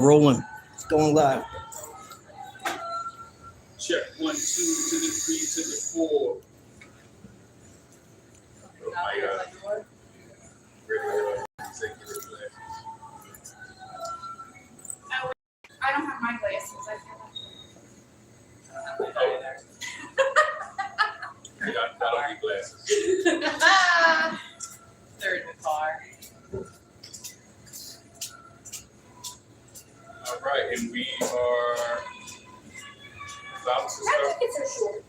Rolling. It's going live. Check 1, 2 to the 3 to the 4. Oh my God. I don't have my glasses. I don't need glasses. They're in the car. All right, and we are about to start.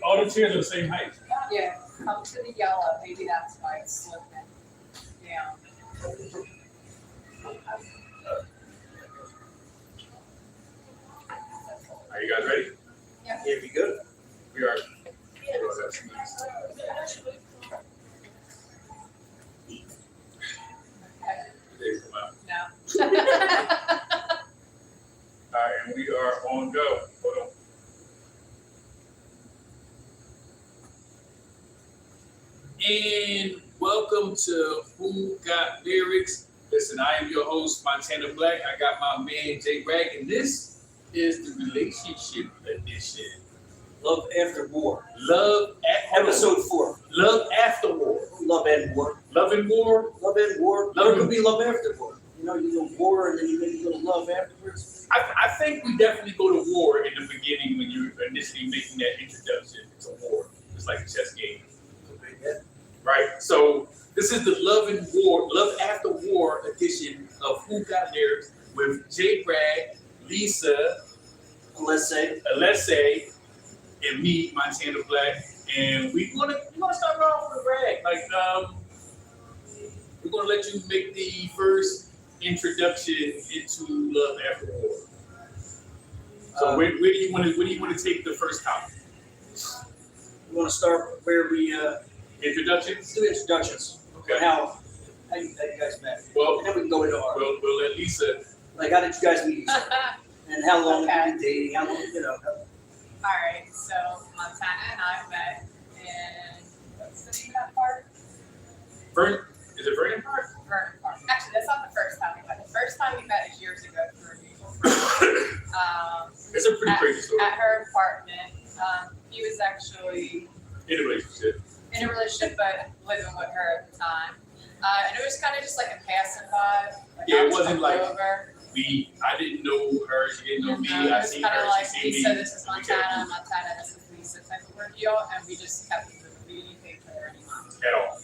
All the chairs are the same height. Yeah, come to the yellow. Maybe that's why it's slipping down. Are you guys ready? Yeah. Yeah, be good. We are. No. All right, and we are on go. Hold on. And welcome to Who Got Lyrics. Listen, I am your host, Montana Blak. I got my man jRag, and this is the relationship edition. Love after war. Episode 4. Love after war. Love and war. Love and war. Love and war. Or it could be love after war. You know, you go war and then you maybe go to love afterwards. I think we definitely go to war in the beginning when you're initially making that introduction to war. It's like a chess game. Right? So this is the Love After War edition of Who Got Lyrics with jRag, Lisa, Ellisse, and me, Montana Blak. And we wanna start off with Rag. Like we're gonna let you make the first introduction into Love After War. So where do you want to take the first topic? You want to start where we Introductions? do introductions. Okay. How you guys met? Well, And then we can go into our. we'll let Lisa. Like, how did you guys meet each other? And how long have you been dating? How long, All right, so Montana and I met in, what's the name of that park? Is it Vernon Park? Vernon Park. Actually, that's not the first time we met. The first time we met is years ago through a mutual friend. It's a pretty crazy story. At her apartment. He was actually In a relationship. in a relationship, but living with her at the time. And it was kind of just like a passing vibe. Like Yeah, I it was wasn't coming like- over. I didn't know her, she didn't know me, It I was seen kind her, of like she seen Lisa, me. this is We kept Montana, Montana, this is Lisa type of ordeal, and we just kept moving. We didn't pay for her anymore. At all.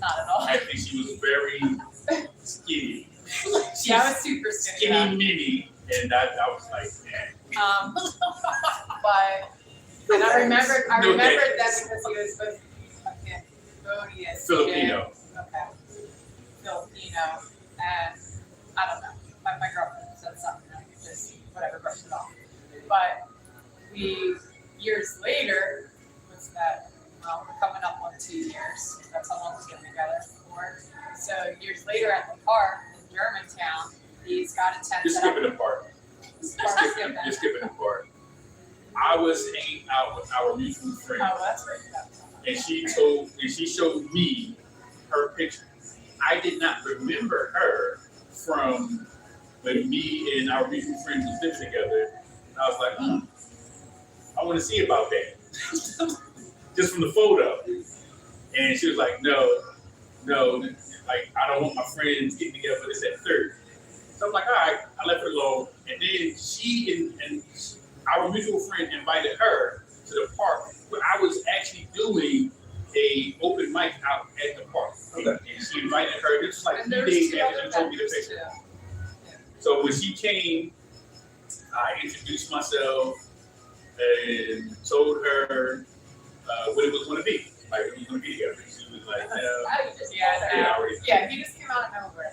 Not at all. I think she was very skinny. Yeah, I was super skinny. Skinny mini, and I was like, man. But and I remembered that No because he was with a Cambodian Filipino. chick. Okay. Filipino, and I don't know. My girlfriend said something, and I could just whatever brushed it off. But we years later was that we're coming up on 2 years. That's how long we've been together for. So years later at the park in Germantown, he's got a tent. You're set up. skipping a part. You're skipping a part. I was hanging out with our mutual friend, Oh, that's right. and she showed me her picture. I did not remember her from when me and our mutual friend was living together. And I was like, I want to see about that. Just from the photo. And she was like, no, like I don't want my friends getting together this at third. So I'm like, all right, I left her alone. And then she and our mutual friend invited her to the park where I was actually doing a open mic out at the park. Okay. And she invited her. This was like And 3 there's days two after other she told me the vendors, picture. too. So when she came, I introduced myself and told her what it was going to be. Like, we were going to be together. She was like, Yeah, he just came out of nowhere.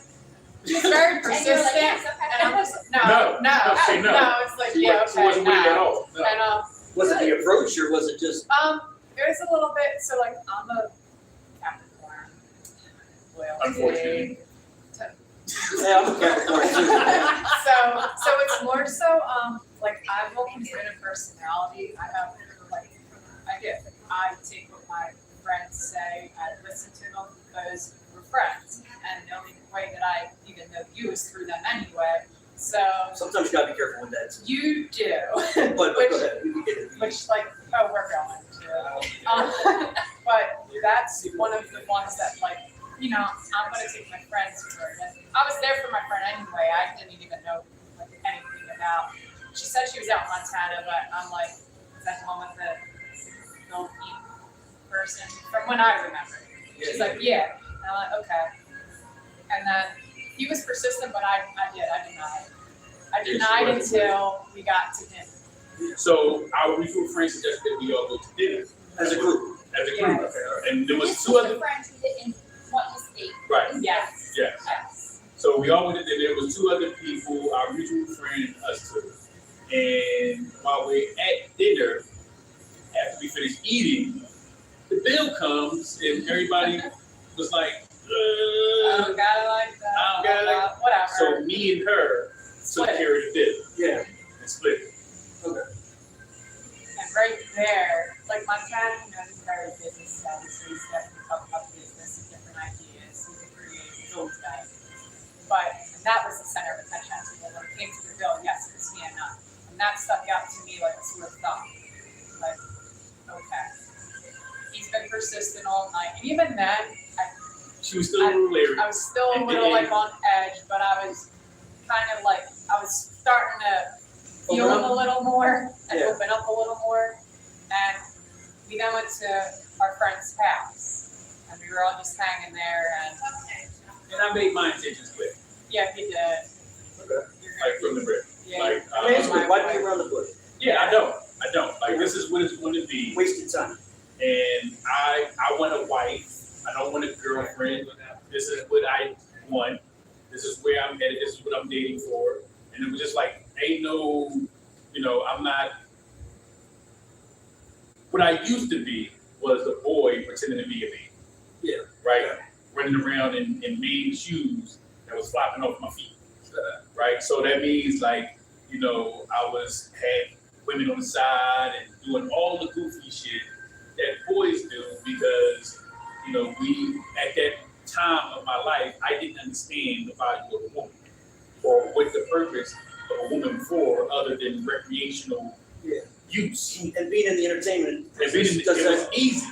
He's very persistent, and I'm just No, say no. no. It's like She yeah, wasn't with it at all. No. And Was it the approach or was it just? it was a little bit. So like I'm a Capricorn. Well, Unfortunately. Yeah, I'm a Capricorn too. so it's more so like I've always been a personality. I have like I take what my friends say, I listen to them because we're friends, and the only way that I even know you is through them anyway. So Sometimes you gotta be careful with that. you do, But which, go ahead. You get it. which like, oh, we're going to. But that's one of the ones that like, you know, I'm gonna take my friends for it. And I was there for my friend anyway. I didn't even know like anything about. She said she was out in Montana, but I'm like, is that the one with the don't eat person from when I remember? She's like, yeah. And I'm like, okay. And then he was persistent, but I denied. I denied until we got to dinner. So our mutual friend suggested that we all go to dinner As a group. as a group, and there was This two was other. the friends who didn't want you to speak. Right. Yes. Yes. Yes. So we all went to dinner. There was two other people, our mutual friend and us two. And while we're at dinner, after we finish eating, the bill comes and everybody was like, I don't got it like that. I don't got it. Whatever. So me and her took care of the bill Yeah. and split it. Okay. And right there, like Montana, you know, he's very business savvy, so he's definitely talking about business and different ideas. He's a creative, he's always got it. But and that was the center of attention. So when it came to the bill, yes, it was he and I. And that stuck out to me like a sore thumb. Like, okay. He's been persistent all night. And even then, She was still a little leery. I was still a little like on edge, but I was kind of like, I was starting to feel Open him up? a little more and Yeah. open up a little more. And we then went to our friend's house. And we were all just hanging there and And I made my intentions clear, yeah, he did. Okay. You're like from the rip. yeah, Like, I mean, it's good. Why do you run the bush? yeah, I don't. Like, this is what it's going to be. Wasted time. And I want a wife. I don't want a girlfriend. This is what I want. This is where I'm headed. This is what I'm dating for. And it was just like, ain't no, you know, I'm not. What I used to be was a boy pretending to be a man. Yeah. Right? Running around in mean shoes that was flopping off my feet. Right? So that means like, you know, had women on the side and doing all the goofy shit that boys do because, you know, we, at that time of my life, I didn't understand the value of a woman or what the purpose of a woman for other than recreational use. And being in the entertainment, And being in, it does was that easy.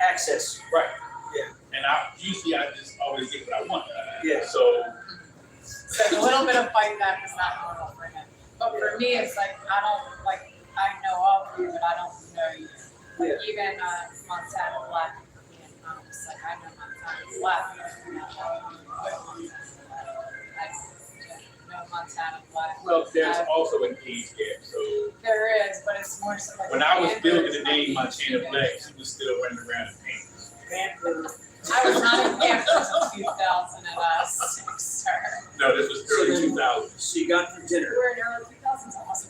access. Right. Yeah. And I just always get what I want. Yeah. So So a little bit of fight back is not normal for him. But for me, it's like, I know of you, but I don't know you. Like even Montana Blak, just like I know Montana Blak, you know, I know Montana Blak. well, there's also an age gap. So There is, but it's more so like. when I was building the standards, name like, Montana Blak, she was still running around in pants. I was not in camp until 2006, sir. No, this was early 2000s. So you got through dinner. We're in early 2000s almost.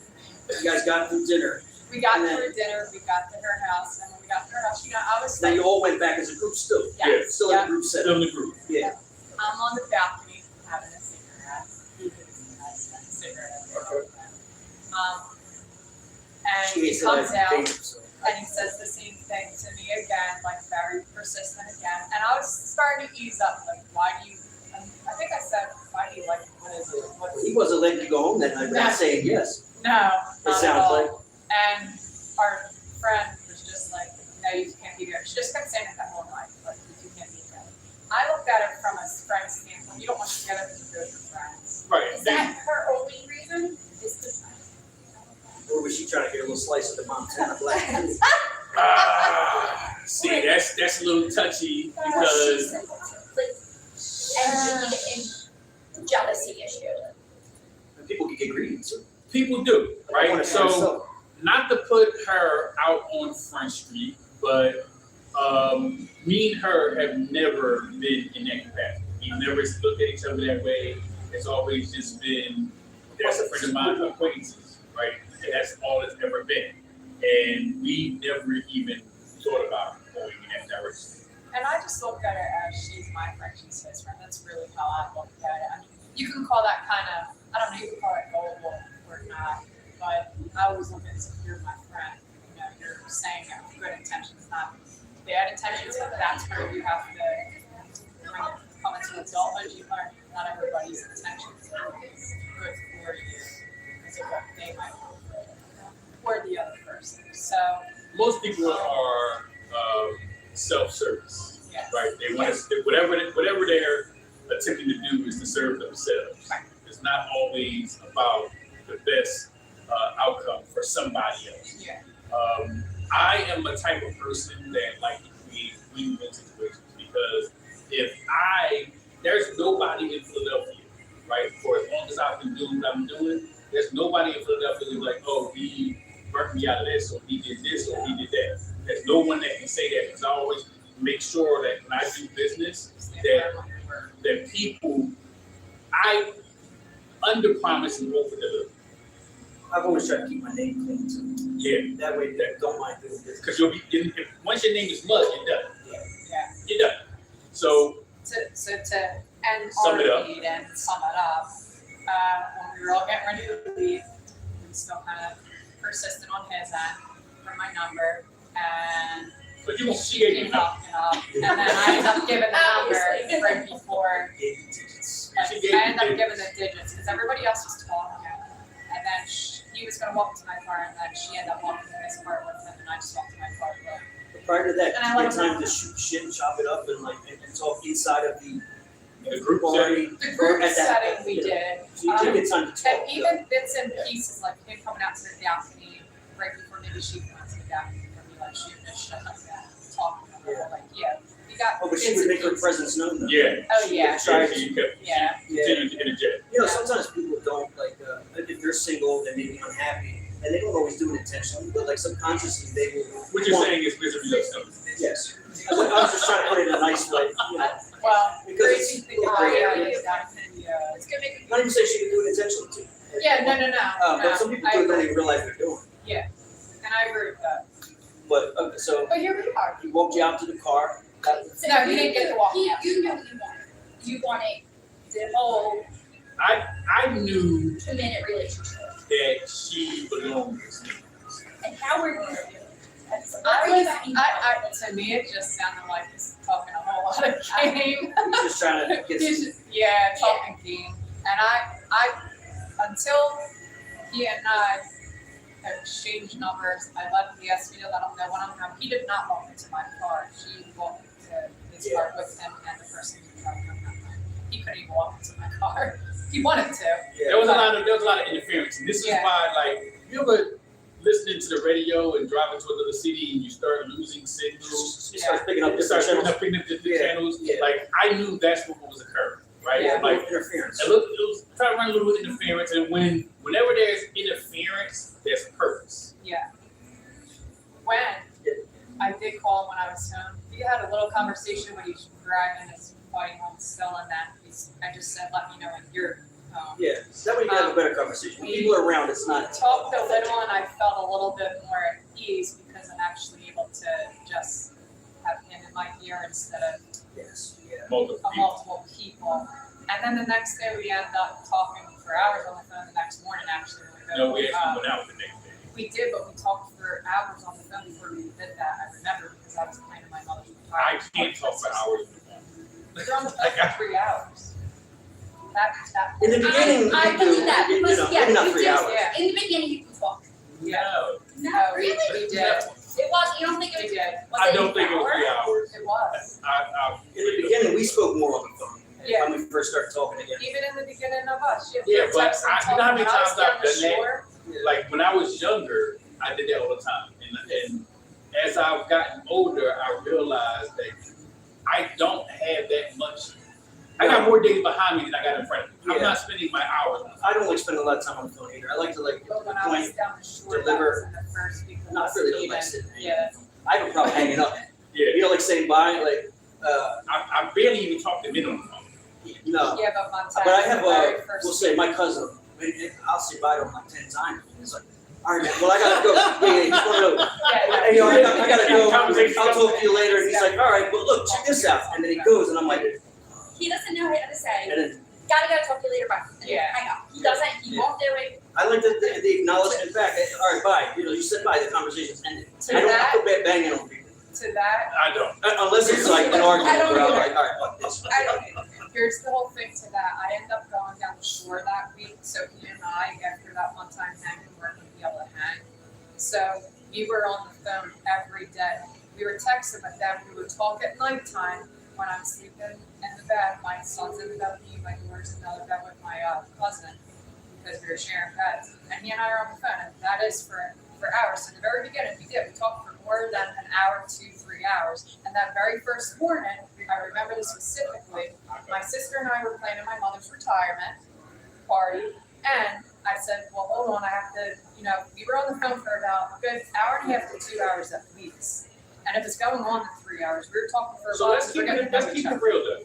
You guys got through dinner. We got And then- through dinner, we got to her house, and when we got to her house, you know, I was Then like, you all went back as a group still. yeah, Still in a group setting. Still in the group. Yeah. I'm on the balcony having a cigarette. He was a cigarette. And She he hates comes that out vape, so. and he says the same thing to me again, like very persistent again. And I was starting to ease up, like, why do you? I think I said, why do you like? What is it? What is He wasn't letting you go home that night without saying yes. No, It not at sounds all. like. And our friend was just like, no, you can't be there. She just kept saying it that whole night, like, you can't be together. I looked at it from a friend's standpoint. You don't want to be together because you're good friends. Right. Is that her only reason? Is good friends? Or was she trying to get a little slice of the Montana Black? See, that's a little touchy She because said, like, and jealousy issue. And people can get greedy, so. people do, I right? wanna So, myself. not to put her out on Front Street, but me and her have never been in that capacity. We've never looked at each other that way. It's always just been, that's a friend of mine, acquaintances, right? And that's all it's ever been. And we never even thought about going in that direction. And I just looked at it as she's my friend, she's his friend. That's really how I looked at it. I mean, you can call that kind of, I don't know, you can call it gullible or not, but I always look at it as if you're my friend. You know, you're saying it with good intentions, not bad intentions, but that's where you have to bring it adulthood, you learn not everybody's intentions are good for you because of what they might want or the other person. So Most people are self-service, yes. right? They want to whatever they're attempting to do is to serve themselves. Right. It's not always about the best outcome for somebody else. Yeah. I am a type of person that like to create win-win situations because there's nobody in Philadelphia, right? For as long as I've been doing what I'm doing, there's nobody in Philadelphia who's like, oh, he burnt me out of this, or he did this, or he did that. There's no one that can say that because I always make sure that when I do business, that people, I under-promise and over-deliver. I've always tried to keep my name clean too. Yeah. That way, they don't mind doing this. Because you'll be, once your name is mud, you're done. Yeah. You're done. So To end Sum our it up. lead and sum it up, when we were all getting ready to leave, we still kind of persisted on his end for my number, and but you won't see she it. came up, and then I ended up giving the number right before. I ended up giving the digits because everybody else was talking, and then he was gonna walk to my car, and then she ended up walking to his car with him, and I just walked to my car with him. But prior to that, And I you had let time him to shoot shit and chop it up and like and talk inside of the group already. The group at that- setting we did. So you did get time to talk. And even bits and pieces, like him coming out to the balcony right before maybe she went out to the balcony for me, like shooting and shit like that, talking to her, like, yeah, we got Oh, but she bits would and make her pieces. presence known though. Yeah. Oh, yeah, Try to- You kept yeah, continuing to interject. You know, sometimes people don't like if they're single, they may be unhappy, and they don't always do it intentionally, but like subconsciously they will. What you're want- saying is misery loves company. Yes. I was just trying to put it in a nice way, you know. well, Because crazy it's thing, a oh, great yeah, area. yeah. It's gonna make it. Not even say she could do it intentionally too. Yeah, no, But some people I do it, don't agree. even realize they're doing it. Yeah, and I agree with that. But so But here we are. he walked you out to the car. So No, he didn't get to walk out. You know what you wanted. You wanted the whole I knew 2-minute relationship. that she belonged to me. And how were you gonna do it? To me, it just sounded like he's talking a whole lot of game. He's just trying to get He's some. just- yeah, talking game. And I, until he and I had exchanged numbers, I let the SVO let him know when I'm home. He did not walk into my car. She walked into his car with him and the person who drove him that night. He couldn't even walk into my car. He wanted to. There was a lot of interference. And this is Yeah. why, like, you ever listening to the radio and driving to another city and you start losing signals. He starts picking up You start different picking channels. up different channels. Yeah. Like I knew that's what was occurring, right? Yeah. Like Interference. it was trying to run a little bit of interference, and whenever there's interference, there's purpose. Yeah. When I did call him when I was home, we had a little conversation when he's dragging his fighting on still and that. I just said, let me know when you're home. Yeah, that way you can have a better conversation. When people are around, it's We not. talked a little and I felt a little bit more at ease because I'm actually able to just have him in my ear instead of Yes, yeah. multiple people. And then the next day we ended up talking for hours on the phone. The next morning, actually, No, we actually went out the next day. we did, but we talked for hours on the phone before we did that. I remember because I was playing my mother's guitar. I can't talk for hours. We were on the phone for 3 hours. That. In the beginning, I you believe do, that, you because, know, yeah, maybe not you 3 did. hours. Yeah. In the beginning, you could talk. No, Not we really. did. It was. You don't think We it was? did. I don't think it was 3 hours. It was. In the beginning, we spoke more on the phone. Yeah. When we first started talking again. Even in the beginning of us. Yeah, but texting, you know how many talking. When I was times I've down the done that? shore, Like when I was younger, I did that all the time. And as I've gotten older, I realized that I don't have that much. I got more days behind me than I got in front of me. I'm Yeah. not spending my hours on the phone. I don't like spending a lot of time on the phone either. I like to like but when I was point, down the shore, deliver. that was in the first week of not us really don't leaving. like sitting there. Yeah. I have a problem hanging up. Yeah, You know, like saying bye, like I barely even talk to men on the phone. no. Yeah, but my But I have the very first we'll say my cousin. I'll say bye to him like 10 times. And he's like, all right, man. Well, I gotta go. Yeah, he's one of those. Yeah, Hey, yo, I gotta go. Conversation. I'll talk to you later. And he's like, all right, but look, check this out. And then he goes, and I'm like, He doesn't know how to say. and then Gotta talk to you later. Bye. Yeah. Hang up. He doesn't. He won't do it. I like the acknowledgement back. Hey, all right, bye. You know, you said bye. The conversation's ended. To I don't that- feel bad banging on people To that, I don't. unless it's like an I argument don't where I'm either. like, all right, fuck this. I don't. here's the whole thing to that. I ended up going down the shore that week, so he and I, after that one time hanging, weren't going to be able to hang. So we were on the phone every day. We were texting, but then we would talk at nighttime when I'm sleeping in the bed. My son's in the bed with me, my daughter's in another bed with my cousin, because we were sharing beds. And he and I are on the phone, and that is for hours. In the very beginning, we talked for more than an hour, 2-3 hours. And that very first morning, I remember this specifically, my sister and I were playing in my mother's retirement party, and I said, well, hold on, I have to, we were on the phone for about a good hour and a half to 2 hours at least. And if it's going on for 3 hours, we were talking for So about let's keep it real though.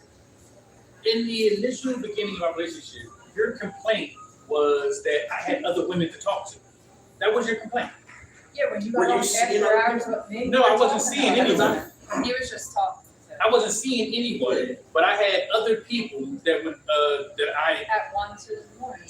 In the initial beginning of our relationship, your complaint was that I had other women to talk to. That was your complaint. Yeah, when you Were got you on seeing after other hours with me. No, I wasn't seeing anyone. He was just talking to I wasn't seeing anyone, but I had other people that would that I at 1, 2 in the morning.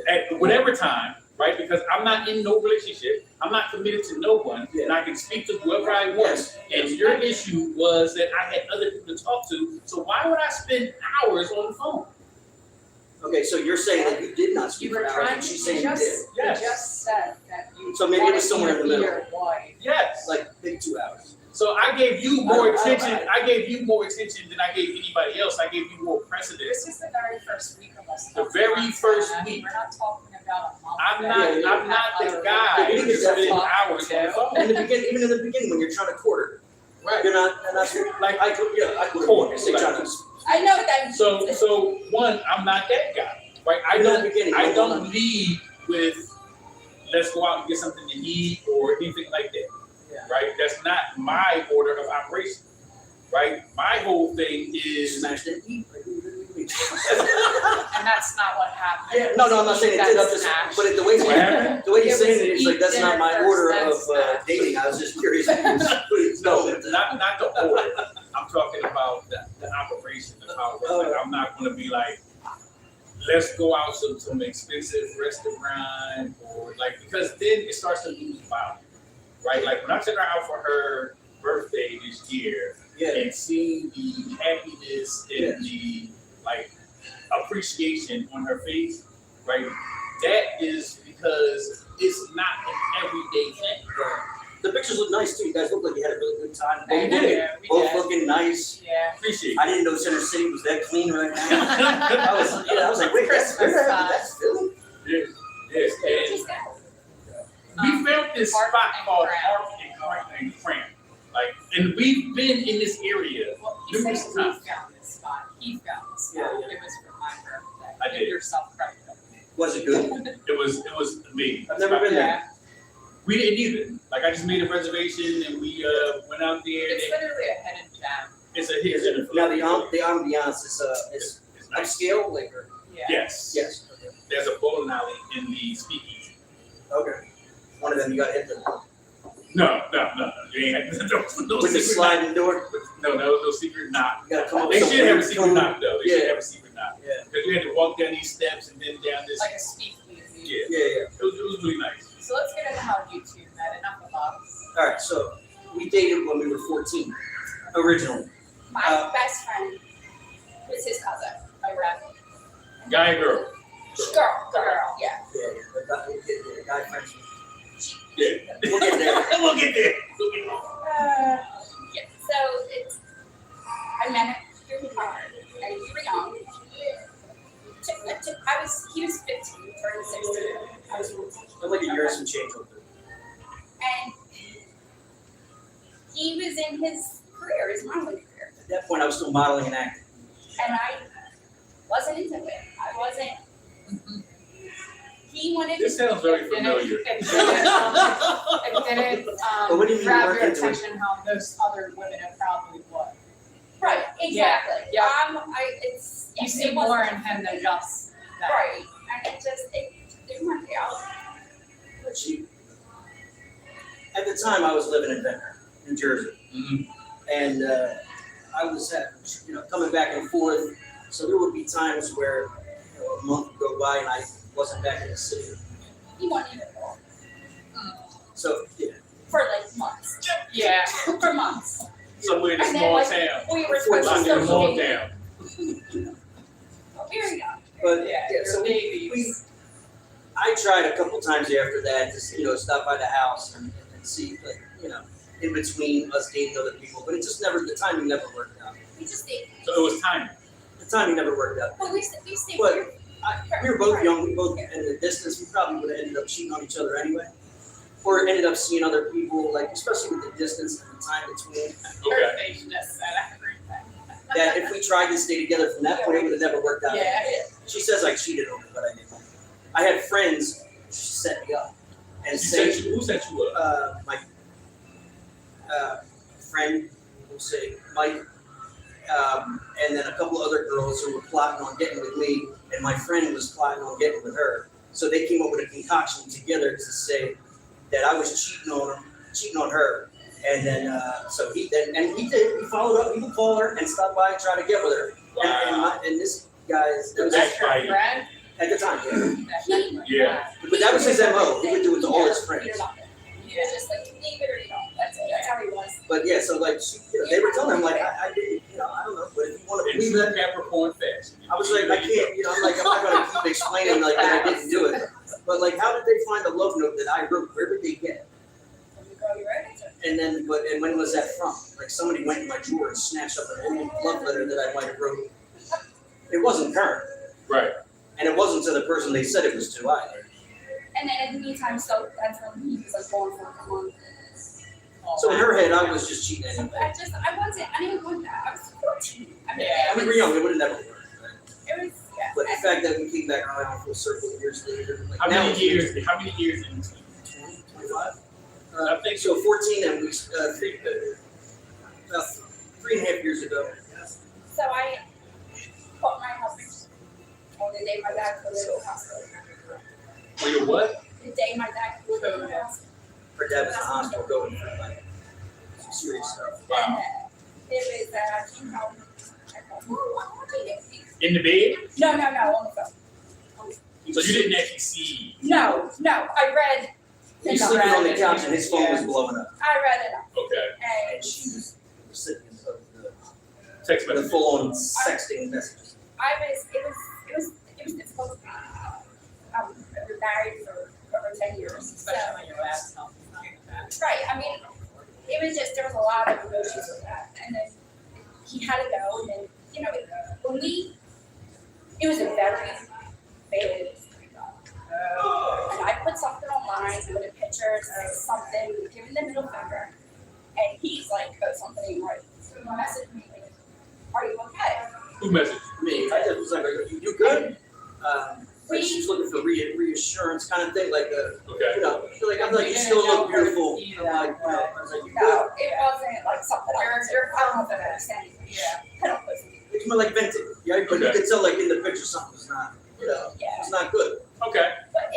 at whatever time, right? Because I'm not in no relationship. I'm not committed to no one, and I can speak to whoever I want. And your issue was that I had other people to talk to. So why would I spend hours on the phone? Okay, so you're saying that you did not speak You for were hours, trying and to, she's you saying you did. Yes. just said that you So maybe it was somewhere in the middle. wanted to be your wife. Yes. Like big 2 hours. So I gave you more I- attention. I gave you more attention than I gave anybody else. I gave you more precedence. This is the very first week of us. The very first week. We're not talking about a month. I'm ago. not. I'm not the guy Yeah, you who's can spending talk hours to. on the phone. In the beginning, even in the beginning, when you're trying to court her, Right. you're not like I could, I could Court. say trying to. I know what that means. So one, I'm not that guy, right? I In the don't. beginning, I you don't don't- lead with let's go out and get something to eat or anything like that, Yeah. right? That's not my order of operation, right? My whole thing is Smash that eat. Like, And that's not what happened. Yeah, no, I'm not saying it did. I'm just, That's but the way What happened? the way you're It saying was it is like eat that's not dinner my first, order then of smash. dating. I was just curious. No, not the order. I'm talking about the operation of how it works. Like, I'm not gonna be like, let's go out to some expensive restaurant or like, because then it starts to lose value, right? Like when I took her out for her birthday this year Yeah. and seeing the happiness and the like appreciation on her face, right? That is because it's not an everyday thing. The pictures look nice too. You guys look like you had a really good time. Yeah, you Both did. looking- Yeah, we Both did. looking nice. Yeah. Appreciate I didn't know Center City was that clean right now. I was, it. I was like, wait, that's Christmas that's Philly. Yes, yes, and Just go. we found this Park spot and called Cram. Park and Cram. Like, and we've been in this area. Well, he said Numerous he times. found this spot. He found this spot. Yeah, yeah. It was for my birthday. I did. Give yourself credit. Was it good? It was amazing. I've never been there. Yeah. We didn't either. Like, I just made a reservation and we went out there. It's literally a hidden gem. It's a hidden. Now the ambiance is It's nice. upscale, like or Yeah. Yes. yes. There's a bowling alley in the speakeasy. Okay. One of them you got hit the No. You ain't no with the secret knock. sliding door. No secret knock. You gotta come up They with should have a something. secret knock though. They should Yeah. have a secret knock. Yeah. Because you had to walk down these steps and then down this. Like a speakeasy. Yeah. Yeah. It was really nice. So let's get into how you two met. Enough of us. All right. So we dated when we were 14 originally. My best friend was his cousin. Okay. Guy and girl. Girl, yeah. Yeah. The guy friends. Yeah. We'll get there. We'll get there. Yeah. So it's, I met him through the car, and we were young. He was 15, turning 16. I was 14. I'm like a year and some change over there. And he was in his career, his modeling career. At that point, I was still modeling and acting. And I wasn't into it. I wasn't. He wanted This to. sounds very familiar. It didn't But what do you mean you grab weren't your into it? attention how most other women have probably would. Right, exactly. Yeah. It's. You it see wasn't- more in him than just that. Right, and it didn't work out. But at the time, I was living in Ventnor, New Jersey, Mhm. and I was coming back and forth. So there would be times where a month would go by and I wasn't back in the city. He wanted it all So yeah, for like months. Yeah. For months. Somewhere in a And then, small like, town. We were Before supposed to Like in a start small dating. town. But Yeah, yeah, your so babies. I tried a couple times after that to stop by the house and see, like, in between us dating other people, but it just never, the timing never worked out. We just stayed. So it was timing. The timing never worked out. But we stayed. But we were both young, we both, in the distance, we probably would have ended up cheating on each other anyway. Or ended up seeing other people, like, especially with the distance and the time between, Okay. Her fakeness and everything. that if we tried to stay together from that point, it would have never worked out. Yeah. She says I cheated on her, but I didn't. I had friends who set me up and Who set you up? my friend, we'll say Mike, and then a couple other girls who were plotting on getting with me, and my friend was plotting on getting with her. So they came up with a concoction together to say that I was cheating on her, and then he followed up. He would call her and stop by and try to get with her. Wow. And this guy's that was That's Her right. friend. at the time, yeah. Yeah. But that was his MO. He would do it to all his friends. He was just like, leave it or you don't. That's how he was. But yeah, so like they were telling him like I didn't, I don't know, but if you want to In believe true that, Capricorn fashion. I was like I can't, I'm like I'm not gonna keep explaining like that I didn't do it. But like, how did they find the love note that I wrote? Where did they get it? From the girl you wrote it to. And then, and when was that from? Like somebody went in my drawer and snatched up an old love letter that I might have wrote. It wasn't current, Right. and it wasn't to the person they said it was to either. And then in the meantime, so that's when he was like going for a month. So in her head, I was just cheating anyway. I didn't want that. I was 14. I mean, Yeah. I mean, we were young; it would have never worked. Right? it was, yeah. But the fact that we came back around full circle years later, like How now many it's years? How many years in between? 20, 25? I think So 14 and we, about 3.5 years ago. So I caught my husband on the day my dad put in the hospital. Wait, what? The day my dad put in the hospital. Her dad was in the hospital going through like some serious stuff. And Wow. it was, I came home. In the bed? No, on the phone. So you didn't actually see? No, I read. He was enough. sleeping on the couch and his phone was blowing up. I read enough. Okay. And she was the recipient of Text the message. full-on sexting messages. It was difficult. We were married for over 10 years. So, Especially when your last help. right, I mean, it was just, there was a lot of emotions with that. And then he had to go, and then, it was a very bad breakup. And I put something online, put a picture, said something, giving the middle finger. And he's like, oh, something ain't right. So he messaged me, like, are you okay? Who messaged? Me, I just was like, you good? Like she's looking for reassurance kind of thing, like Okay. I'm like, you still look beautiful. I'm like, I was like, you good? No, it wasn't like something You're confident. Yeah. I don't listen. It's more like venting. Yeah, but you Okay. could tell like in the picture something was not, Yeah. it's not good. Okay. But at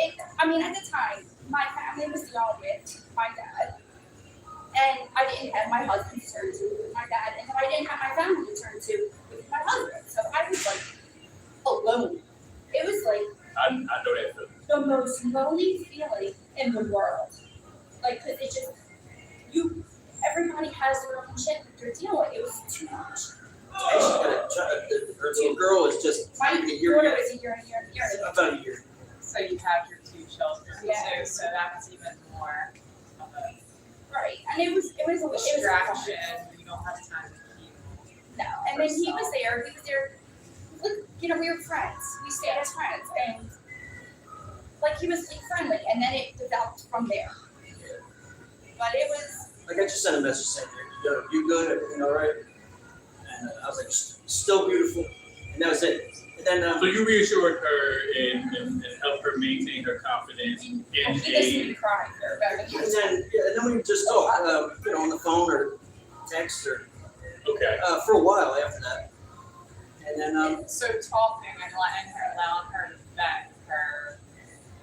the time, my family was dealing with my dad. And I didn't have my husband to turn to with my dad. And then I didn't have my family to turn to with my husband. So I was like alone. It was like I know that feeling. the most lonely feeling in the world. Like, cause it just, everybody has their own shit that they're dealing with. It was too much. And she got her little girl is just My a year daughter ago. was a year. About a year. So you have your 2 children Yeah. too, so that's even more of a Right. And it was distraction. You don't have time to keep. No. And then he was there. Look, we were friends. We stayed as friends. And like he was friendly. And then it developed from there. But it was. Like I just sent a message saying, you good? Everything all right? And I was like, still beautiful. And that was it. And then, So you reassured her and helped her maintain her confidence in He listened to cry for about a and year. then we would just talk, on the phone or text or Okay. for a while after that. And then, So talking and allowing her to vent her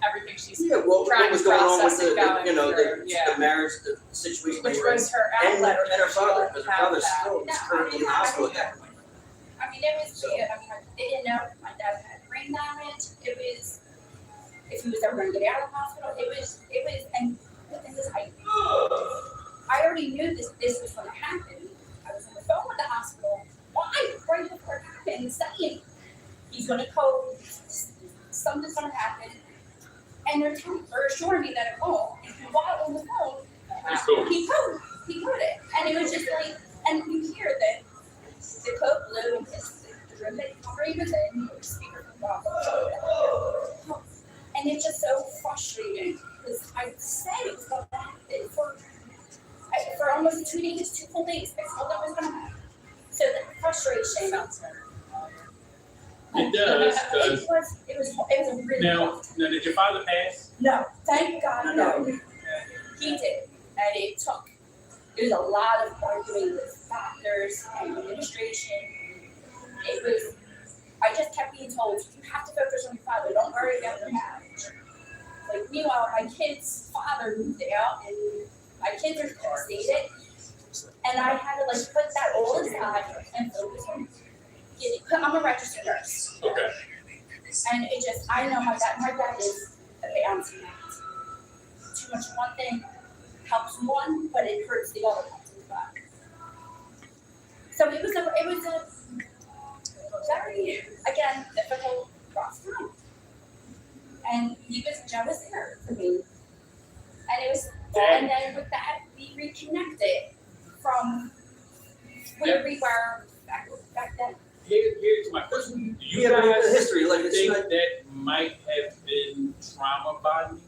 everything she's what trying was to going on with process and going through. the marriage, the situation. Which they were in. was her And outlet. her father, because her Have father that. still was currently in the hospital at that point. I mean, it was weird. I mean, they didn't know if my dad had brain damage. It was, if he was ever going to get out of the hospital. It was, and the thing is, I already knew this was going to happen. I was on the phone with the hospital. Why? Right before it happened, saying, he's gonna code, something's gonna happen. And they're assuring me that it won't. And while on the phone, he coded. And it was just like, and you hear that the code blew and the room that he was in, the speaker from the and it's just so frustrating because I said it was going to happen for almost 2 days, 2 full days. I told them it was going to happen. So the frustration. Sounds very It does. It was a really Now, did your father pass? No, thank God, no. He did, and it was a lot of arguing with doctors and administration. I just kept being told, you have to focus on your father, don't worry about your marriage. Like, meanwhile, my kid's father moved out, and my kids are devastated, and I had to, like, put that all aside and focus on I'm a registered nurse. Okay. And I know my dad is a balancing act. Too much of one thing helps one, but it hurts the other ones as well. So it was a very, again, difficult, rough time. And Joe was there for me. And it was, and then with that, we reconnected from where we were back then. Here's my question. Do you Yeah, but guys the history, like, it's think not- that might have been trauma bonding?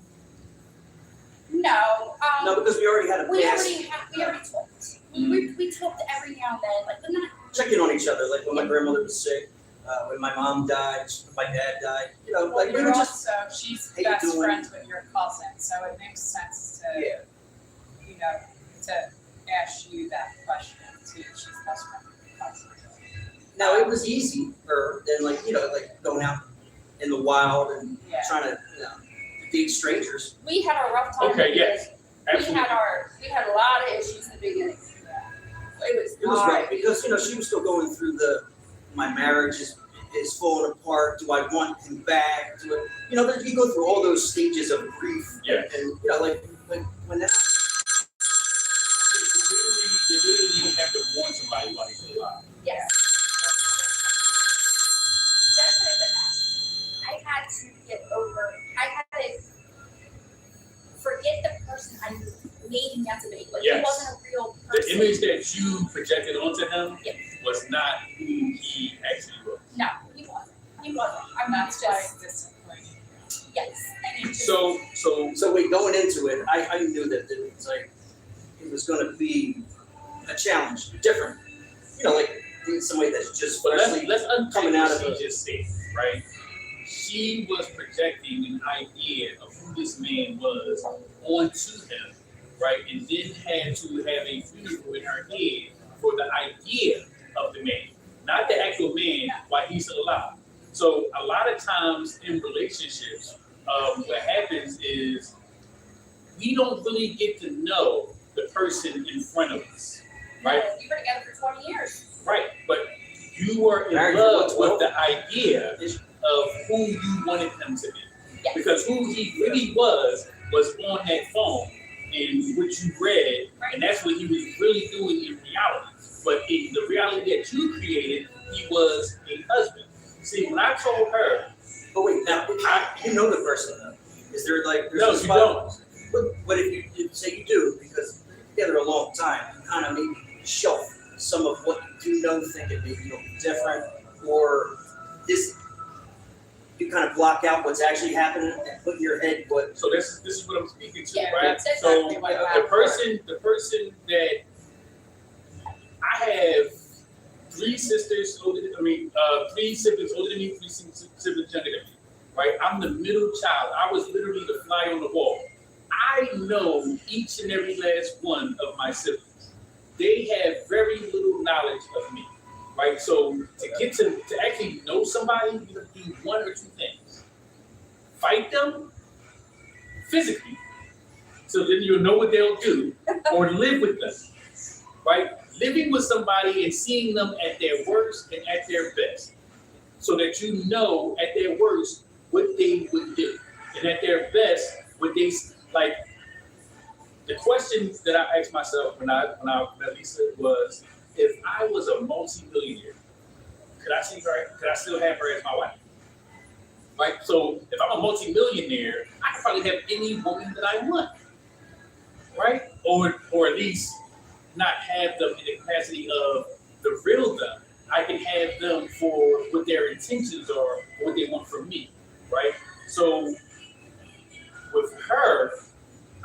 No. No, because we already had a We past already talked. We talked every now and then, like, we're not. checking on each other, like when my grandmother was sick, when my mom died, my dad died, you know, Well, like we you're were just, also, she's How you best doing? friends with your cousin, so it makes sense to, yeah. you know, to ask you that question too. She's best friend with your cousin. Now, it was easier than like, you know, like going out in the wild and Yeah. trying to, date strangers. We had a rough time. Okay, in the yes, beginning. absolutely. We had a lot of issues in the beginning. It was It was hard. rough because, you know, she was still going through my marriage is falling apart. Do I want him back? You know, you go through all those stages of grief. Yeah. And, you know, like when that, You really didn't have to warn somebody while he's alive. Yes. Just like that. I had to get over. I had to forget the person I made him out to be. Like, Yes. he wasn't a real The person. image that you projected onto him Yeah. was not who he actually was. No, he wasn't. He wasn't. I'm And not that's just. why disappointing. Yes. And it just, So wait, going into it, I knew that it was like, it was going to be a challenge, different. You know, like somebody that's just but freshly let's unpack coming out what of she just said, right? She was projecting an idea of who this man was onto him, right? And then had to have a funeral in her head for the idea of the man, not the actual man while he's still alive. So a lot of times in relationships, what happens is we don't really get to know the person in front of us, right? we were together for 20 years. Right, but you were in Married love for with the idea of who you wanted him to be. Yes. Because who he really was on that phone and what you read, and that's what he was really doing in reality. But in the reality that you created, he was a husband. See, when I told her, But wait, now you know the person though. Is there like there's no, a you spot? don't. But if you say you do, because you're together a long time, you kind of maybe shelf some of what you do know, think it may be different, or this you kind of block out what's actually happening and put in your head what. So this is what I'm speaking to, Yeah, right? that's So exactly what the happened. person that I have three siblings older than me, 3 siblings younger than me, right? I'm the middle child. I was literally the fly on the wall. I know each and every last one of my siblings. They have very little knowledge of me, right? So to get to actually know somebody, you have to do one or two things. Fight them physically, so then you'll know what they'll do, or live with them, right? Living with somebody and seeing them at their worst and at their best, so that you know at their worst what they would do, and at their best what they like. The question that I asked myself when I met Lisa was, if I was a multi-millionaire, could I see her? Could I still have her as my wife? Right. So if I'm a multi-millionaire, I can probably have any woman that I want, right? Or at least not have them in the capacity of the real them. I can have them for what their intentions are, or what they want from me, right? So with her,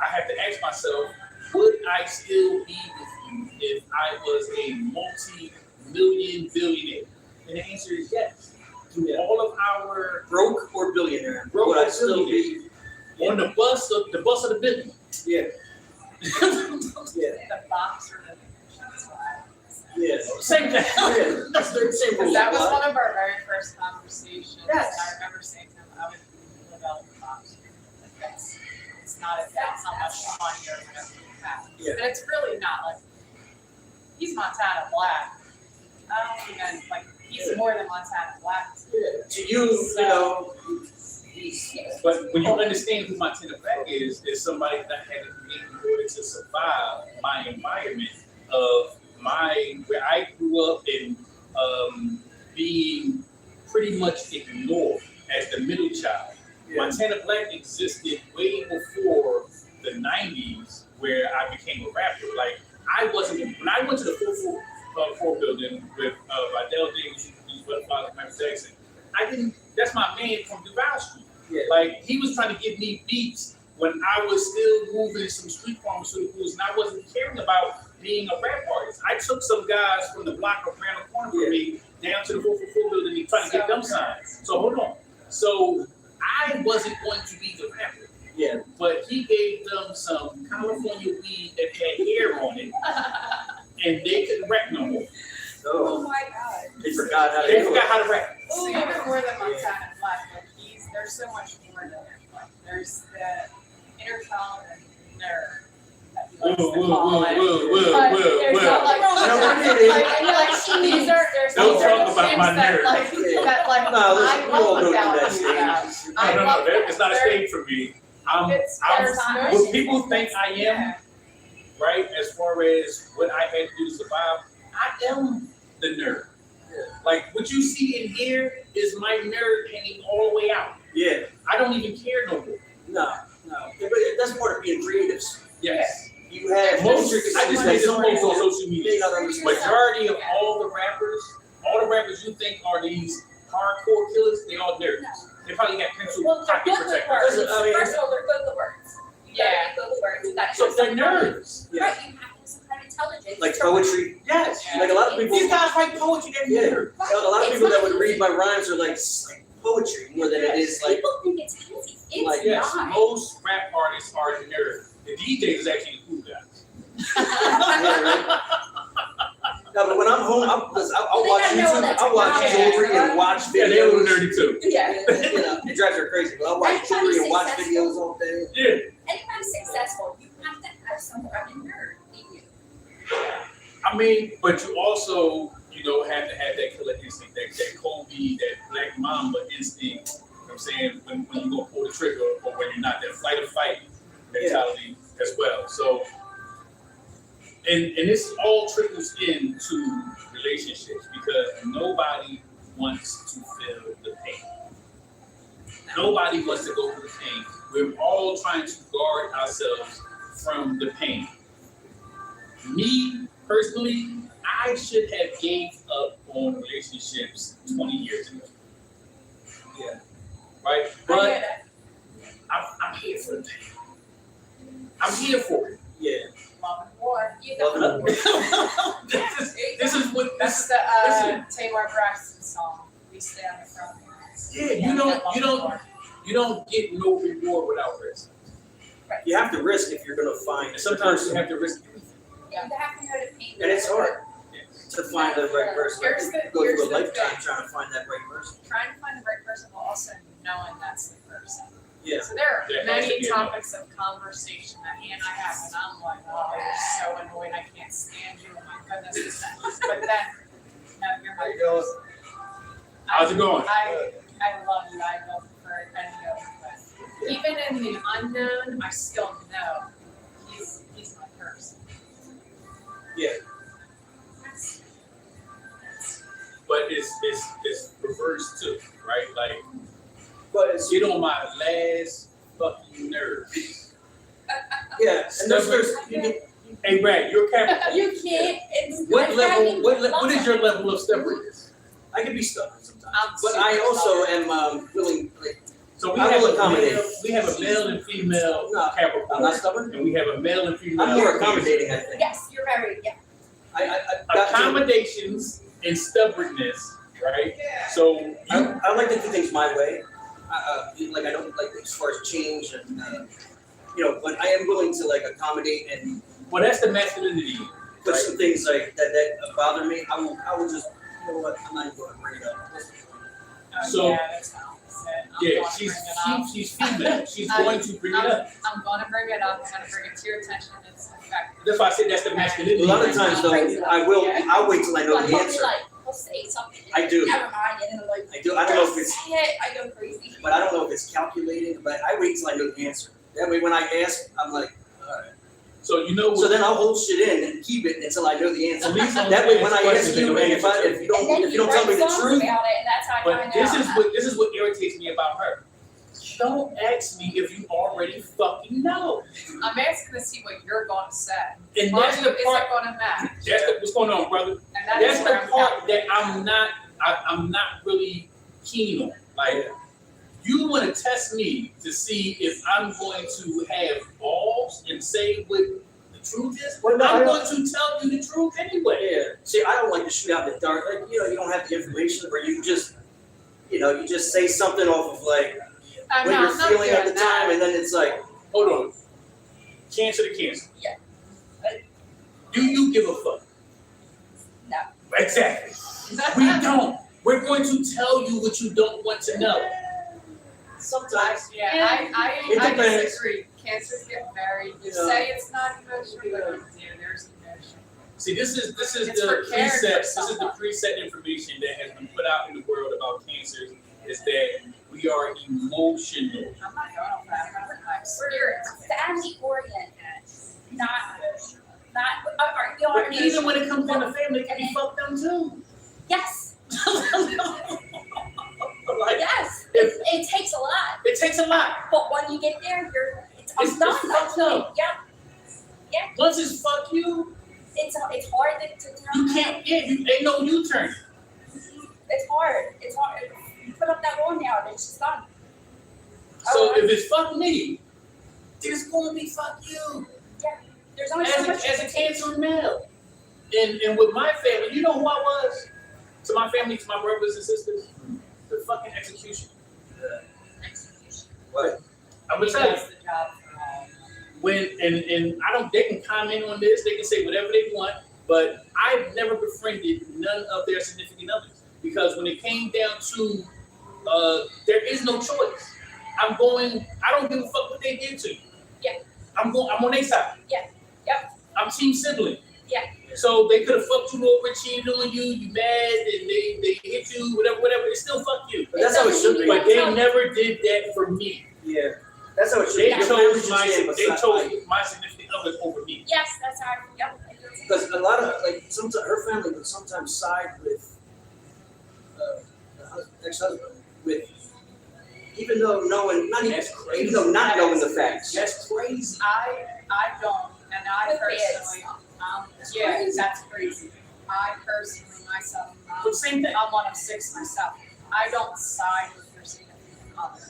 I have to ask myself, would I still be with you if I was a multi-million billionaire? And the answer is yes. Through all of our Broke or billionaire? Broke Would or I still be? on the bus of the billion. Yeah. Yeah. The box or the Yeah. Same thing. Yeah. That's the same Because rule. that was one of our very first conversations. Yes. I remember saying to him, I would live out of the box. Like it's not about how much money or whatever you have. Yeah. But it's really not like, he's Montana Blak. I don't even, like, he's more than Montana Blak. Yeah. To you, you know, But when you understand who Montana Blak is somebody that had to create in order to survive my environment of where I grew up and being pretty much ignored as the middle child. yeah. Montana Blak existed way before the 90s where I became a rapper. Like, when I went to the 4 building with Vidal Davis, who's Butterflies and Michael Jackson, that's my man from Duval Street. Yeah. Like, he was trying to give me beats when I was still moving some street pharmaceuticals and I wasn't caring about being a rap artist. I took some guys from the block around the corner from me down to the 444 building and trying to get them signed. So hold on. So I wasn't going to be the rapper. Yeah. But he gave them some California weed that had hair on it and they couldn't rap no more. Oh So my God. they forgot how to They do forgot it. how to rap. So even more than Montana Blak, like there's so much more to him. Like there's the inner child and nerd that he likes to call it. But there's not like these are there's Don't these talk are about things my that nerd. like No, I we all love go about through him. that stage. No, it's not a stage for me. What people think I am, right, as far as what I had to do to survive, I am the nerd. Like, what you see in here is my nerd hanging all the way out. Yeah. I don't even care no more. No. But that's part of being creatives. Yes. You have I just intricacies made that this some post people on social may media. not understand. Majority of all the rappers you think are these hardcore killers, they all nerds. They probably got pencil Well, they're pocket good with protectors. words. I mean- First of all, they're good with words. You gotta be good with words. That's So just they're some kind of- nerds. Yeah. Right, you have some kind of intelligence. Like poetry. Yes. Like a lot of people. These guys write poetry, they're Yeah. nerds. A lot of people that would read my rhymes are like poetry more than it is like. People think it's easy. It's Like, Yes, not. most rap artists are nerds. The DJs is actually the cool guys. Yeah, right? No, but when I'm home, I'll They watch gotta know YouTube. that I'll watch technology jewelry is, and watch Yeah, they're a little videos. nerdy too. Yeah. You know, it drives her crazy, but I'll watch That's how jewelry you and watch successful. videos all day. Yeah. Anybody's successful, you have to have some kind of nerd in you. I mean, but you also, have to have that killer instinct, that Kobe, that Black Mamba instinct. You know what I'm saying? When you're gonna pull the trigger or when you're not, that flight or fight mentality as well. So, and this all trickles into relationships because nobody wants to feel the pain. Nobody wants to go through the pain. We're all trying to guard ourselves from the pain. Me, personally, I should have gave up on relationships 20 years ago. Yeah. Right? I But get it. I'm here for the pain. I'm here for it. Yeah. Love and war. You Love know, it up. This is what That's this. the Tamar Braxton song. We stay on the front lines. Yeah, you don't get no reward without risk. You have to risk if you're gonna find. And sometimes you have to risk everything. you have to know the pain. And it's hard Yes. to find the right person. Here's the- Go here's through a the lifetime thing. trying to find that right person. Trying to find the right person while also knowing that's the person. Yeah. So there are There has to many be a topics of conversation that he and I have, and I'm like, oh, you're so annoyed, I can't stand you, oh my goodness, this and that. But then, no, you're my person. How's it going? I love you, I love you for any of it. Even in the unknown, I still know he's my person. Yeah. But it's it's reversed too, right? Like, But it's, get on my last fucking nerves. yeah, and there's you can, Hey, Brad, you're Capricorn. You can't. It's What it's level? having What is your level of stubbornness? I can be stubborn sometimes, I'm but super I also stubborn. am willing. Like, So we I have will a accommodate. male, we have a male and female No, I'm Capricorn, not stubborn. and we have a male and female. I'm more accommodating, I think. Yes, you're very. Yeah. I've got to, Accommodations and stubbornness, right? So you, I like to do things my way. Like I don't like as far as change and but I am willing to like accommodate and well, that's the masculinity. put Right. some things like that bother me. I will just what I'm not even going to bring it up. So- yeah, that's how I said. I'm Yeah, gonna she's bring it up. she's female. She's I'm- going to bring it up. I'm gonna bring it up. I'm gonna bring it to your attention. It's effective. That's why I said that's the masculinity. A lot of times though, I'll wait till I know Like, the I'll be answer. like, I'll say something. I do. Never mind, and then I'm like, I do. I don't know if it's, say it. I go crazy. but I don't know if it's calculating. But I wait till I know the answer. That way, when I ask, I'm like, all right. So you know what? So then I'll hold shit in and keep it until I know the answer. Ellisse only That way, when asks I ask questions you, that and you if answer to. you don't tell me the truth, about it, and that's how I But find this out. is what irritates me about her. Don't ask me if you already fucking know. I'm asking to see what you're going to say. And Or that's the is part. it going to match? What's going on, brother. And that That's is the where I'm part coming that from. I'm not really keen on. Like, you want to test me to see if I'm going to have balls and say what the truth is? Well, no, I I'm don't- going to tell you the truth anyway. yeah. See, I don't like to shoot out in the dark. Like, you don't have the information where you just, you just say something off of like I'm what not- you're I'm not feeling at doing the time, that. and then it's like, Hold on. Cancer to cancer. Yeah. Do you give a fuck? No. Exactly. We don't. We're going to tell you what you don't want to know. sometimes. I It depends. disagree. Cancers get married. You Yeah. say it's not emotional, but you do. There's emotion. See, this is It's the for caring preset. for This is the someone. preset information that has been put out in the world about cancers. Is that we are emotional. I'm not going on that. I'm not my experience. Family oriented, not, you know what I But mean? even when it comes down to family, it can be fucked up too. Yes, Like, yes, if it takes a lot, it takes a lot. but when you get there, I'm It's done. fucked up. Yeah, Once it's fuck you, it's hard to you can't. Yeah, you ain't no U-turn. It's hard. You put up that wall now, and it's just done. So if it's fuck me, then it's gonna be fuck you. There's only so As much a you can take. cancer male, and with my family, you know who I was? To my family, to my brothers and sisters, the fucking execution. What? I'm gonna He tell you. does the job for all. When and I don't, they can comment on this, they can say whatever they want, but I've never befriended none of their significant others because when it came down to there is no choice. I don't give a fuck what they did to you. Yeah. I'm on their side. Yeah. Yep. I'm team sibling. Yeah. So they could have fucked you over, cheated on you, you mad, and they hit you, whatever, they still fuck you. But that's how it should be. But they never did that for me. Yeah, that's how it should They be. Your family chose should my stand beside- my significant others over me. Yes, that's how. Yep. Because a lot of sometimes her family would sometimes side with the ex-husband, with even though knowing, not even, That's crazy. even though not knowing the facts. That's crazy. I don't, and I With personally, That's yeah, crazy. that's crazy. I personally, myself, But same thing. I'm one of 6 myself. I don't side with your significant other.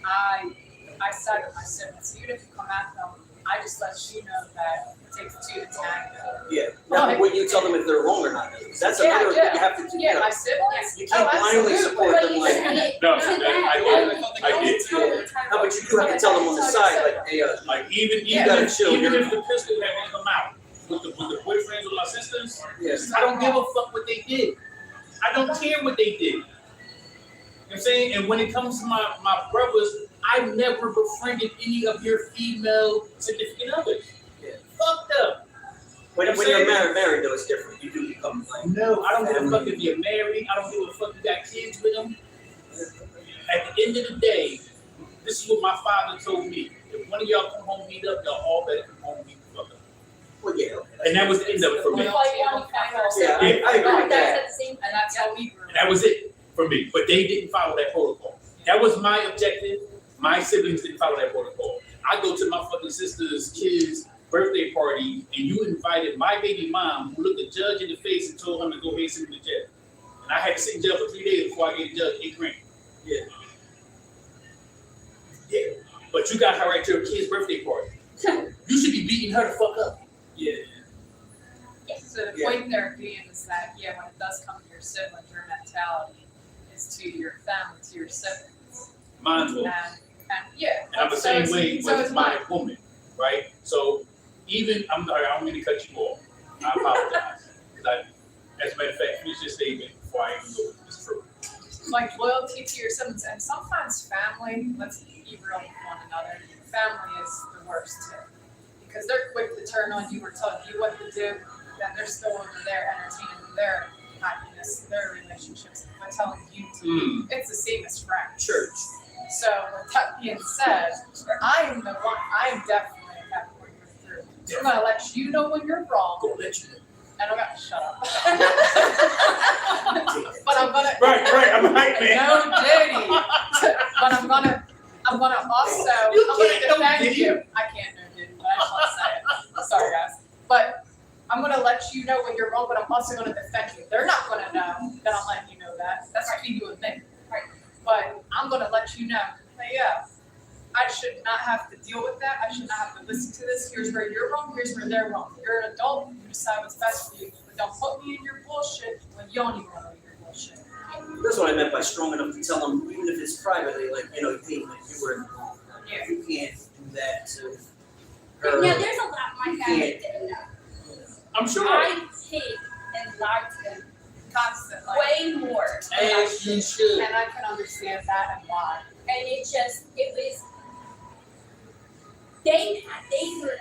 I side with my siblings. Even if you come at them, I just let you know that it takes 2 to tango. Yeah. Now, when you tell them if they're wrong or not, that's Yeah, another. yeah. You have to do. Yeah, my siblings. You can't blindly support But them you like. can't No, do I that. did. No, but you do have to tell them on the side, like, hey, Like even You gotta chill. even if the pistol had come out with the boyfriends of my sisters, yes. I don't give a fuck what they did. I don't care what they did. You know what I'm saying? And when it comes to my brothers, I've never befriended any of your female significant others. Yeah. Fuck them. When you're married though, it's different. You do become like. No, I don't give a fuck if you're married. I don't give a fuck if you got kids with them. At the end of the day, this is what my father told me. If one of y'all come home meet up, y'all all better come home meet the fuck up. Well, yeah. And that was the end of it for me. Yeah, I agree with that. And that's how we grew. And that was it for me. But they didn't follow that protocol. That was my objective. My siblings didn't follow that protocol. I go to my fucking sister's kid's birthday party, and you invited my baby mom, who looked the judge in the face and told him to go ahead and sit in the jail. And I had to sit in jail for 3 days before I gave the judge $8 grand. Yeah. Yeah. But you got her at your kid's birthday party. You should be beating her the fuck up. Yeah. So the point there being is that, yeah, when it does come to your siblings, your mentality is to your family, to your siblings. Mine's will. And yeah. And I'm the same way so with is my mine. woman, right? So even, I don't mean to cut you off. I apologize. As a matter of fact, finish this statement before I even go with this truth. Like loyalty to your siblings, and sometimes family, let's be real with one another, family is the worst too. Because they're quick to turn on you or tell you what to do, then they're still over there entertaining their happiness, their relationships, by telling you to. It's the same as friends. Church. So with that being said, I am definitely that point you're through. I'm gonna let you know when you're wrong. Go let you know. And I'm gonna shut up. But I'm gonna Right, I'm right, man. no Diddy. But I'm gonna also defend you. I can't no Diddy, but I just want to say it. Sorry guys. But I'm gonna let you know when you're wrong, but I'm also gonna defend you. They're not gonna know that I'm letting you know that. That's between you and me. Right. But I'm gonna let you know. But yeah, I should not have to deal with that. I should not have to listen to this. Here's where you're wrong, here's where they're wrong. You're an adult, you decide what's best for you. But don't put me in your bullshit when you don't even know your bullshit. That's what I meant by strong enough to tell them, even if it's privately, like, you know, hey, like, you were in the wrong. Like, Yeah. you can't do that to her. Yeah, there's a lot my family didn't know. I'm sure. I hid and lied to them Constantly. way more. As you should. And I can understand that and why. And it was, they were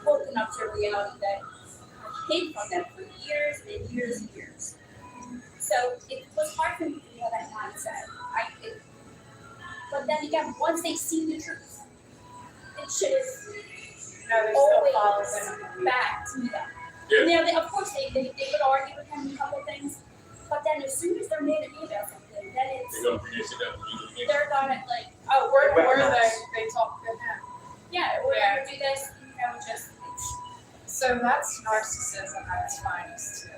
woken up to reality that I hid from them for years and years and years. So it was hard for me to feel that mindset. But then again, once they see the truth, it should No, they always still follow them. back to them. Yeah. Now, of course, they would argue with him a couple things, but then as soon as they're mad at me about something, then They're gonna bring that shit up. they're gonna like, Oh, where they talk to him. yeah, we're gonna do this, you know, just. So that's narcissism at its finest too.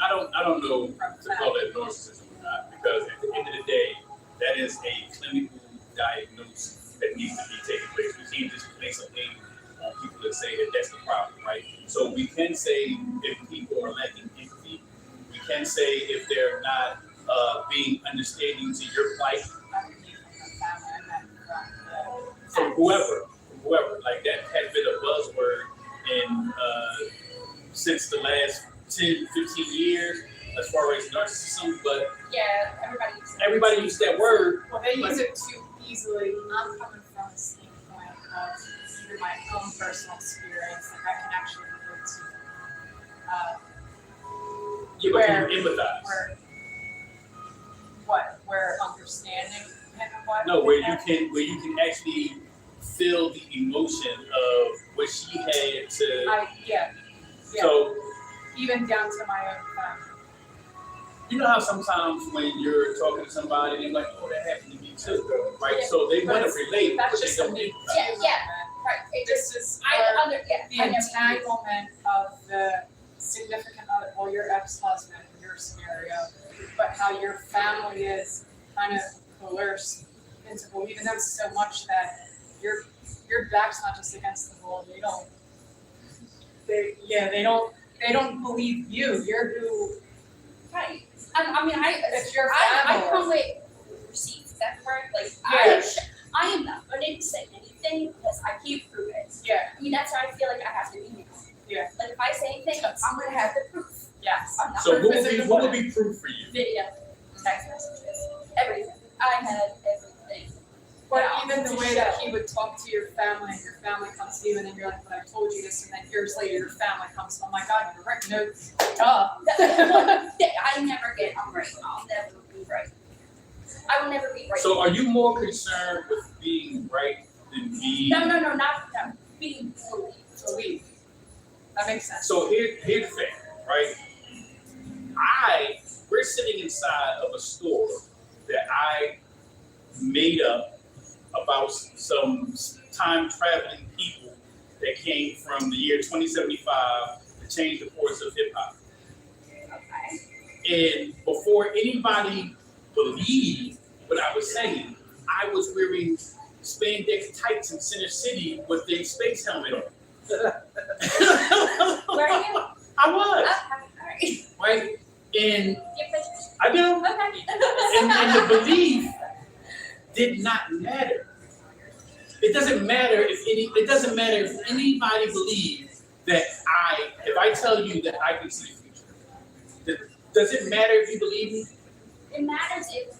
I don't know to call that narcissism or not, because at the end of the day, that is a clinical diagnosis that needs to be taking place. We can't just place a name on people that say that that's the problem, right? So we can say if people are lacking empathy, we can say if they're not being understanding to your plight. From whoever, like that has been a buzzword in since the last 10, 15 years as far as narcissism, but Yeah, everybody uses that word. Well, they use it too easily. I'm coming from the standpoint of either my own personal experience, like I can actually relate to. You can empathize. Where understanding and what? No, where you can actually feel the emotion of what she had to. Yeah. So Even down to my own family. you know how sometimes when you're talking to somebody, they're like, "Oh, that happened to me too," right? Yeah. So they want to relate, That's but they just a don't new. empathize. Right, it just, This is I the entanglement of the significant other, well, your ex-husband in your scenario, but how your family is kind of coerced into believing them so much that your back's not just against the wall. They don't believe you. You're who. right. It's your I family. come with receipts, that's right, like, Yeah. I am not gonna say anything because I can't prove it. Yeah. I mean, that's how I feel like I have to be now. Yeah. Like, if I say anything, I'm gonna have the proof. Yes. I'm not So gonna what would be proof for you? video, text messages, everything. I had everything. But Yeah, even the to way that show. he would talk to your family, and your family comes to you, and then you're like, "But I told you this," and then years later, your family comes, "Oh my God, you're right." No, duh. I never get, I'm right, I'll never be right. I will never be right. So are you more concerned with being right than being? No, not being bullied. Believe. That makes sense. So here's the thing, right? We're sitting inside of a store that I made up about some time traveling people that came from the year 2075 to change the course of hip hop. Okay. And before anybody believed what I was saying, I was wearing spandex tights in Center City with the space helmet on. Where are you? I was, Okay, all right. right? And Your pictures. I do. Okay. And the belief did not matter. It doesn't matter if anybody believes that if I tell you that I can see the future. Does it matter if you believe me? It matters if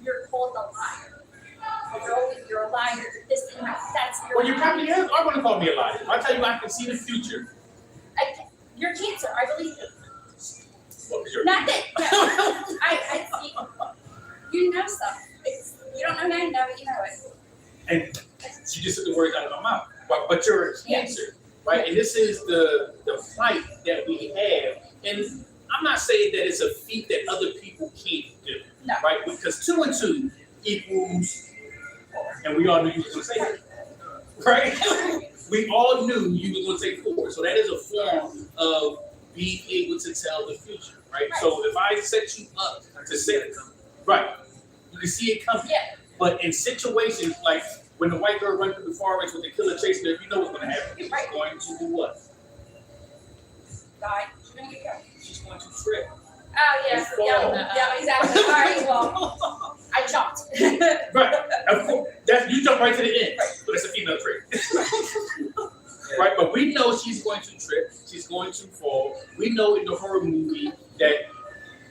you're called a liar. You're a liar. This and that. That's your. Well, you probably are going to call me a liar. If I tell you I can see the future. You're cancer. I believe it. What was your Not that. No, I see. You know stuff. You don't know now. You know it. You know it. And she just took the words out of my mouth. But you're a cancer, right? And this is the plight that we have. And I'm not saying that it's a feat that other people can't do, No. right? Because 2 and 2 equals, and we all knew you were going to say that, right? We all knew you were going to say 4. So that is a form of being able to tell the future, right? So if I set you up to say, right, you can see it coming. Yeah. But in situations like when the white girl runs through the forest with the killer chasing her, you know what's going to happen. She's Right. going to do what? Die. She's gonna get killed. She's going to trip. Oh yeah. And fall. Yeah. Exactly. All right. Well, I jumped. Right. Of course. You jump right to the end. But it's a female trait. Right. But we know she's going to trip. She's going to fall. We know in the horror movie that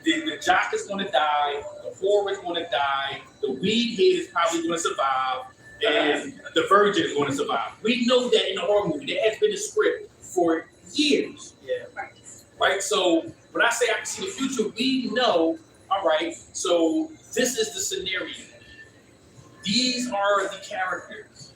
the jock is going to die. The whore is going to die. The weed head is probably going to survive. And the virgin is going to survive. We know that in the horror movie. There has been a script for years. Yeah. Right? So when I say I can see the future, we know, all right, so this is the scenario. These are the characters.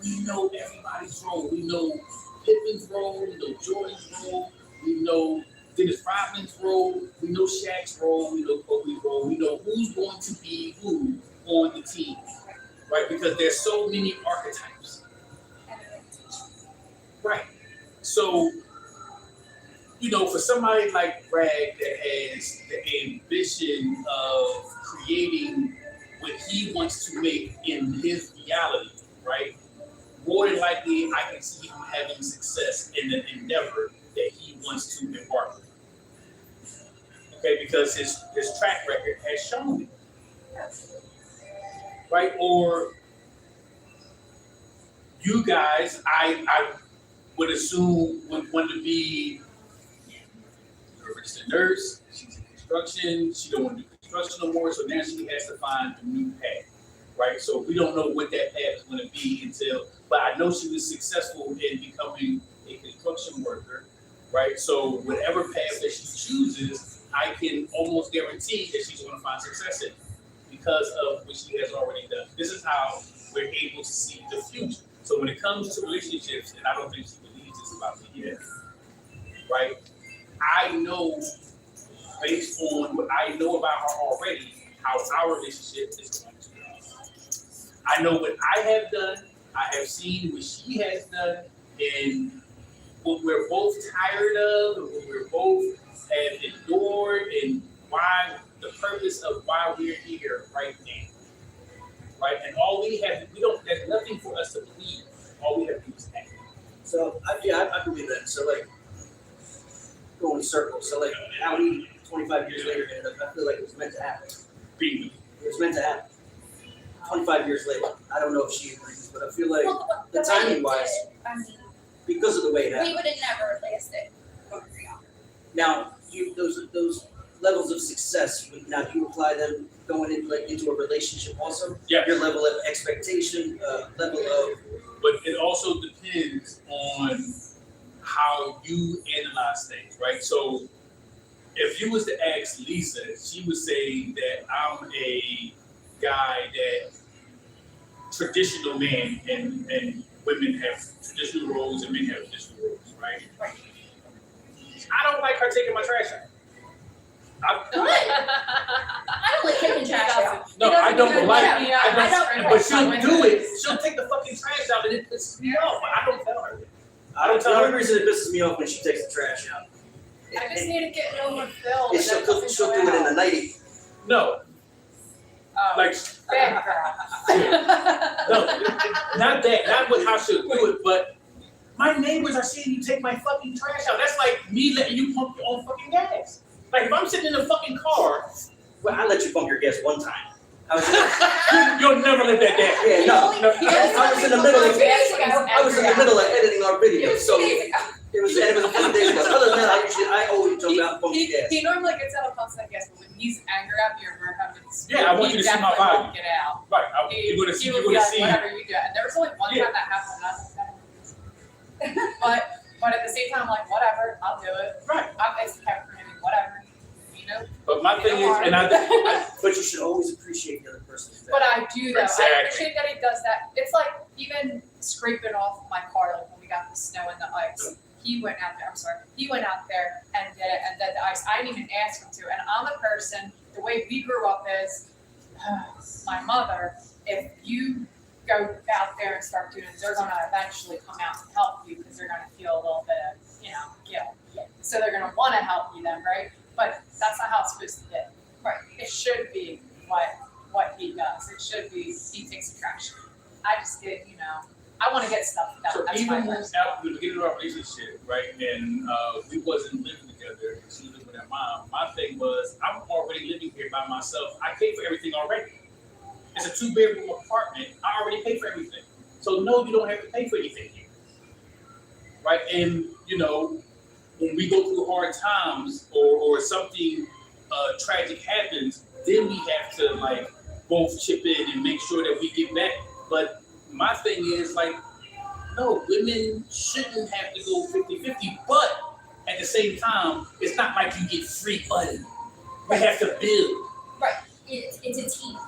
We know everybody's role. We know Pippin's role. We know Jordan's role. We know Dennis Rodman's role. We know Shaq's role. We know Kobe's role. We know who's going to be who on the team. Right? Because there's so many archetypes. Right. So, for somebody like Rag that has the ambition of creating what he wants to make in his reality, right? More than likely, I can see him having success in the endeavor that he wants to embark on. Okay, because his track record has shown it. Right? Or you guys, I would assume would want to be a registered nurse. She's in construction. She don't want to do construction no more, so now she has to find a new path. Right? So we don't know what that path is going to be until, but I know she was successful in becoming a construction worker. Right? So whatever path that she chooses, I can almost guarantee that she's going to find success in because of what she has already done. This is how we're able to see the future. So when it comes to relationships, and I don't think she believes this about me yet, right? I know, based on what I know about her already, how our relationship is going to be. I know what I have done. I have seen what she has done, and what we're both tired of, and what we're both have endured, and why the purpose of why we're here right now. Right? And all there's nothing for us to believe. All we have to do is act. So, I believe that. So, go in circles. So, how 25 years later, I feel like it was meant to happen. Being It was meant to happen. 25 years later. I don't know if she agrees, but I feel like the way timing it wise, did, I mean, because of the way it we happened. would have never lasted. Now, those levels of success, now do you apply them going into a relationship also? Yeah. Your level of expectation, level of. But it also depends on how you analyze things, right? So if you was to ask Lisa, she would say that I'm a guy that traditional men and women have traditional roles and men have traditional roles, right? I don't like her taking my trash out. Good. I don't like taking trash out. No, I don't like. But she'll do do it. She'll take the fucking trash out, and it pisses me off. But I don't tell her. The only reason it pisses me off when she takes the trash out. I just need to get over Phil. Is she'll do it in the nightie. No, like bad girl. no, not that. Not with how she'll do it, but my neighbors are seeing you take my fucking trash out. That's like me letting you pump your own fucking gas. Like if I'm sitting in a fucking car, Well, I let you bump your gas one time. you'll never let that gas. Yeah, no. I was in the middle of editing our video, so it was a few days ago. Other than that, I always talk about bumping gas. He normally gets out of pumps that gas, but when he's angry at me or we're having this, Yeah, I want you to see my volume. Get out. Right, you're gonna see. He You're will be gonna like, see. whatever you do. And there was only one time that happened. And I was like, but at the same time, I'm like, whatever, I'll do it. Right. I'm basically happy for him, whatever. You know. But my thing is, and But you should always appreciate the other person's But I do though. Exactly. I appreciate that he does that. It's like even scraping off my car, like when we got the snow and the ice. He went out there. I'm sorry. He went out there and did it, and did the ice. I didn't even ask him to. And I'm the person. The way we grew up is, my mother. If you go out there and start doing it, they're gonna eventually come out and help you because they're gonna feel a little bit of, guilt. So they're gonna want to help you then, right? But that's not how it's supposed to be. Right. It should be what he does. It should be he takes the trash. I just get, I want to get stuff done. so That's even my at person. the beginning of our relationship, right, and we wasn't living together, and she was living with her mom. My thing was, I'm already living here by myself. I pay for everything already. It's a 2-bedroom apartment. I already pay for everything. So no, you don't have to pay for anything here, right? And when we go through hard times or something tragic happens, then we have to both chip in and make sure that we get back. But my thing is no, women shouldn't have to go 50-50, but at the same time, it's not like you get free money. We have to build. Right. It's a team.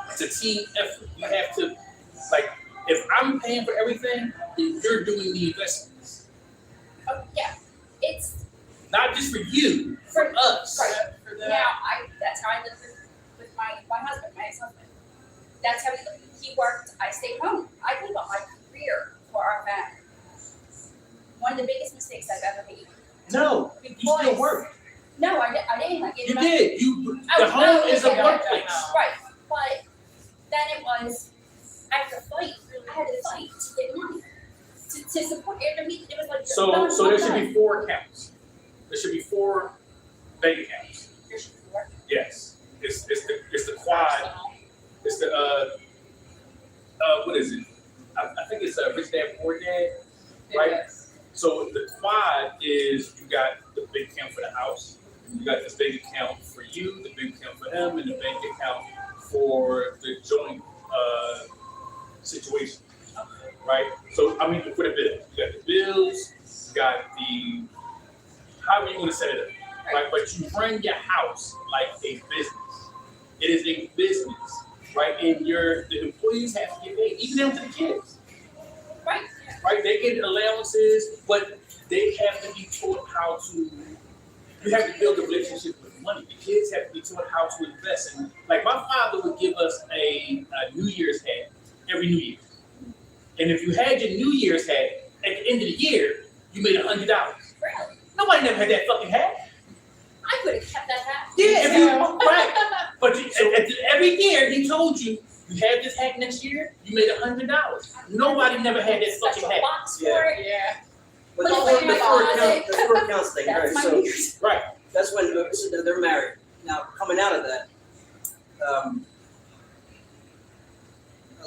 It's a team effort. You have to, if I'm paying for everything, then you're doing the investments. Oh yeah. It's Not just for you, for us. right. For the, Now that's how I live with my husband, my ex-husband. That's how we lived. He worked, I stayed home. I gave up my career for our family. One of the biggest mistakes I've ever made. No, you still work. No, I didn't. I gave You up. did. The home is a workplace. Right. But then it was, I had to fight to get money. To support it. I mean, it was like So there should be 4 accounts. There should be 4 bank accounts. There should be 4. Yes. It's the quad. It's the what is it? I think it's Rich Dad Poor Dad, right? Yes. So the quad is you got the big account for the house, you got the big account for you, the big account for him, and the bank account for the joint situation, right? So for the bills, you got the bills, you got the however you want to set it up, right? But you run your house like a business. It is a business, right? And the employees have to get paid, even down to the kids. Right. Right? They get allowances, but they have to be taught how to. You have to build a relationship with money. The kids have to be taught how to invest. And my father would give us a New Year's hat every New Year. And if you had your New Year's hat at the end of the year, you made $100. Really? Nobody never had that fucking hat. I could have kept that hat. Yeah, right. But every year he told you, you have this hat next year, you made $100. Nobody never had that fucking Special hat. box for it. Yeah. But Put it the in your closet. 4 accounts thing, right? That's my So New Year's. Right. that's when so they're married. Now coming out of that, I'll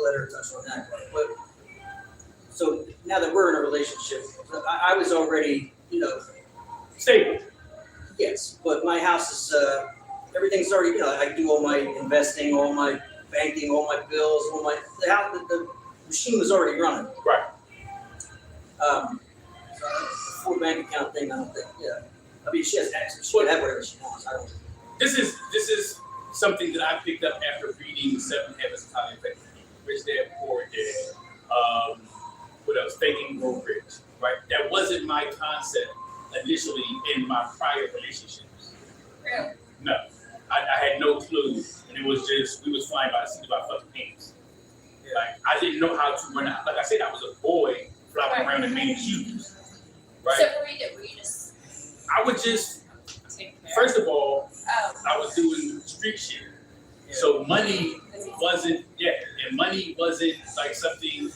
let her touch on that part. But so now that we're in a relationship, I was already, Stable. yes, but my house is everything's already, I do all my investing, all my banking, all my bills, the machine was already running. Right. So the 4 bank account thing, I don't think, I mean, she has access, she can have whatever she wants, I don't. This is something that I picked up after reading 7 Habits of Highly Effective People, Rich Dad Poor Dad. What else? Thinking Grow Rich. right? That wasn't my concept initially in my prior relationships. Really? No, I had no clue, and it was just we was flying by the seat of our fucking pants. Like I didn't know how to run out. Like I said, I was a boy flopping around in many shoes, right? So what were you doing? Were you just I would just Take care. first of all, oh I was doing street shit, so money wasn't and money wasn't like something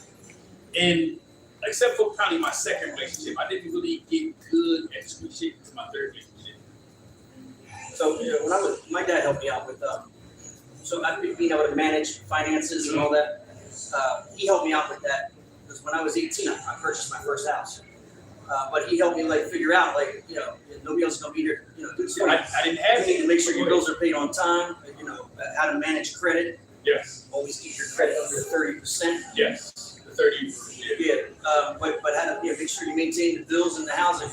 in. Except for probably my second relationship, I didn't really get good at street shit until my third relationship. So when my dad helped me out with so I being able to manage finances and all that. He helped me out with that because when I was 18, I purchased my first house. But he helped me like figure out like nobody else is gonna be here do this for you. I didn't have You need to make sure your bills are paid on time. How to manage credit. Yes, Always keep your credit under 30%. yes, the 30. Yeah, but how to make sure you maintain the bills and the housing.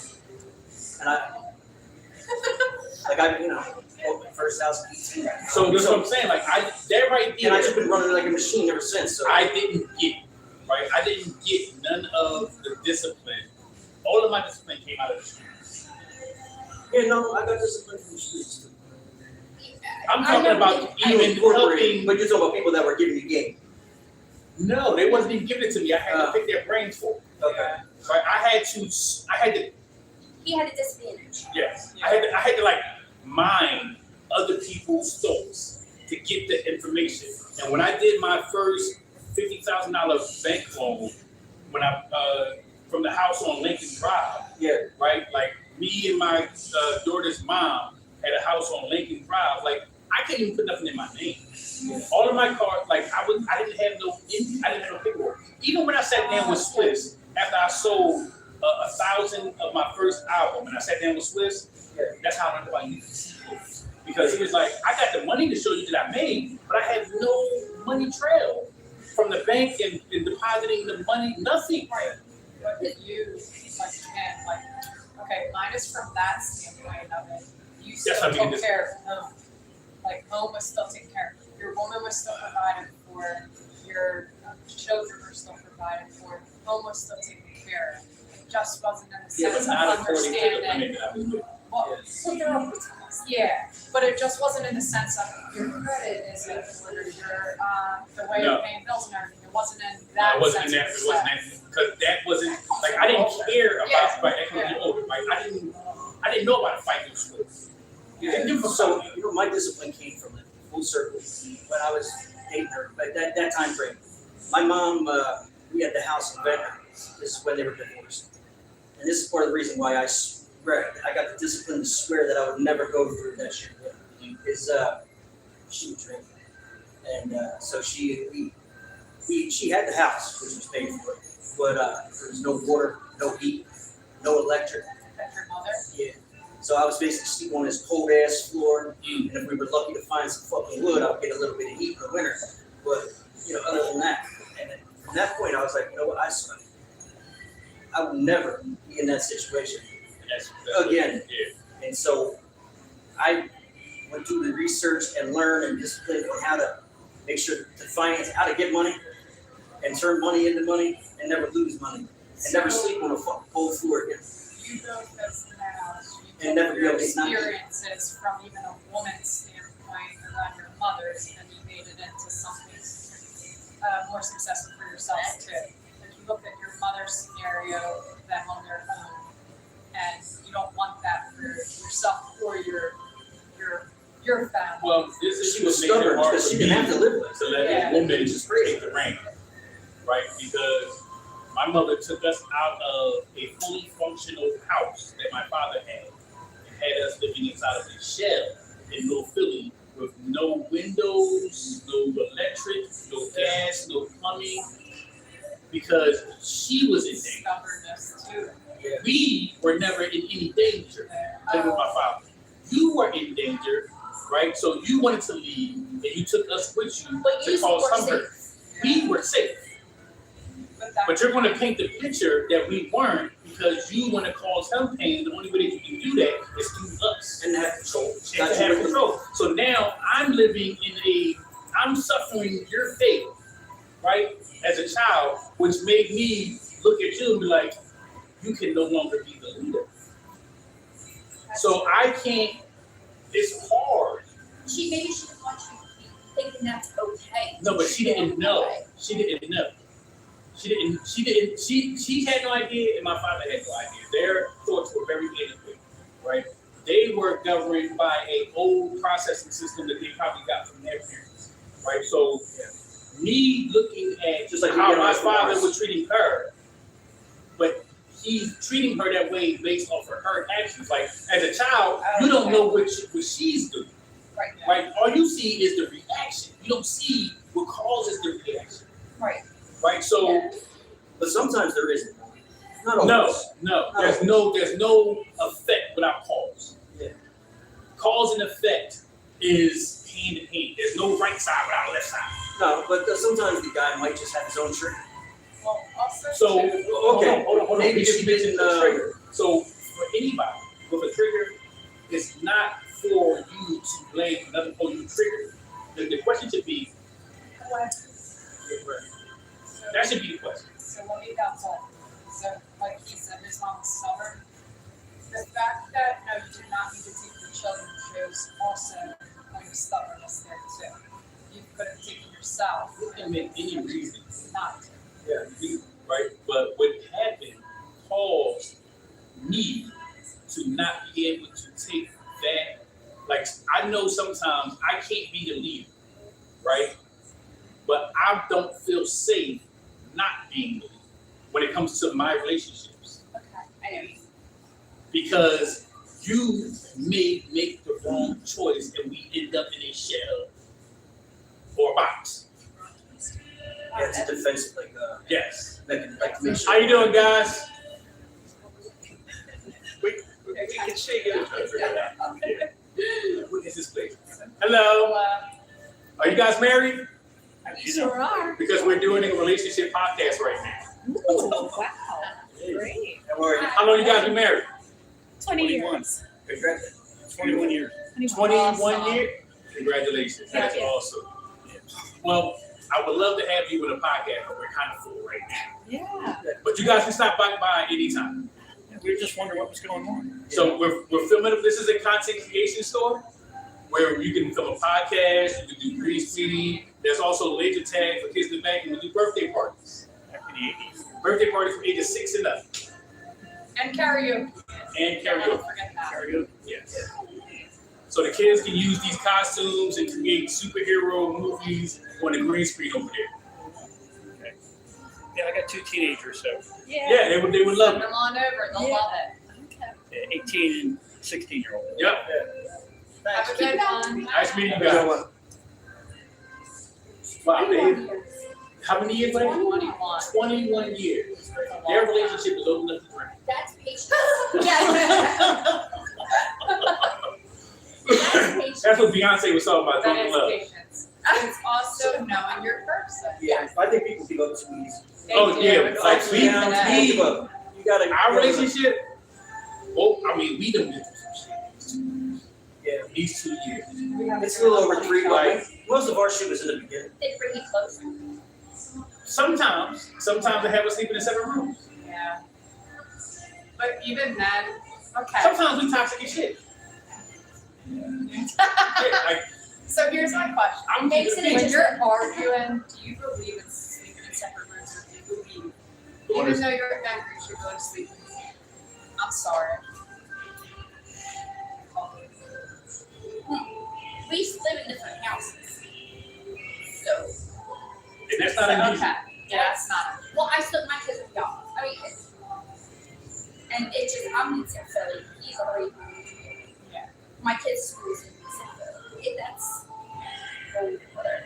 And bought my first house at 18. So that's what I'm saying. Like that right there. And I just been running like a machine ever since. So I didn't get none of the discipline. All of my discipline came out of the streets. I got discipline from the streets too. I'm talking about even helping. But you're talking about people that were giving you game. No, they wasn't even giving it to me. I had to pick their brains for it. Okay. Right? I had to. he had a disadvantage. Yes. I had to like mine other people's thoughts to get the information. And when I did my first $50,000 bank loan, when I from the house on Lincoln Drive, right? Like me and my daughter's mom had a house on Lincoln Drive. Like I couldn't even put nothing in my name. All of my cards, like I didn't have no paperwork. Even when I sat down with Swiss after I sold 1,000 of my first album, and I sat down with Swiss, that's how I learned about UPC codes. Because he was like, I got the money to show you that I made, but I have no money trail from the bank and depositing the money, nothing. Right. What did you okay, mine is from that standpoint of it. You still took care of home. Like home was still taken care of. Your woman was still provided for. Your children were still provided for. Home was still taken care of. It just wasn't in the sense of understanding. Well, but it just wasn't in the sense of your credit is in order, your the way you're paying bills and everything. It wasn't in that it wasn't in that. It wasn't because that wasn't like I didn't care about equity older. Like I didn't know about a fighting sport. So my discipline came from it full circle when I was dating her. But that time frame, my mom, we had the house in Venezuela. This is when they were divorced, and this is part of the reason why I got the discipline to swear that I would never go through that shit again. Is she would drink, and so she had the house, which was paid for, but there was no water, no heat, no electric. That's your mother? Yeah. So I was basically sleeping on this cold ass floor, and if we were lucky to find some fucking wood, I would get a little bit of heat in the winter. But other than that, and then from that point, I was like, what, I would never be in that situation again. Yeah. And so I went through the research and learned and discipline on how to make sure to finance, how to get money and turn money into money and never lose money and never sleep on a fucking cold floor again. You built this now. And never be able to experiences from even a woman's standpoint around your mother's, and you made it into something more successful for yourself too. If you look at your mother's scenario, them on their own, and you don't want that for yourself or your family. Well, she was stubborn because she didn't have to live with to let a woman just take the reign, right? Because my mother took us out of a fully functional house that my father had. Had us living inside of a shell in North Philly with no windows, no electric, no gas, no plumbing, because she was in danger. Stubbornness too. Yeah. We were never in any danger living with my father. You were in danger, right? So you wanted to leave, and you took us with you to cause comfort. We were safe. But you're going to paint the picture that we weren't because you want to cause him pain. The only way that you can do that is through us. And have control. And to have control. So now I'm suffering your fate, right? As a child, which made me look at you and be like, you can no longer be the leader. So I can't. It's hard. Maybe she didn't want you to be thinking that's okay. No, but she didn't know. She didn't know. She had no idea, and my father had no idea. Their thoughts were very inadequate, right? They were governed by an old processing system that they probably got from their parents, right? So, me looking at Just like how my father was treating her, but he's treating her that way based off of her actions. Like, as a child, you don't know what she's doing, right? All you see is the reaction. You don't see what causes the reaction. Right, so But sometimes there isn't. Not always. no. There's no effect without cause. Yeah. Cause and effect is hand in hand. There's no right side without left side. No, but sometimes the guy might just have his own trick. Well, also So too, hold on. Maybe We just she mentioned didn't, the trigger. So for anybody with a trigger, it's not for you to blame another for you trigger. The question should be, that should be the question. So let me bounce on. So like he said, his mom was stubborn. The fact that no, you do not need to take your children shows also kind of stubbornness there too. You could have taken yourself. You can make any reason. Not to. Yeah. Right? But what happened caused me to not be able to take that. Like, I know sometimes I can't be the leader, right? But I don't feel safe not being the leader when it comes to my relationships. Okay, I know you. Because you may make the wrong choice and we end up in a shell or a box. Yeah, it's a defensive, Yes. like to make sure. How you doing, guys? We can see you. What is this place? Hello. Are you guys married? You know, are. Because we're doing a relationship podcast right now. Oh, wow. Great. How are you? How long you guys been married? 20 21. years. Congratulations. 21 years. 21 years? Congratulations. That's Yeah. awesome. Well, I would love to have you in a podcast, but we're kind of full right now. Yeah. But you guys can stop by anytime. We were just wondering what was going on. So we're filming. This is a content creation store where you can film a podcast, you can do green screen. There's also laser tag for kids in the back, and we do birthday parties. Back in the 80s. Birthday parties from ages 6 and up. And karaoke. And Don't karaoke. forget that. Karaoke. Yes. So the kids can use these costumes and create superhero movies on the green screen over there. Okay. Yeah, I got 2 teenagers, so Yeah, they would love Send it. them on over. They'll Yeah. love it. 18 and 16-year-old. Yep. Have a good one. Nice meeting you You know guys. what? Wow, babe. How many years, babe? 21. 21 years. Their relationship is old enough to drink. That's patience. That's what Beyonce was talking about, That talking is love. patience. It's also knowing your person. Yeah, I think people give up too easy. They Oh, do. yeah, It's like like we- using it. You give up. You gotta. Our relationship, we done been through some shit. Yeah. These 2 years. It's a little over 3, but most of our shit was in the beginning. They bring you closer. Sometimes they have us sleeping in separate rooms. Yeah. But even then, okay. Sometimes we toxic as shit. Yeah, like, So here's my question. I'm Makes it When you're arguing, do you believe in sleeping in separate rooms, or do you believe, even though you're angry, you should go to sleep? I'm sorry. We used to live in different houses. So, and that's not unusual. Okay. Yeah, that's not. well, I still, my kids are young. I mean, and it's just, I'm in San Philly. He's already, Yeah. my kids' school's in San Philly. That's a whole other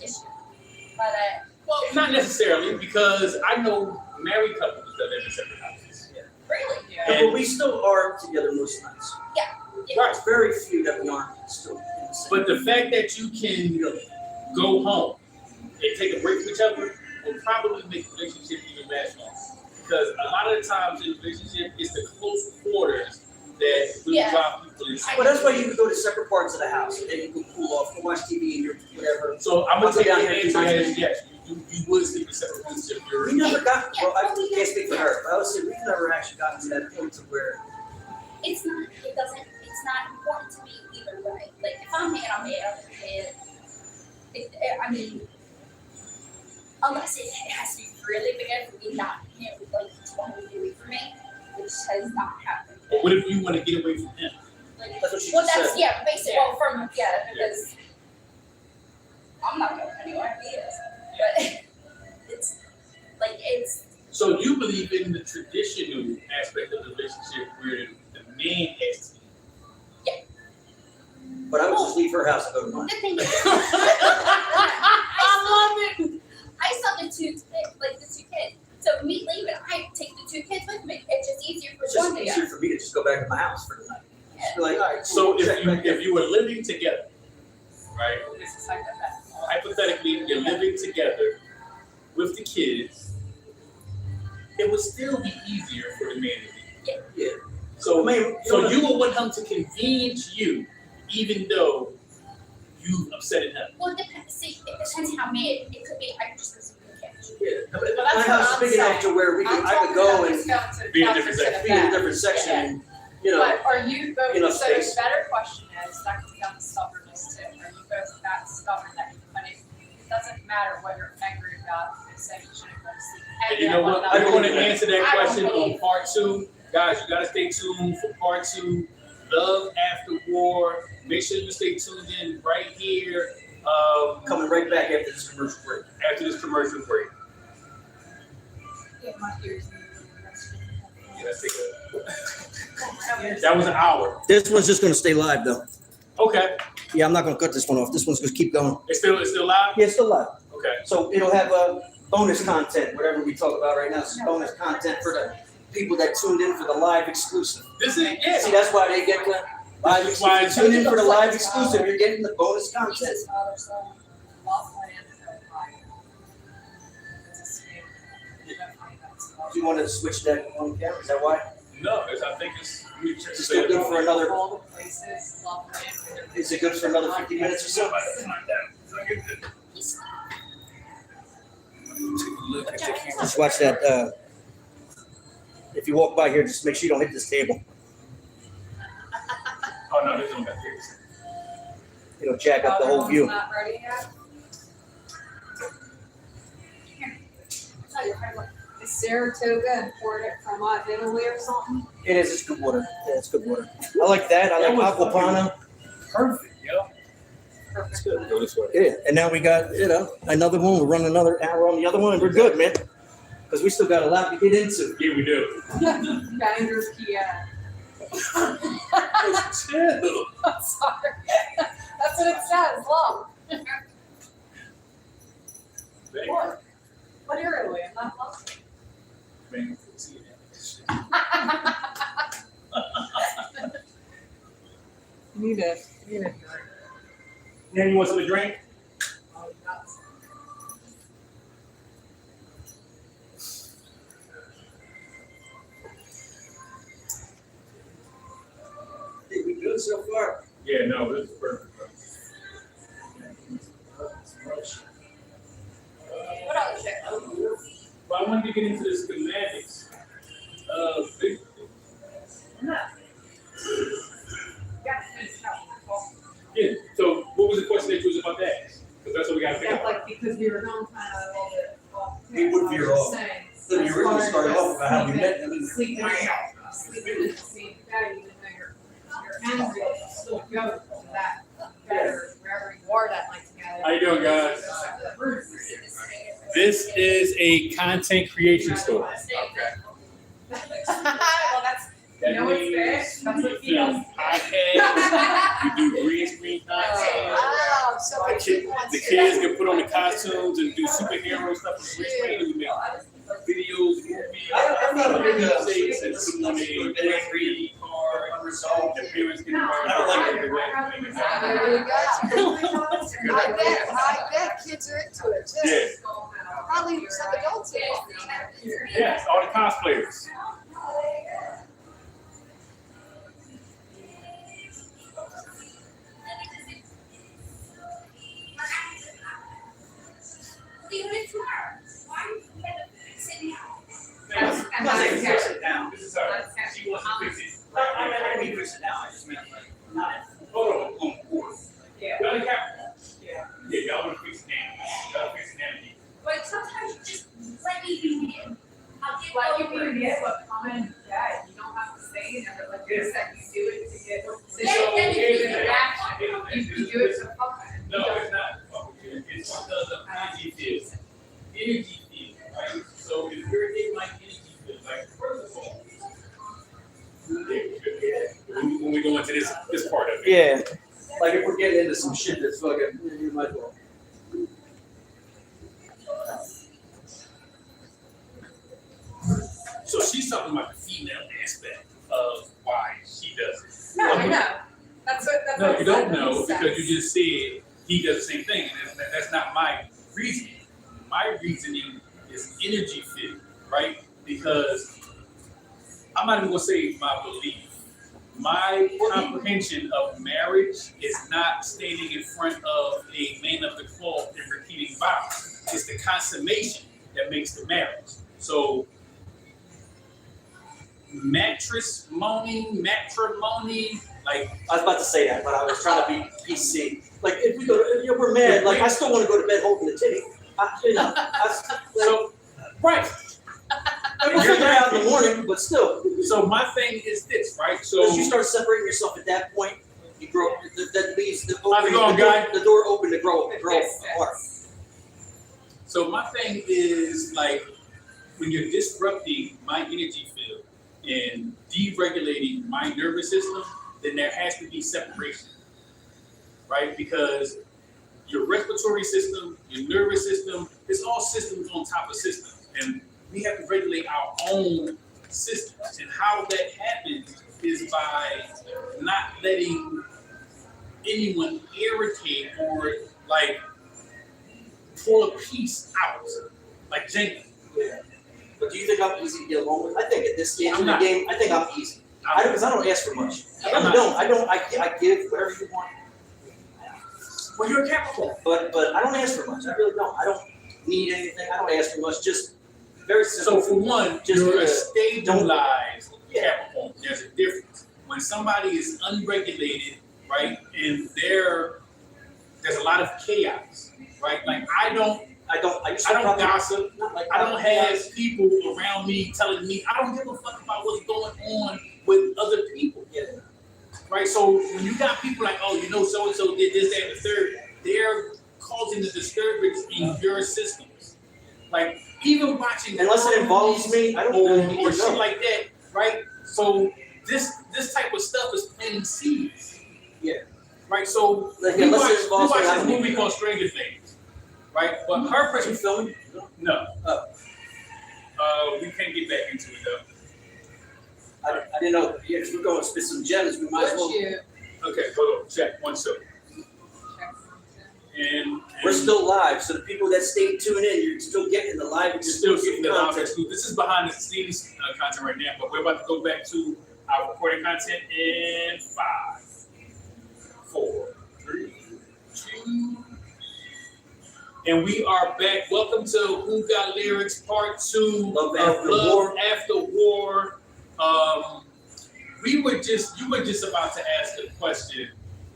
issue. But, Well, not necessarily, because I know married couples that live in separate houses. really, Yeah. Yeah, but we still are together most nights. Right. It's very few that we aren't still in the same. But the fact that you can go home and take a break from each other will probably make the relationship even last longer. Because a lot of the times in a relationship, it's the close quarters that really Yeah. drive people insane. Well, that's why you can go to separate parts of the house, and then you can cool off, go watch TV, and you're whatever. So I'm gonna I'll go take down the here and answer do my as thing. yes, you would sleep in separate rooms if you're. We never got, well, I can't speak for her, but I would say we've never actually gotten to that point to where, It's not important to me either way. Like, if I'm mad, I'm mad. I mean, unless it has to be really bad for me not to be able to, like, totally away from me, which has not happened. But what if you want to get away from him? Like, that's what she well, just that's, said. yeah, basically, well, from, because I'm not going anywhere, he is. But it's, like, it's, So you believe in the traditional aspect of the relationship where the man has to. But I would just leave her house and go to mine. the thing is, I love it. I saw the two kids. So me leaving, I take the two kids with me. It's just easier for It's just one to easier for me to just go back to my house for the night. Just be like, all right, So cool, check back in. if you were living together, right? This is hypothetical. Hypothetically, you're living together with the kids, it would still be easier for the man to leave. Yeah. So, I mean, so you would want him to convenience you, even though you upset him. Well, it depends. See, it depends how mad. It could be I just was in the couch. Yeah, but Well, my that's house what is big I'm enough to where I could go and Be in a different section. be in a different section and, you know, But are you both, you know, so space. the better question is, that comes down to stubbornness too. Are you both that stubborn that you, but it doesn't matter what you're angry about, you say you shouldn't go to sleep. And you know what? I We're going to believe that. answer that I don't question on believe- part 2. Guys, you got to stay tuned for part 2. Love After War. Make sure you stay tuned in right here. coming right back after this commercial break. After this commercial break. Yeah, my ears. Yeah, let's take that was an hour. This one's just gonna stay live though. Okay. Yeah, I'm not gonna cut this one off. This one's gonna keep going. It's still live? Yeah, it's still live. Okay. So it'll have bonus content, whatever we talk about right now. It's bonus content for the people that tuned in for the live exclusive. This is See, that's why they get the live That's why exclusive. Tune in for the live exclusive. You're getting the bonus content. Lisa's father's son, lost my aunt and my. It's a scam. Do you want to switch that on camera? Is that why? No, I think it's It's still good for another. All the places, love my aunt. Is it good for another 50 minutes or so? Just watch that. If you walk by here, just make sure you don't hit this table. Oh no, this one got this. It'll jack up the whole view. Not ready yet? Is Saratoga imported from Italy or something? It is. It's good water. Yeah, it's good water. I like that. I like Aquapana. Perfect, yo. Perfect. Go this way. Yeah. And now we got another one. We're running another hour on the other one, and we're good, man. Because we still got a lot to get into. Yeah, we do. Bangers Kia. Chill. I'm sorry. That's what it says, long. What? What Italy? I'm not lost. Man, see that. You need a drink. Then you want some to drink? Oh, nuts. Think we good so far? Yeah, no, this is perfect, bro. What other shit? Well, I wanted to get into the schematics of big. Yeah, so what was the question that you was about that? Because that's what we got to figure Yeah, out. like, because we were going kind of a little bit off. We would veer off. Then you originally started off about how we met. And then Sleeping in the same bed, even though you're angry, you still go to that better, wherever you are that night together. How you doing, guys? This is a content creation store. Well, that's, you know what's there? That's what You film feels. podcasts, you do green screen content. Oh, so The kids can put on the costumes and do superhero stuff with green screen. And we make videos, movies, I'm not a big, music, and put them on a 3D card. unresolved. The parents can I don't like it. There you go. I bet kids are into it too. Yeah, Probably some adults are. yes, all the cosplayers. Even if it's her. Why are you sitting out? I'm not saying fix it down. This is her. She wants to fix it. I didn't mean fix it down. I just meant like not. Hold on board. Yeah. Y'all in Capricorn. Yeah. Yeah, y'all want to fix it now. Y'all fix it now. But sometimes you just let me be me. I'll get Like over you it. can get what common dad, you don't have to say it, but like you said, you do it to get what Yeah, yeah, you do the reaction. You do it to fuck with it. No, it's not. It's because of energy field. Energy field, right? So if you're in my energy field, like first of all, when we go into this part of it. Yeah. Like if we're getting into some shit that's fucking, you might as well. So she's talking about the female aspect of why she does it. No, I know. That's what No, I'm you don't saying. know Makes because sense. you just said he does the same thing. And that's not my reasoning. My reasoning is energy field, right? Because I'm not even gonna say my belief. My comprehension of marriage is not standing in front of a man of the cloth and repeating vows. It's the consummation that makes the marriage. So matrimony, like I was about to say that, but I was trying to be PC. Like if we go, if we're mad, like I still want to go to bed holding the titty. so right. We'll figure it out in the morning, but still. So my thing is this, right? So Once you start separating yourself at that point, you grow. That leaves the How's it going, guy? the door open to grow apart. So my thing is like when you're disrupting my energy field and deregulating my nervous system, then there has to be separation, right? Because your respiratory system, your nervous system, it's all systems on top of systems, and we have to regulate our own systems. And how that happens is by not letting anyone irritate or like pull a piece out, like Jenkins. Yeah. But do you think I'm easy to get along with? I think at this stage I'm in the not. game, I think I'm easy. Because I don't ask for much. I I'm really not. don't. I give whatever you want. Well, you're a Capricorn. But I don't ask for much. I really don't. I don't need anything. I don't ask for much. Just very simple. So for one, Just, you're a uh, stabilized Yeah. Capricorn. There's a difference. When somebody is unregulated, right, and there's a lot of chaos, right? Like I don't gossip. Like, I don't have people around me telling me I don't give a fuck about what's going on with other people. Yeah. Right? So when you got people like, oh, you know, so and so did this, that, and the third, they're causing the disturbance in your systems. Like even watching Unless it involves me, I don't really need or to shit know. like that, right? So this type of stuff is planting seeds. Yeah. Right? So Like, we unless watch, it involves me, I this don't need movie to called know. Stranger Things. Right? But her Are you person filming? no. Oh. We can't get back into it though. I didn't know. Yeah, because we're going to spit some gems. We might as well. Would you Okay, hold on. Check 1 second. check something? And We're still live, so the people that stay tuned in, you're still getting the live. you're still getting the live content. exclusive. This is behind the scenes content right now, but we're about to go back to our recording content in 5, 4, 3, 2. And we are back. Welcome to Who Got Lyrics Part 2 Love of After Love War. After War. You were just about to ask a question.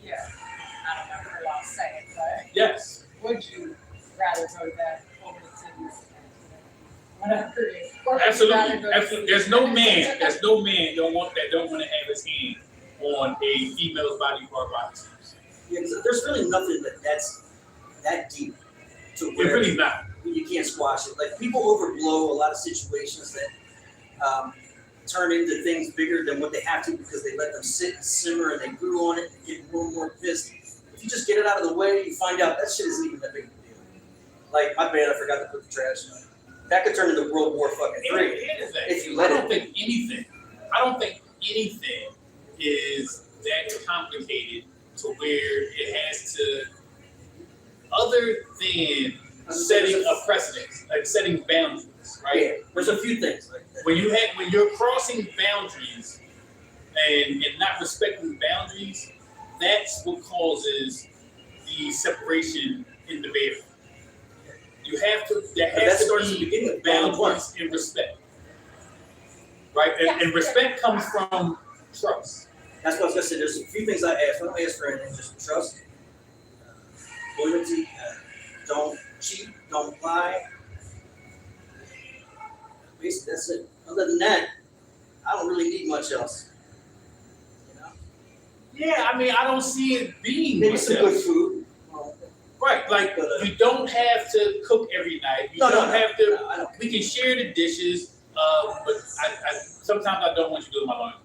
Yeah. I don't know if I'll say it, but Yes. would you rather go back over the titties? Whatever it is. Or would you rather Absolutely. go Absolutely. to- There's no man don't want to have his hand on a female's body part body. Yeah, 'cause there's really nothing that's that deep to It where really not. you can't squash it. Like people overblow a lot of situations that turn into things bigger than what they have to because they let them sit and simmer and they brew on it and get more and more pissed. If you just get it out of the way, you find out that shit isn't even that big of a deal. Like my bad, I forgot to put the trash in. That could turn into World War fucking 3 if you I let don't it. think anything is that complicated to where it has to, other than setting a precedent, like setting boundaries, right? Yeah, there's a few things like that. When you're crossing boundaries and not respecting boundaries, that's what causes the separation in the bedroom. You have to. There But that has to starts at the be beginning with balance. balance and respect, right? And respect comes from trust. That's what I was gonna say. There's a few things I ask. I don't ask for anything. Just trust, loyalty. Don't cheat. Don't lie. Basically, that's it. Other than that, I don't really need much else. You know, Yeah, I mean, I don't see it being maybe much some else. good food. Right, like you don't have to cook every night. You don't have to. No, I don't. We can share the dishes, but I sometimes I don't want you doing my laundry.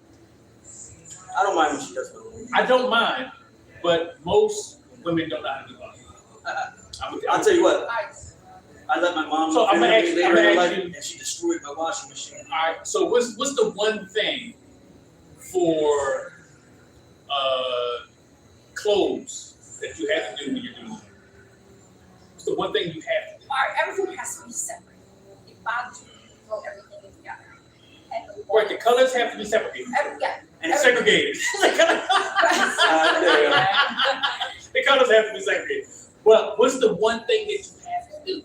I don't mind when she does it. I don't mind, but most women don't know how to do laundry. I'll tell you what. I I let my mom So know I'm gonna ask- later I'm in gonna her ask life, you- and she destroyed my washing machine. All right. So what's the one thing for clothes that you have to do when you're doing laundry? What's the one thing you have to do? everything has to be separate. It bothers me to throw everything in together. And Right, the colors have to be separated yeah. and segregated. The colors have to be segregated. Well, what's the one thing that you have to do?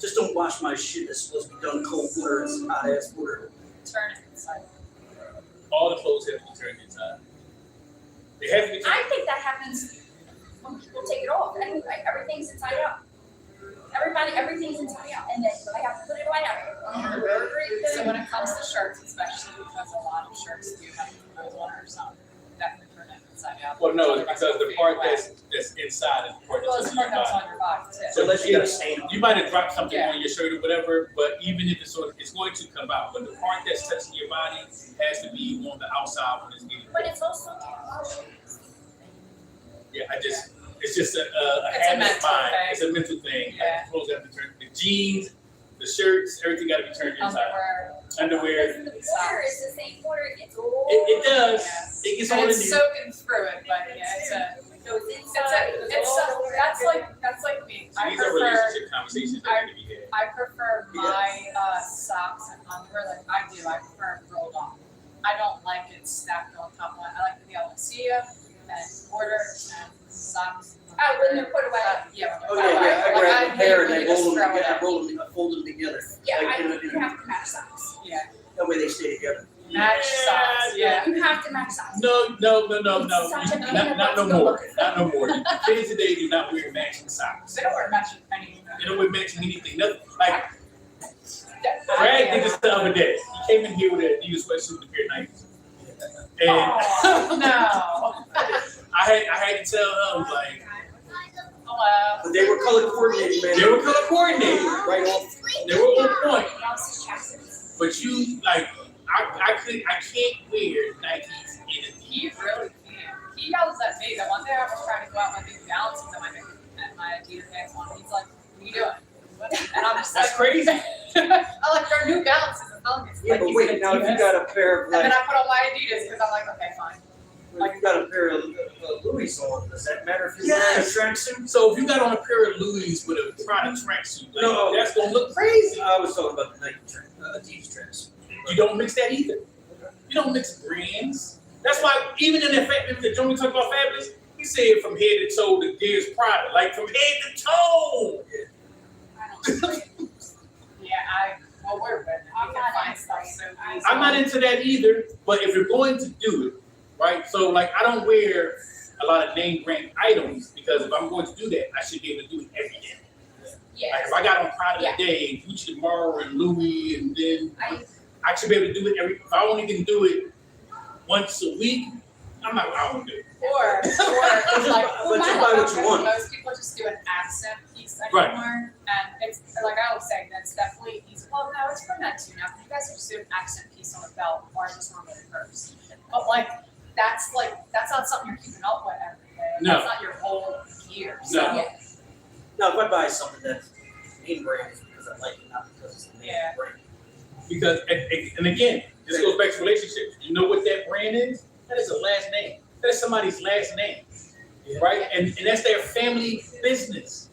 Just don't wash my shit that's supposed to be done cold water and hot ass water. Turn it inside. All the clothes have to be turned inside. They have to be turned. I think that happens when people take it off. Anyway, everything's inside out. Everything's inside out, and then I have to put it away after. So when it comes to shirts, especially because a lot of shirts do have clothes on or something, definitely turn it inside out. Well, no, it's because the part that's inside is the part Well, that's it's on your part that's body. on your body too. So Unless you got a stain on it. You might have dropped something Yeah. on your shirt or whatever, but even if it's going to come out. But the part that's touching your body has to be on the outside when it's getting. But it's also Yeah, it's just a It's a habit of mental mine. thing. It's a mental thing. Yeah. Like, the clothes have to turn. The jeans, the shirts, everything got to be turned inside. Underwear. Underwear. the water is the same water. It's all. It does. Yeah. It gets all And in it's there. soaking through it, but yeah, it's me. These are relationship conversations that need to be had. I prefer my socks and underwear like I do. I prefer it rolled on. I don't like it stacked on top of one. I like to be able to see them and order and socks. Oh, when they're put away. Yeah. Oh yeah, yeah. I grab a pair and really I roll just them throw it together. out. I fold them together. Yeah, Like, you in a- have to match socks. Yeah. That way they stay together. Match socks. Yeah. You have to match socks. No. It's such a pain in the Not no butt to go more. look. Not no more. Kids today do not wear matching socks. They don't wear matching anything. They don't wear matching anything. Nothing. Like I Brad did this the other day. He came in here with a Adidas sweatsuit and a pair of Nikes. And Oh, no. I had to tell him like Hello. But they were color coordinated, man. they were color coordinated. right on. They were on point. Else's chastity. But you like I can't wear Nikes in a He really can. He yells at me. The one day I was trying to go out with my new balances and my Adidas pants on. He's like, "What are you doing?" And I'm just That's like, crazy. I'm like, "They're new balances." And telling me, it's Yeah, like but he's wait, an now if you Adidas. got a pair of And then like, I put on my Adidas because I'm like, okay, fine. if you got a pair of Louis on, does that matter if you're Yes. wearing a tracksuit? So if you got on a pair of Louis with a Prada tracksuit, like, No. that's gonna look crazy. I was talking about the Nike Adidas tracksuit. You don't mix that either. You don't mix brands. That's why even in the Johnny talk about Fabulous, he said from head to toe the Gears Prada, like from head to toe. Well, we're good. I'm We not can find into stuff it. so easy. I'm not into that either, but if you're going to do it, right? So like I don't wear a lot of name brand items because if I'm going to do that, I should be able to do it every day. Yeah. Like if I got on Prada Yeah. today, Gucci tomorrow, and Louis, and then I I should be able to do it if I only can do it once a week, I won't do it. Or it's like, But you buy what you want. most people just do an accent piece Right. anymore. And it's like I always say, that's definitely easy. Well, no, it's for men too now. You guys are just doing an accent piece on a belt or just normally a purse. But like, that's not something you're keeping up with every day. No. That's not your whole year. So, No. yeah. Now, if I buy something that's name brand, it's because I like it, not because it's the name Yeah. brand. Because and again, this goes back to relationships. You know what that brand is? That is a last name. That is somebody's last name, right? And that's their family business.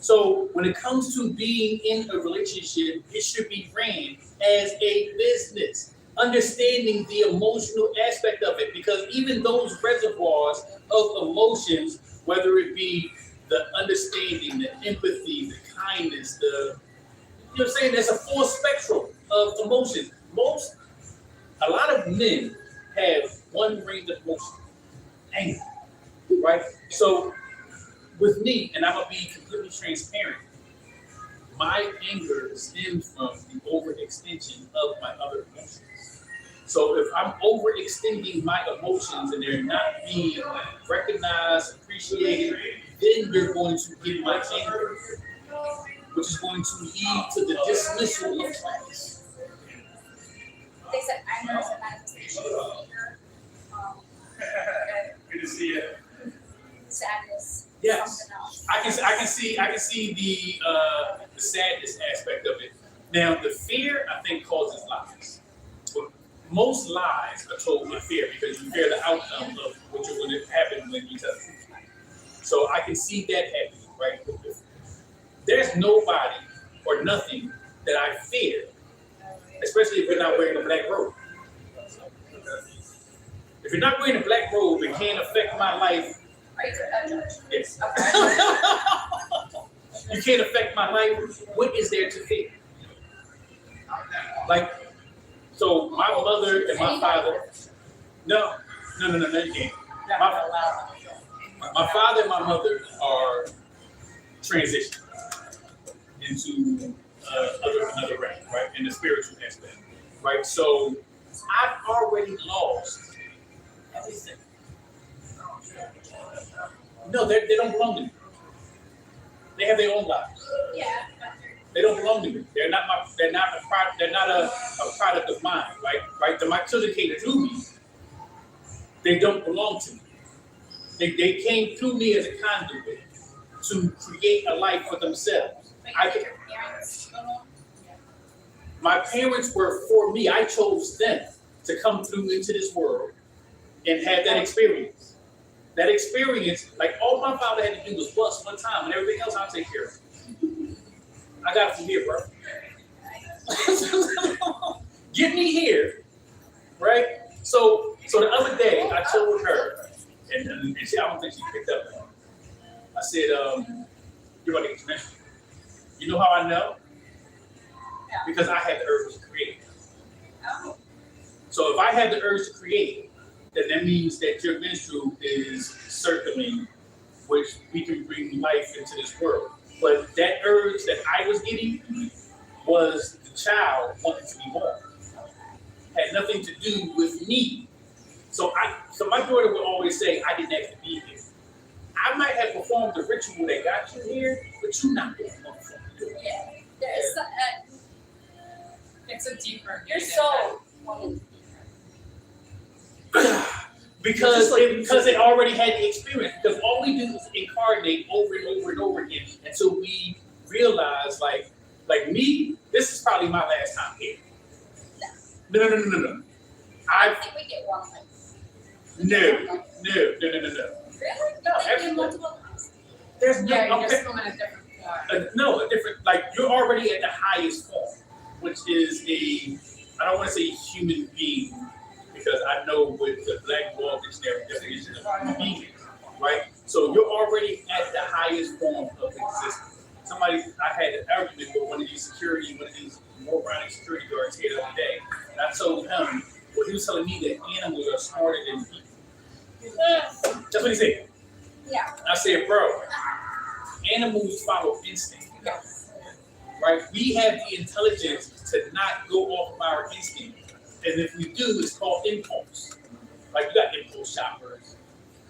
So when it comes to being in a relationship, it should be ran as a business, understanding the emotional aspect of it. Because even those reservoirs of emotions, whether it be the understanding, the empathy, the kindness, the, you know what I'm saying? There's a full spectrum of emotions. A lot of men have one range of emotion, anger, right? So with me, and I'm gonna be completely transparent, my anger stems from the overextension of my other emotions. So if I'm overextending my emotions and they're not being recognized, appreciated, then you're going to get my anger, which is going to lead to the dismissal of class. They said anger is a manifestation of fear. Good to see you. Sadness. Yes. Something else. I can see the sadness aspect of it. Now the fear I think causes lies. But most lies are told in fear because you fear the outcome of what you're going to happen when you tell the truth. So I can see that happening, right? There's nobody or nothing that I fear, especially if you're not wearing a black robe. If you're not wearing a black robe, it can't affect my life. Are you a judge? Yes. Okay. You can't affect my life. What is there to fear? Like, so my mother and my father. No, you can't. My father and my mother are transitioning into another realm, right? In the spiritual aspect, right? So I've already lost everything. No, they don't belong to me. They have their own lives. Yeah. They don't belong to me. They're not a product of mine, right? My children came through me. They don't belong to me. They came through me as a conduit to create a life for themselves. My parents were for me. I chose them to come through into this world and have that experience. That experience, like all my father had to do was bust one time, and everything else I'll take care of. I got it from here, bro. Get me here, right? So the other day I told her, and she, I don't think she picked up on it. I said, you're about to get mentioned. You know how I know? Because I had the urge to create. So if I had the urge to create, then that means that your menstrual is circling, which we can bring life into this world. But that urge that I was getting was the child wanting to be born. Had nothing to do with me. So my daughter would always say, I didn't have to be here. I might have performed the ritual that got you here, but you're not going to perform it. Yeah. There's It's a deeper. your soul wanted to because it already had the experience. Because all we do is incarnate over and over and over again until we realize, like me, this is probably my last time here. No. I think we get one life. No. Really? No, They do multiple lives. There's Yeah, no, you're okay. still in a different form. No, a different, like you're already at the highest form, which is I don't want to say human being, because I know with the Black Wall Dictionary definition of human being, right? So you're already at the highest form of existence. I had an argument with one of these moronic security guards here the other day, and I told him, well, he was telling me that animals are smarter than people. That's what he said. Yeah. I said, bro, animals follow instinct. Yes. Right? We have the intelligence to not go off of our instinct. And if we do, it's called impulse. Like you got impulse shoppers.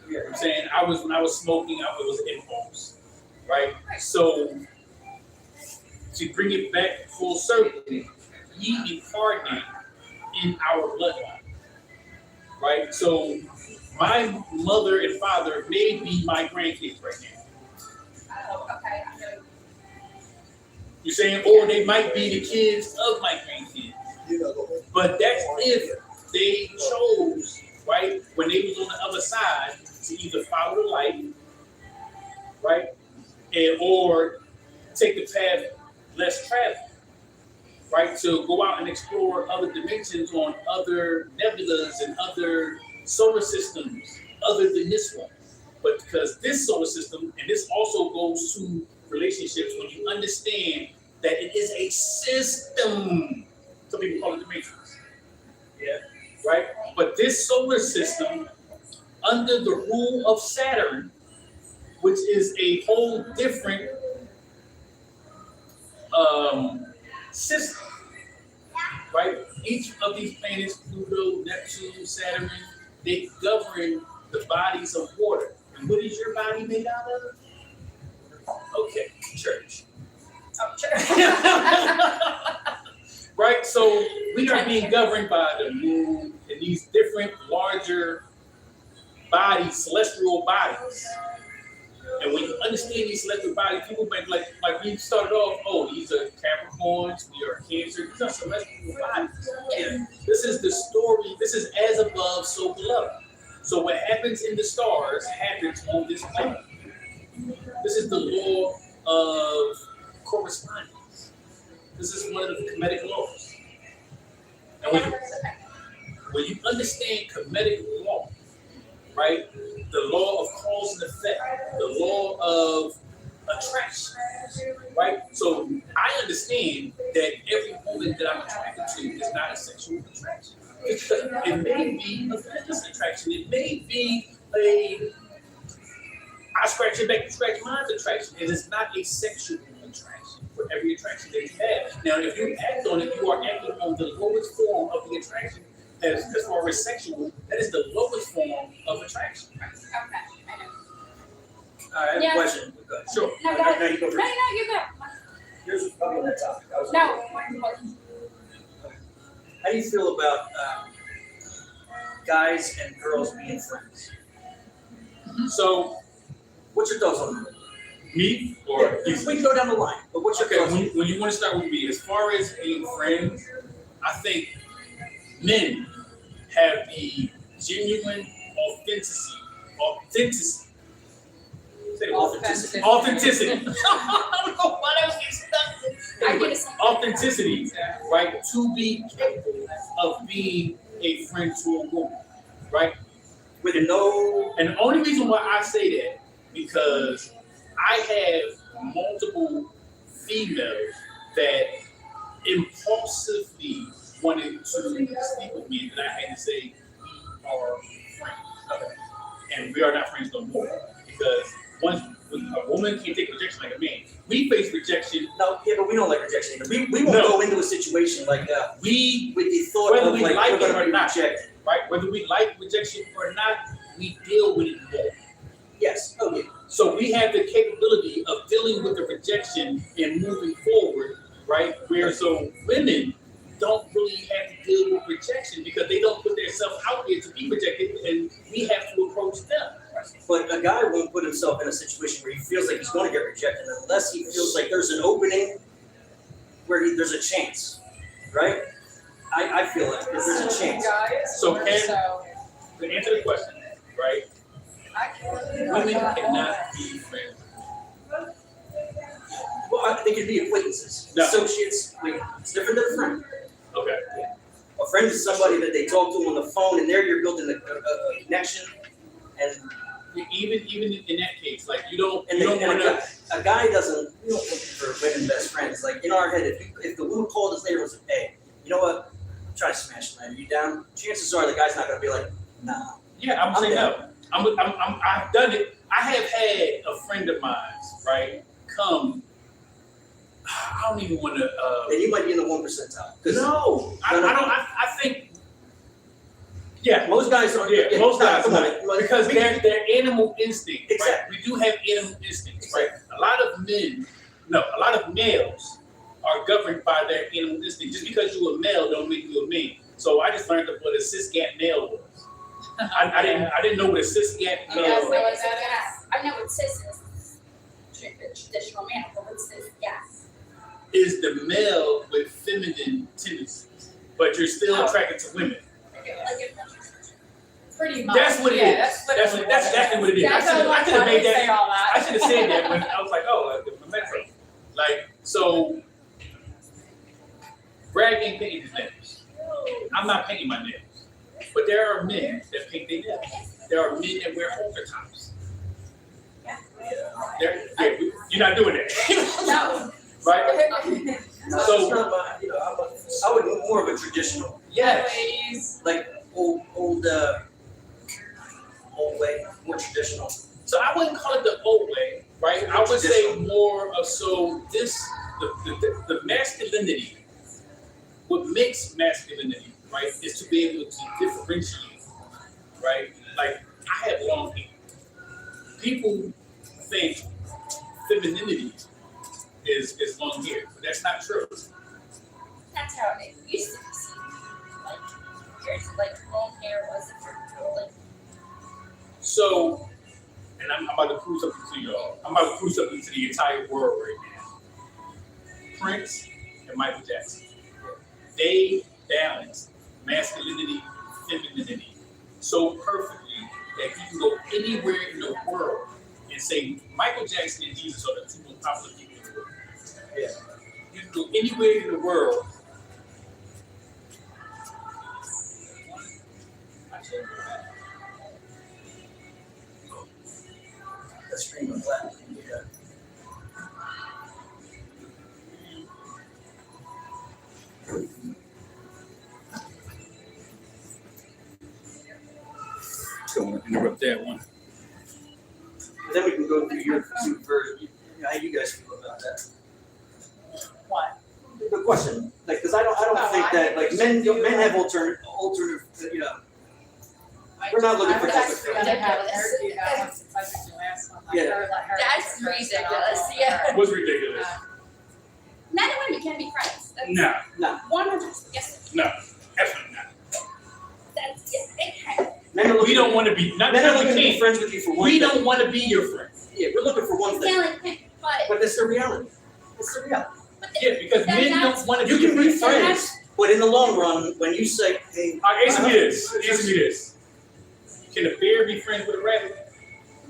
You know what I'm saying? When I was smoking, it was impulse. Right? So to bring it back full circle, we incarnate in our bloodline. Right? So my mother and father may be my grandkids right now. Oh, okay. I know. You're saying, or they might be the kids of my grandkids. But that's if they chose, right, when they was on the other side, to either follow the light, right, or take the path less traveled, right, to go out and explore other dimensions on other nebulas and other solar systems other than this one. But because this solar system, and this also goes to relationships when you understand that it is a system. Some people call it the matrix. Yeah. Right? But this solar system, under the rule of Saturn, which is a whole different system, right? Each of these planets, Pluto, Neptune, Saturn, they govern the bodies of water. And what is your body made out of? Okay, church. Oh, sure. Right? So we are being governed by the moon and these different larger bodies, celestial bodies. And when you understand these celestial bodies, people might like we started off, oh, these are Capricorns, we are Cancer, these are celestial bodies. And this is the story, this is as above, so below. So what happens in the stars happens on this planet. This is the law of correspondence. This is one of the Kemetic laws. And when you understand Kemetic law, right? The law of cause and effect, the law of attraction, right? So I understand that every woman that I'm attracted to is not a sexual attraction. It may be a physical attraction. It may be I scratch your back, you scratch mine's attraction. It is not a sexual attraction for every attraction that you have. Now, if you act on it, you are acting on the lowest form of the attraction. As far as sexual, that is the lowest form of attraction. Okay, I know. I have Yeah. a question. Go ahead. Sure. No, No, go ahead. no, you go No, first. no, you go. Yours was probably on that topic. I was No. How do you feel about guys and girls being friends? So, What's your thoughts on that? me or Yeah, we can go down the line, but what's your okay, thoughts? when you want to start with me, as far as being friends, I think men have the genuine authenticity. Say it, Authenticity. Authenticity. I don't know why that was getting stuck. I Anyway, get it. authenticity, right? To be capable of being a friend to a woman, right? With no, And the only reason why I say that, because I have multiple females that impulsively wanted to sleep with me, and I had to say, we are friends. And we are not friends no more. Because once a woman can't take rejection like a man, we face rejection. no, yeah, but we don't like rejection either. We won't No. go into a situation like that We, with the thought Whether of we like, like we're it gonna or be not. rejected. right, whether we like rejection or not, we deal with it more. Yes, okay. So we have the capability of dealing with the rejection and moving forward, right? Where so women don't really have to deal with rejection because they don't put themselves out there to be rejected, and we have to approach them. But a guy won't put himself in a situation where he feels like he's going to get rejected unless he feels like there's an opening where there's a chance, right? I feel like there's a chance. Guys, So more can- so. To answer the question, right? Women cannot be friends. Well, they could be acquaintances, No. associates. Like, it's different than a friend. Okay. A friend is somebody that they talk to on the phone, and there you're building a connection. And Even in that case, like you don't and, want to. a guy doesn't. We don't look for women best friends. Like in our head, if the woman called us later and said, "Hey, you know what? I'm trying to smash man, you down?" Chances are the guy's not gonna be like, "Nah." Yeah, I'm saying no. I've done it. I have had a friend of mine, right, come. I don't even want to. And you might be in the 1 percentile. 'Cause No, I don't. I think. Yeah, most guys are. yeah, most guys, come on, because they're animal instinct, right? Exactly. We do have animal instincts, right? A lot of males are governed by their animal instinct. Just because you're a male don't make you a man. So I just learned what a cisgap male was. I didn't know what a cisgap You male guys was. know what that is? I know what cis is. Traditional man, but what cis, yeah. Is the male with feminine tendencies, but you're still attracted to women. Pretty much. That's what it yeah, is. That's exactly what it is. Yeah, I should have made say that. all that. I should have said that when I was like, oh, the metro. Like, so, Brad ain't painting his nails. I'm not painting my nails. But there are men that paint their nails. There are men that wear halter tops. You're not doing that, No. right? No, So- it's not my, I would more of a traditional, Ladies. like old way, more traditional. So I wouldn't call it the old way, right? I would say more of the masculinity, what makes masculinity, right, is to be able to differentiate, right? Like, I have long hair. People think femininity is long hair, but that's not true. That's how it used to be seen. Like, years, like long hair wasn't like. So, and I'm about to prove something to y'all. I'm about to prove something to the entire world right now. Prince and Michael Jackson, they balance masculinity, femininity so perfectly that you can go anywhere in the world and say Michael Jackson and Jesus are the two most popular people in the world. Yeah. You can go anywhere in the world. The stream of Blak. Yeah. Don't want to interrupt that one. Then we can go through your version. How you guys feel about that? What? Good question. Like, because I don't Oh, think I that think like we should men do have it. alternative. We're not looking for That's just I haven't heard ridiculous. you that one since I did the last one. Like, Yeah. her, like, her That's first, and I'll ridiculous, go with yeah. her. What's ridiculous? Men and women can be friends. That's No, 100%. Yes, no, absolutely not. that's yes, it can. Men are looking. We don't want to be, not Men are that looking we to be can't. friends with you for one We thing. don't want to be your friend. Yeah, we're looking for one thing. Feeling him, but But that's the reality. That's the reality. Yeah, because Then men that's- don't want to You be can your be friend. friends, but in the long run, when you say, hey, All right, answer me this. Answer me this. Can a bear be friends with a rabbit?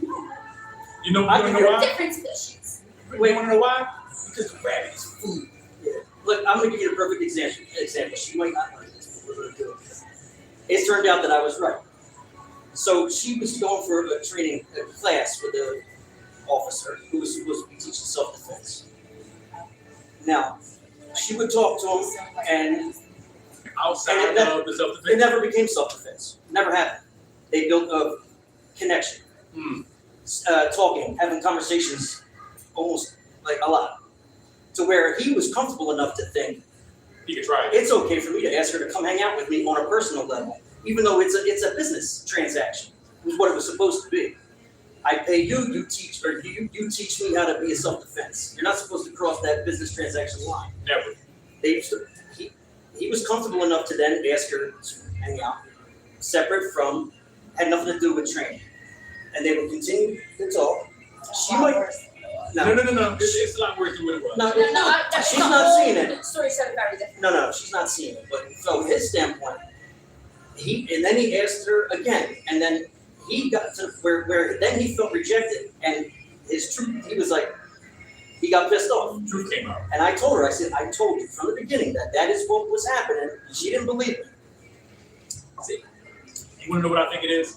You know, I you can know do why? different species. You want to know why? Because the rabbit is food. yeah. Look, I'm gonna give you a perfect example. She might not like this, but we're gonna do it. It turned out that I was right. So she was going for a training class with an officer who was supposed to be teaching self-defense. Now, she would talk to him, and Outside And of the it self-defense. never became self-defense. Never happened. They built a connection, talking, having conversations, almost like a lot, to where he was comfortable enough to think You can try it. it's okay for me to ask her to come hang out with me on a personal level, even though it's a business transaction. It was what it was supposed to be. I pay you, you teach me how to be a self-defense. You're not supposed to cross that business transaction line. Never. He was comfortable enough to then ask her to hang out, separate from, had nothing to do with training. And they would continue to talk. She might, No. It's a lot worse than what it was. No, she's The not whole seeing it. Story sounded very different. No, she's not seeing it. But from his standpoint, and then he asked her again, and then he got to where then he felt rejected, and his truth, he was like, he got pissed off. Truth came out. And I told her, I said, I told you from the beginning that is what was happening. She didn't believe me. See, you want to know what I think it is?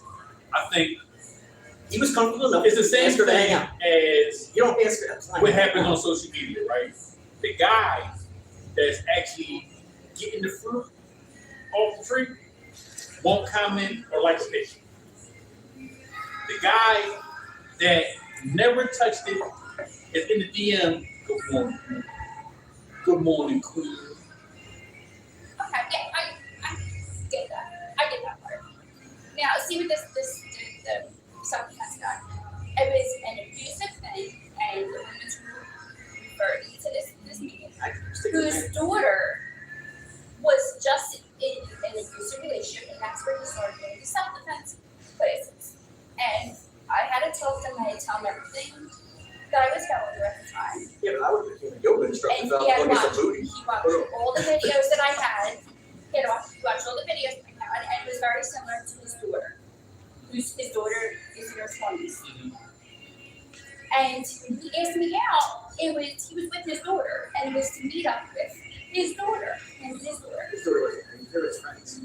I think He was comfortable enough it's the to same ask her to hang thing out. as You don't ask her to hang what out. happens on social media, right? The guy that's actually getting the fruit off the tree won't comment or like the picture. The guy that never touched it is in the DM. Good morning. Good morning, queen. Okay, yeah, I get that. I get that part. Now, see with the self-defense guy, it was an abusive thing, and the women's group referred to this meeting, whose daughter was just in an abusive relationship, and that's where he started going to self-defense classes. And I had to talk to him, I had to tell him everything that I was going through at the time. Yeah, but I would have became a yoga instructor And if I he had was watched, a booty. he watched all the videos that I had. He had watched all the videos that I had, and it was very similar to his daughter. His daughter is in her 20s. And when he asked me out, he was with his daughter, and it was to meet up with his daughter and his daughter. His daughter was they're his friends.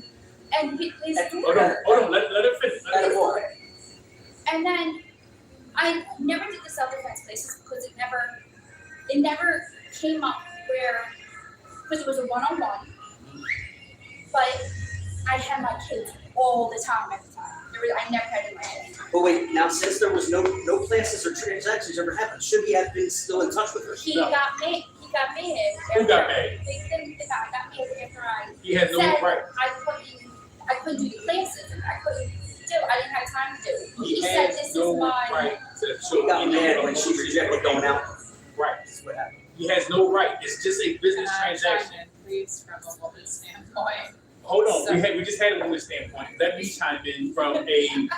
And his Hold daughter. on, let her finish. Let her His finish. daughter. And then I never did the self-defense places because it never came up where, because it was a one-on-one, but I had my kids all the time at the time. I never had it in my head. But wait, now since there was no classes or transactions ever happened, should he have been still in touch with her? He No. got mad. He got mad. Who got mad? The guy got mad after I He had no said right. I couldn't do the classes and I didn't have time to do it. He said has this is no my right to He show got any mad when she rejected going out. Right. That's what happened. He has no right. It's just a business Can I transaction. chime in, please, from a woman's standpoint? Hold on, So- we just had a woman's standpoint. Let me chime in from a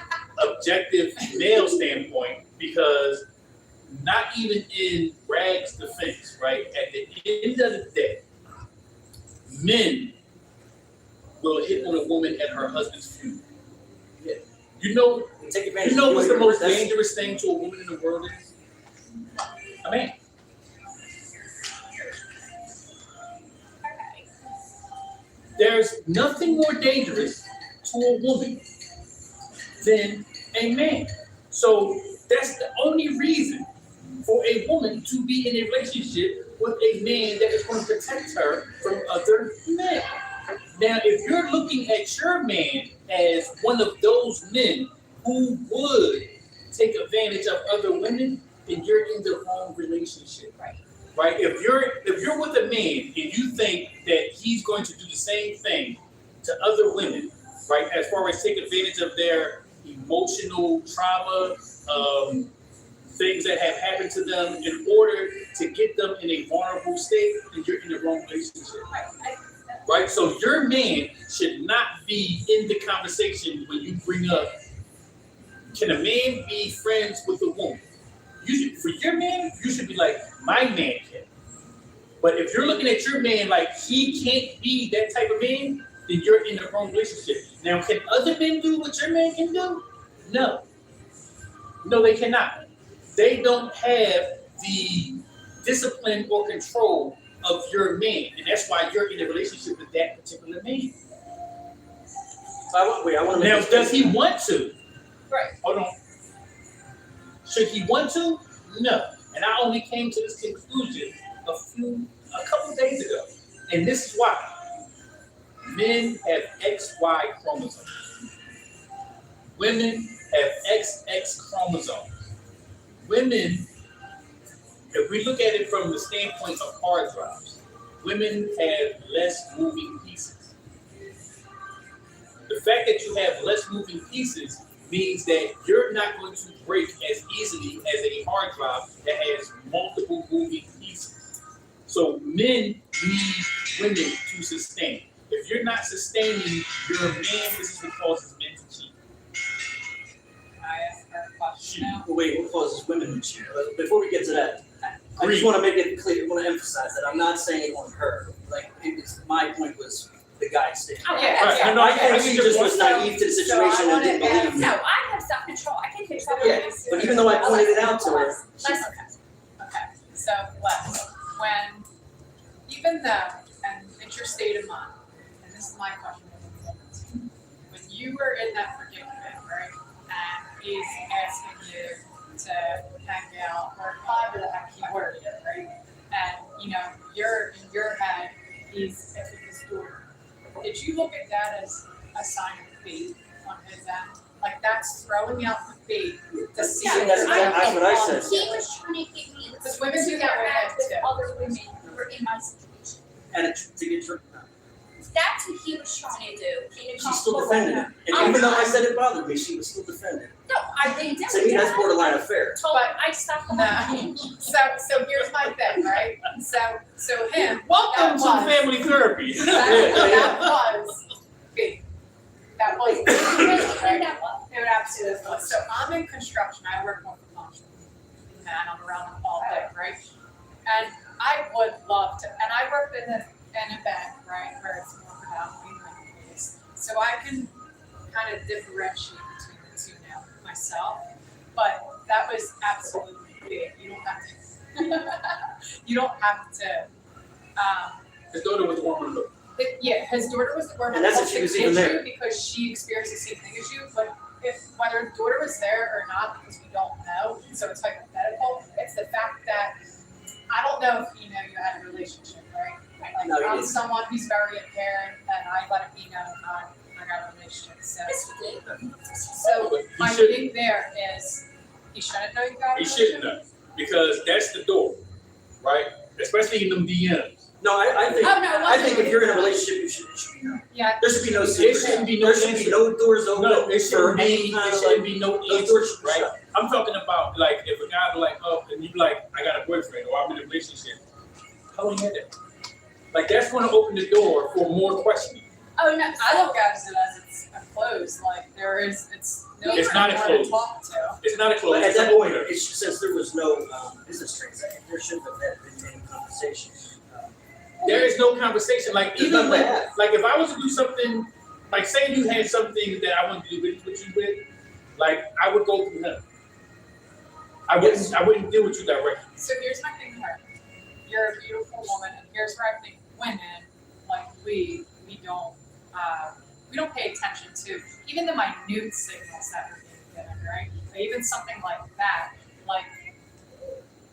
objective male standpoint, because not even in Rag's defense, right? At the end of the day, men will hit on a woman at her husband's funeral. Yeah. You know Take advantage You know of what's the your- most that's- dangerous thing to a woman in the world is? A man. okay. There's nothing more dangerous to a woman than a man. So that's the only reason for a woman to be in a relationship with a man that is going to protect her from other men. Now, if you're looking at your man as one of those men who would take advantage of other women, then you're in the wrong relationship. Right? If you're with a man and you think that he's going to do the same thing to other women, right, as far as take advantage of their emotional trauma, things that have happened to them in order to get them in a vulnerable state, then you're in the wrong relationship. Right? So your man should not be in the conversation when you bring up, can a man be friends with a woman? For your man, you should be like, my man can. But if you're looking at your man like he can't be that type of man, then you're in the wrong relationship. Now, can other men do what your man can do? No. No, they cannot. They don't have the discipline or control of your man. And that's why you're in a relationship with that particular man. So I want to Now, make does he want to? Right. Hold on. Should he want to? No. And I only came to this conclusion a couple days ago. And this is why. Men have XY chromosomes. Women have XX chromosomes. Women, if we look at it from the standpoint of hard drives, women have less moving pieces. The fact that you have less moving pieces means that you're not going to break as easily as a hard drive that has multiple moving pieces. So men need women to sustain. If you're not sustaining your man, this is what causes men to cheat. Can I ask her a question now? Wait, what causes women to cheat? Before we get to that, I Greed. just want to make it clear, I want to emphasize that I'm not saying on her. Like, my point was the guy's statement. Oh, Yeah, Right, yeah. no, I think he just was naive to the So situation I and didn't wanna believe me. No, I have self-control. I can control my Yeah, emotions. but even though I pointed it out to her, Listen, Okay, so Les, even though, and it's your state of mind, and this is my question, when you were in that predicament, right, and he's asking you to hang out, or however the heck he worded it, right, and, you're in your head, he's at his door. Did you look at that as a sign of faith on his end? Like, that's throwing out the faith to see Yeah, if that's there's what I said. he was trying to get me Because women do that with interact with men, too. other women who were in my situation. and to get her, That's what he was trying to do. He she's still defending it. And I'm even though I not. said it bothered me, she was still defending it. No, I didn't. To me, that's borderline affair. But- I stopped the No. line. So here's my thing, right? So him, Welcome to That was- family therapy. that was big. That was big, right? That was. It absolutely was. So I'm in construction, I work more for function. Man, I'm around all day, right? And I would love to, and I work in a bank, right, where it's more predominantly women-based. So I can kind of differentiate between the two now myself. But that was absolutely big. You don't have to, His daughter was the one with the yeah, his daughter was the one And that's who if she was the even issue there. because she experienced the same thing as you, but if whether the daughter was there or not, because we don't know, so it's hypothetical. It's the fact that I don't know if you know you had a relationship, right? Like No, you I'm didn't. someone who's very apparent, and I let it be known I got a relationship. So, so my shouldn't. thing there is he shouldn't know you got a He relationship. shouldn't have, because that's the door, right? Especially in them DMs. No, I think, Oh, no, it I think wasn't. if you're in a relationship, it should be known. Yeah. There should be no It secret. shouldn't be no There should be no doors open No, it for shouldn't any be. kind It of shouldn't like, be no those doors answers, should be right? shut. I'm talking about like if a guy be like, oh, and you be like, I got a boyfriend or I'm in a relationship. How long you had that? Like that's going to open the door for more questioning. Oh, no, I look at it as it's a close. Like there is, it's no It's not a one to close. talk to. It's not a close. But at it's that an point, opener. it's since there was no business transaction, there shouldn't have been any conversations. There is no conversation. Like There's even nothing when, to have. like if I was to do something, like say you had something that I wanted to do with you with, like I would go through him. Yes. I wouldn't deal with you directly. So here's my thing here. You're a beautiful woman, and here's where I think women, like we don't pay attention to even the minute signals that are being given, right? But even something like that, like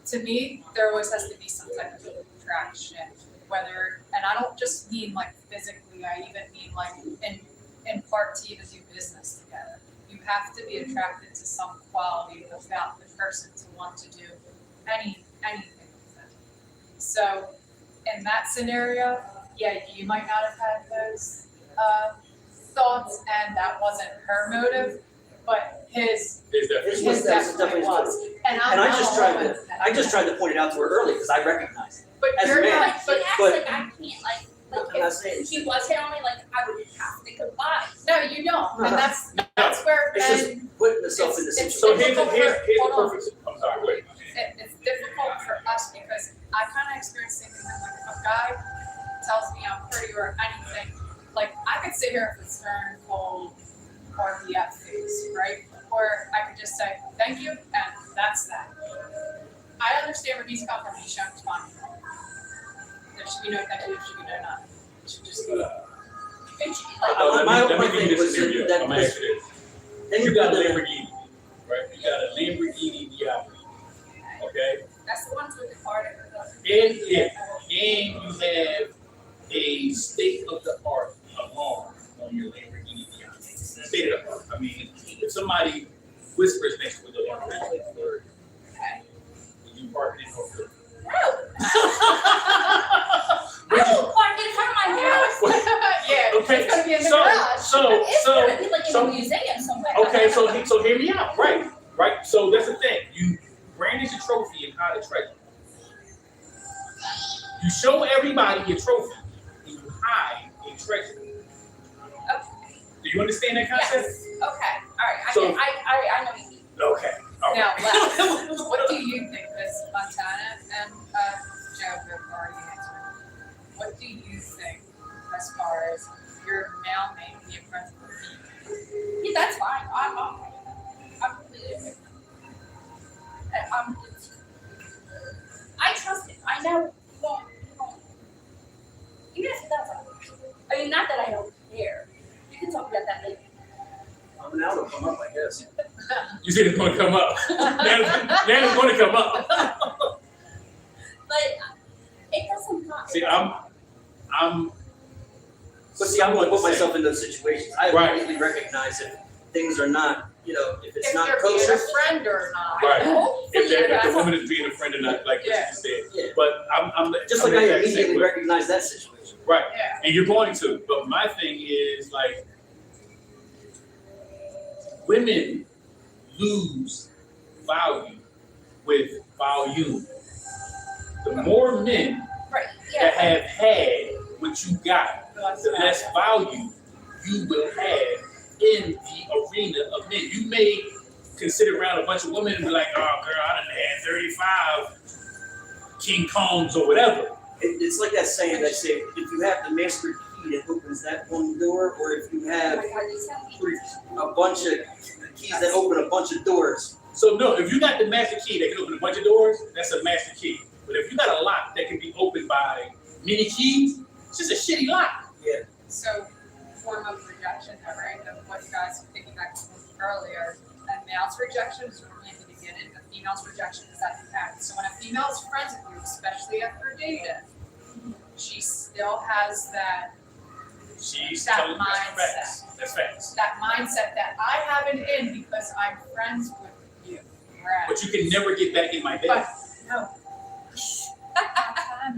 to me, there always has to be some type of attraction. Whether, and I don't just mean like physically, I even mean like in part to even do business together. You have to be attracted to some quality about the person to want to do anything with them. So in that scenario, yeah, you might not have had those thoughts, and that wasn't her motive, but his Is that His his that's definitely definitely was. And I'm And I not just a tried woman. to, I just tried to point it out to her early because I recognized it. But as a you're man, not, But but she acts but- like I can't, like I'm not saying, if he was hit on me, like I would have to comply. no, you don't, No, and no. that's where, it's just and putting myself in the it's- so. situation. Here's the Hold on. perfect. I'm sorry. Wait. it's difficult for us because I kind of experience things like if a guy tells me I'm pretty or anything, like I could sit here with a stern, cold, or the F face, right? Or I could just say thank you, and that's that. I understand where he's coming from. He's showing his fun. There should be no thank you. There should be no nothing. It should just be. It should be like, Let me give my thing you this was scenario. that- I'm gonna ask you this. Then You you got a put the, Lamborghini, right? You got a Lamborghini Diablo, okay? that's the ones with the car that goes. And you have a state-of-the-art alarm on your Lamborghini Diablo. State-of-the-art. I mean, if somebody whispers next to the alarm, would you park it in or flip? No. I will park it in front of my house. Yeah, Okay, it's gonna be in the so- garage. So, It's gonna be like in so- a museum somewhere. okay, so hear me out, right? Right? So that's the thing. You brandish a trophy and hide a treasure. You show everybody your trophy and you hide a treasure. Do you understand that concept? Yes. Okay. All right. So- I know what you mean. Okay. All Now, right. Les, what do you think, Miss Montana and Joe, both already answered? What do you think as far as your male name being friends with me? Yeah, that's fine. I'm completely okay. I trust him. I know he won't. Even if he does, I mean, not that I don't care. You can talk about that later. I'm now to come up, I guess. You said it's going to come up. Now it's going to come up. But it doesn't matter. See, I'm. But see, I won't put myself in those situations. I Right. immediately recognize if things are not, if it's If not you're being kosher. a friend or not. Right. Hopefully If the that's- woman is being a friend or not, like what Yeah. you said. Yeah. But I'm Just I'm like I the exact same immediately way. recognize that situation. Right. Yeah. And you're going to. But my thing is like women lose value with volume. The more men Right. that Yeah. have had what you got, the less value you will have in the arena of men. You may consider around a bunch of women and be like, oh girl, I done had 35 King Kongs or whatever. It's like that saying that say, if you have the master key that opens that one door, or if you Oh have my God, these sound a bunch of keys that open a bunch of doors. So no, if you got the master key that can open a bunch of doors, that's a master key. But if you got a lock that can be opened by many keys, it's just a shitty lock. So, form of rejection, though, right? Of what you guys piggyback earlier, a male's rejection is normally at the beginning, a female's rejection is at the end. So when a female's friends with you, especially after dating, she still has that She's That telling that's mindset. facts. That's facts. mindset that I have an in because I'm friends with you. Right. But you can never get back in my bed. But no. I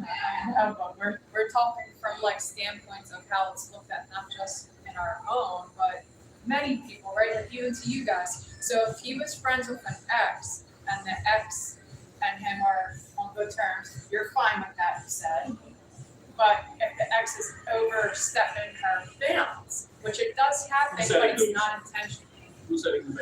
know, but we're talking from like standpoints of how it's looked at, not just in our own, but many people, right? Like even to you guys. So if he was friends with an ex, and the ex and him are on good terms, you're fine with that, you said. But if the ex is overstepping her bounds, which it does happen, Who said but it it's goes? not intentional. Who said it can be?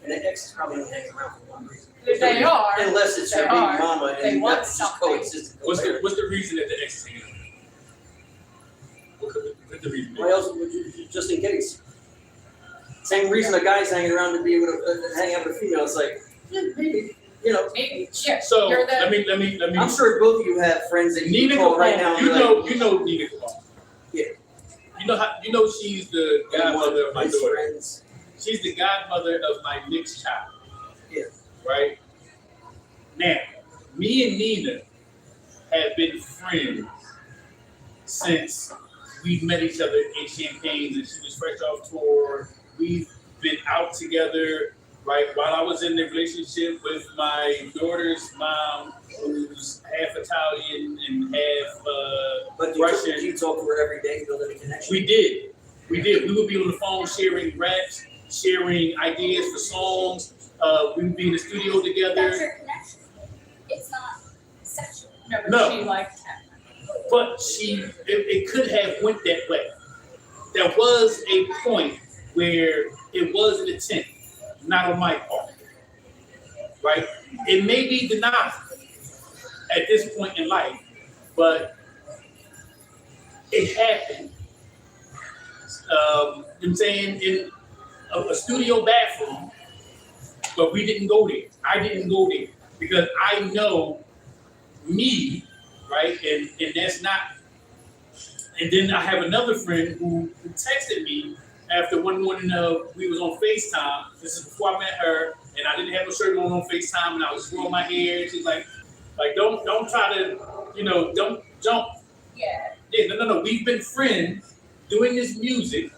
And the ex is probably gonna hang around for one reason. They are. Unless it's They your baby are. mama They and you want have to just something. coexist. What's the reason that the ex is hanging out? What's the reason? Why else would you, just in case? Same reason a guy's hanging around to be able to hang out with a female. It's like, maybe, you know. Maybe, yeah, So you're the, let me. I'm sure both of you have friends that you Nina call right now. Capone, and be you know Nina Capone. Yeah. You know she's the like, godmother of my his daughter. friends. She's the godmother of my next child. Yeah. Right? Now, me and Nina have been friends since we met each other in Champaign and she was fresh off tour. We've been out together, right? While I was in the relationship with my daughter's mom, who's half Italian and half But Russian. you talk to her every day, building a connection. We did. We would be on the phone sharing raps, sharing ideas for songs. We would be in the studio That's together. your connection. It's not sexual. no, but No. she liked him. But it could have went that way. There was a point where it was an attempt, not on my part, right? It may be denied at this point in life, but it happened. You know what I'm saying, in a studio bathroom, but we didn't go there. I didn't go there because I know me, right? And that's not. And then I have another friend who texted me after one morning we was on FaceTime. This is before I met her, and I didn't have a shirt on FaceTime, and I was growing my hair. She's like don't try to, don't. Yeah. Yeah, no. We've been friends doing this music.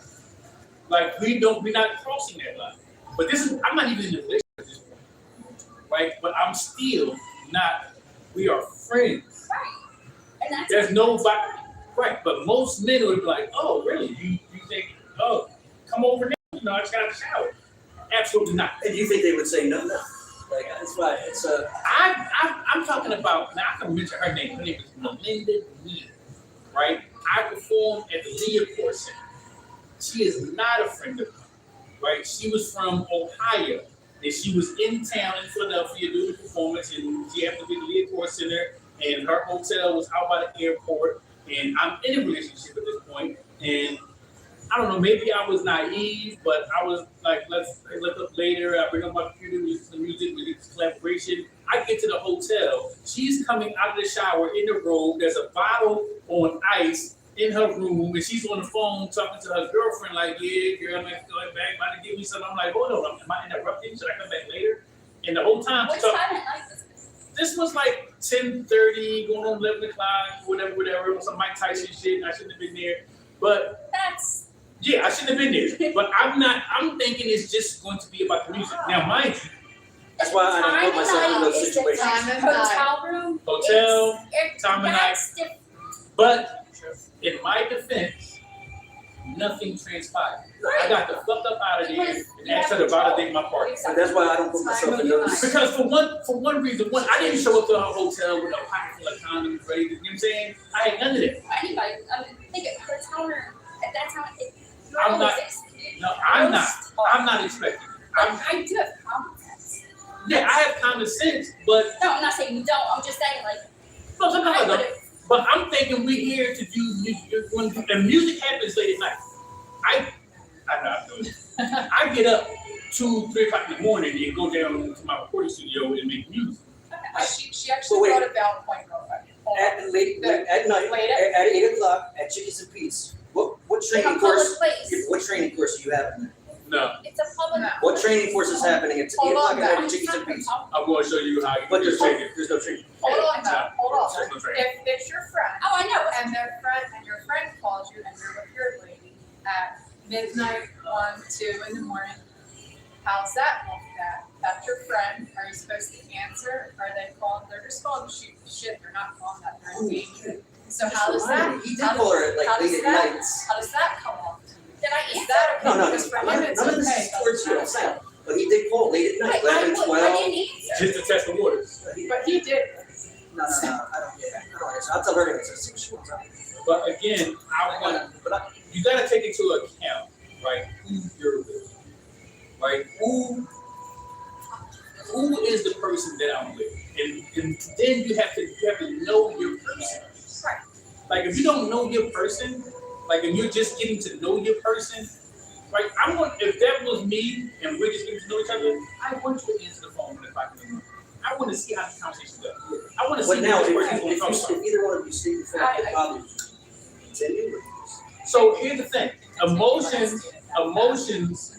Like we're not crossing that line. But I'm not even in a relationship at this point, right? But I'm still not. We are friends. Right. And that's There's nobody, right? But most men would be like, "Oh, really? You think? Oh, come over now. I just got a shower." Absolutely not. And you think they would say no? Like that's why it's I'm talking about. Now I can mention her name. Her name is Melinda Lee, right? I performed at the Leah Course Center. She is not a friend of mine, right? She was from Ohio, and she was in town in Philadelphia doing the performance, and she happened to be at the Leah Course Center, and her hotel was out by the airport, and I'm in a relationship at this point, and I don't know, maybe I was naive, but I was like, let's look up later. I bring up my computer, we listen to music, we get this collaboration. I get to the hotel. She's coming out of the shower in the robe. There's a bottle on ice in her room, and she's on the phone talking to her girlfriend, like, yeah, girl, I'm going back, about to give me something. I'm like, hold on, am I interrupting? Should I come back later? And the whole time, Which time at night was this? this was like 10:30, going on 11 o'clock, whatever. It was some Mike Tyson shit. I shouldn't have been there. But That's yeah, I shouldn't have been there. But I'm thinking it's just going to be about the music. Now, mind you, That's why I don't put myself in those situations. Time of night. hotel room. Hotel, It's- time of that's different. but in my defense, nothing transpired. I got the fuck up out of there and asked her to validate my party. But that's why I don't put myself in those. Because for one reason, I didn't show up to her hotel with a pocket full of condoms ready. You know what I'm saying? I had none of that. Anybody, I mean, think of hotel room at that time. I'm not- No, I'm not expecting. I do have common sense. Yeah, I have common sense, but No, I'm not saying you don't. I'm just saying like no, I no. would have. But I'm thinking we're here to do music. When music happens late at night, I'm not doing it. I get up 2, 3 o'clock in the morning and go down to my recording studio and make music. She actually brought a valid point real quick. Hold on. At night, Late at 8 o'clock at Chickens and Pete's. What Like a training public course? place. What training course do you have in there? No, It's a public. No. What training course is happening? It's 8 Hold o'clock on, at night now. at Chickies and Peas. I'm going to show you how you But can there's take it. no training. Hold on now, hold on. There's no training. If it's your friend, Oh, I know. and your friend calls you and you're with your lady at midnight, 1, 2 in the morning, how's that look at? That's your friend, are you supposed to answer? Are they calling, they're just calling to shoot the shit, they're not calling that they're in danger. So how does that, He did how call her at how like does late at that- nights. how does that come off to you? Did I Is answer? that okay? No, no, Because for him, none it's of this okay. is towards you, I'm saying. But he did call late at night, Wait, 11, I 12. didn't answer. Just to test the waters. But he did. No, I don't answer. I'll tell her to answer. See what she wants out. But again, I want, you gotta take into account, right, who you're with, right? Who is the person that I'm with? And then you have to know your person. Right. Like if you don't know your person, like if you're just getting to know your person, right? If that was me and we're just getting to know each other, I want you to answer the phone when the clock is in. I want to see how the conversation goes. I want to see But now, what this person's gonna come if from. either one of you state the fact that bothers you, continue with this. So here's the thing, emotions,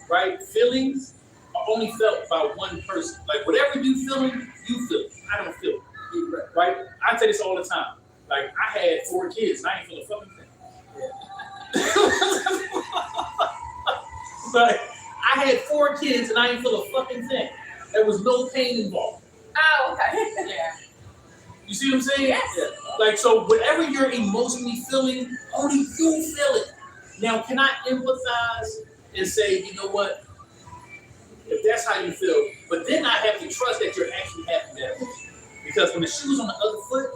right, feelings are only felt by one person. Like whatever you feeling, you feel it. I don't feel it, right? I say this all the time. Like I had 4 kids and I ain't feel a fucking thing. But I had 4 kids and I ain't feel a fucking thing. There was no pain involved. Oh, okay, yeah. You see what I'm saying? Yes. Yeah. Like, so whatever you're emotionally feeling, only you feel it. Now, can I empathize and say, you know what? If that's how you feel, but then I have to trust that you're actually having that emotion. Because when the shoe's on the other foot,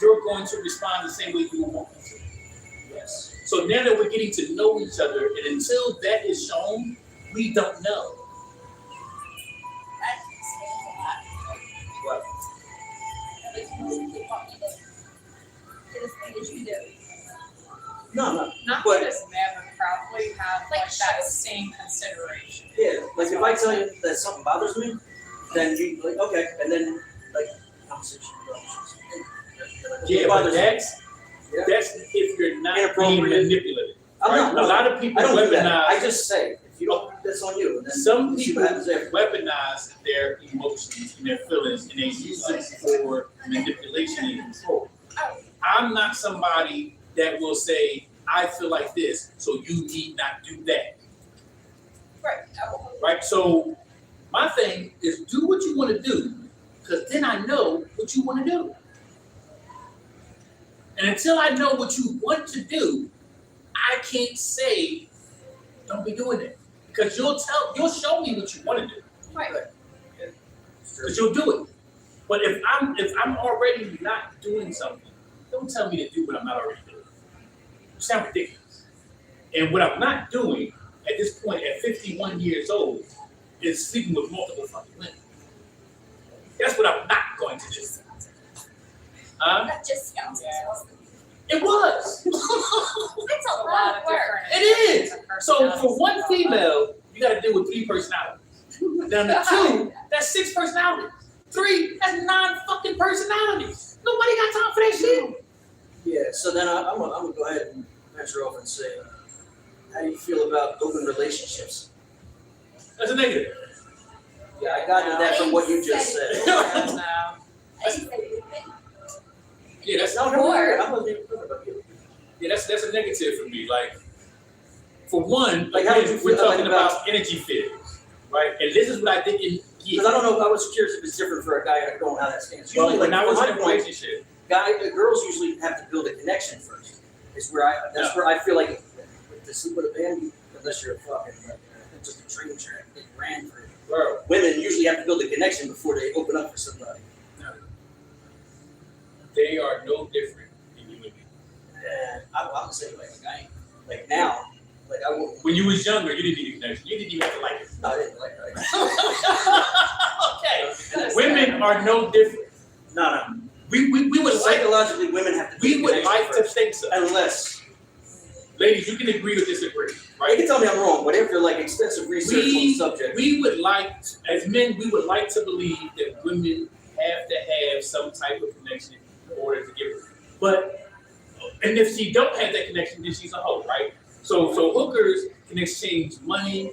you're going to respond the same way you would want me to. Yes. So now that we're getting to know each other, and until that is shown, we don't know. What? No. Not But- that his man would probably have Like, like that same consideration. Yeah, like if I tell you that something bothers me, then you like, okay, and then like conversation. Yeah, It but bothers me. that's if you're not being Inappropriate. manipulated. I'm Right? not. A lot of people I don't do that. I weaponize. just say, if you don't, that's on you. And then Some you see people what happens after. weaponize their emotions and their feelings, and they use it for manipulation and control. I'm not somebody that will say, "I feel like this, so you need not do that." Right. Right? So my thing is do what you want to do, because then I know what you want to do. And until I know what you want to do, I can't say, don't be doing it. Because you'll show me what you want to do. Right. Because you'll do it. But if I'm already not doing something, don't tell me to do what I'm not already doing. You sound ridiculous. And what I'm not doing at this point at 51 years old is sleeping with multiple fucking women. That's what I'm not going to do. That just sounds exhausting. It was. That's a lot of work. It is. So for one female, you got to deal with 3 personalities. Down to 2, that's 6 personalities. 3, that's 9 fucking personalities. Nobody got time for that shit. Yeah, so then I'm gonna go ahead and venture off and say, how do you feel about open relationships? That's a negative. Yeah, I got into that from what you just said. No. I didn't say anything. Yeah, that's No, no, I wasn't even thinking about you. Yeah, that's a negative for me. Like, for one, Like, how again, did you we're feel talking about- about energy fields, right? And this is what I didn't get. Because I don't know, I was curious if it's different for a guy and a girl and how that stands. Well, Usually, when I like, was from in my a point, relationship, girls usually have to build a connection first. That's where I feel like to sleep with a band, unless you're a fucking just a train track, they ran for it. bro, Women usually have to build a connection before they open up for somebody. they are no different than you and me. And I'm the same way. Like I ain't like now, like I won't. When you was younger, you didn't need a connection. You didn't even have to like it. No, I didn't like that. Okay. Women are no different. No. We would like Psychologically, women have to. we build a would connection like to first. think so. Unless Ladies, you can agree or disagree, you right? can tell me I'm wrong, but after like extensive research on the subject, We would like, as men, we would like to believe that women have to have some type of connection in order to give. But, and if she don't have that connection, then she's a hoe, right? So hookers can exchange money,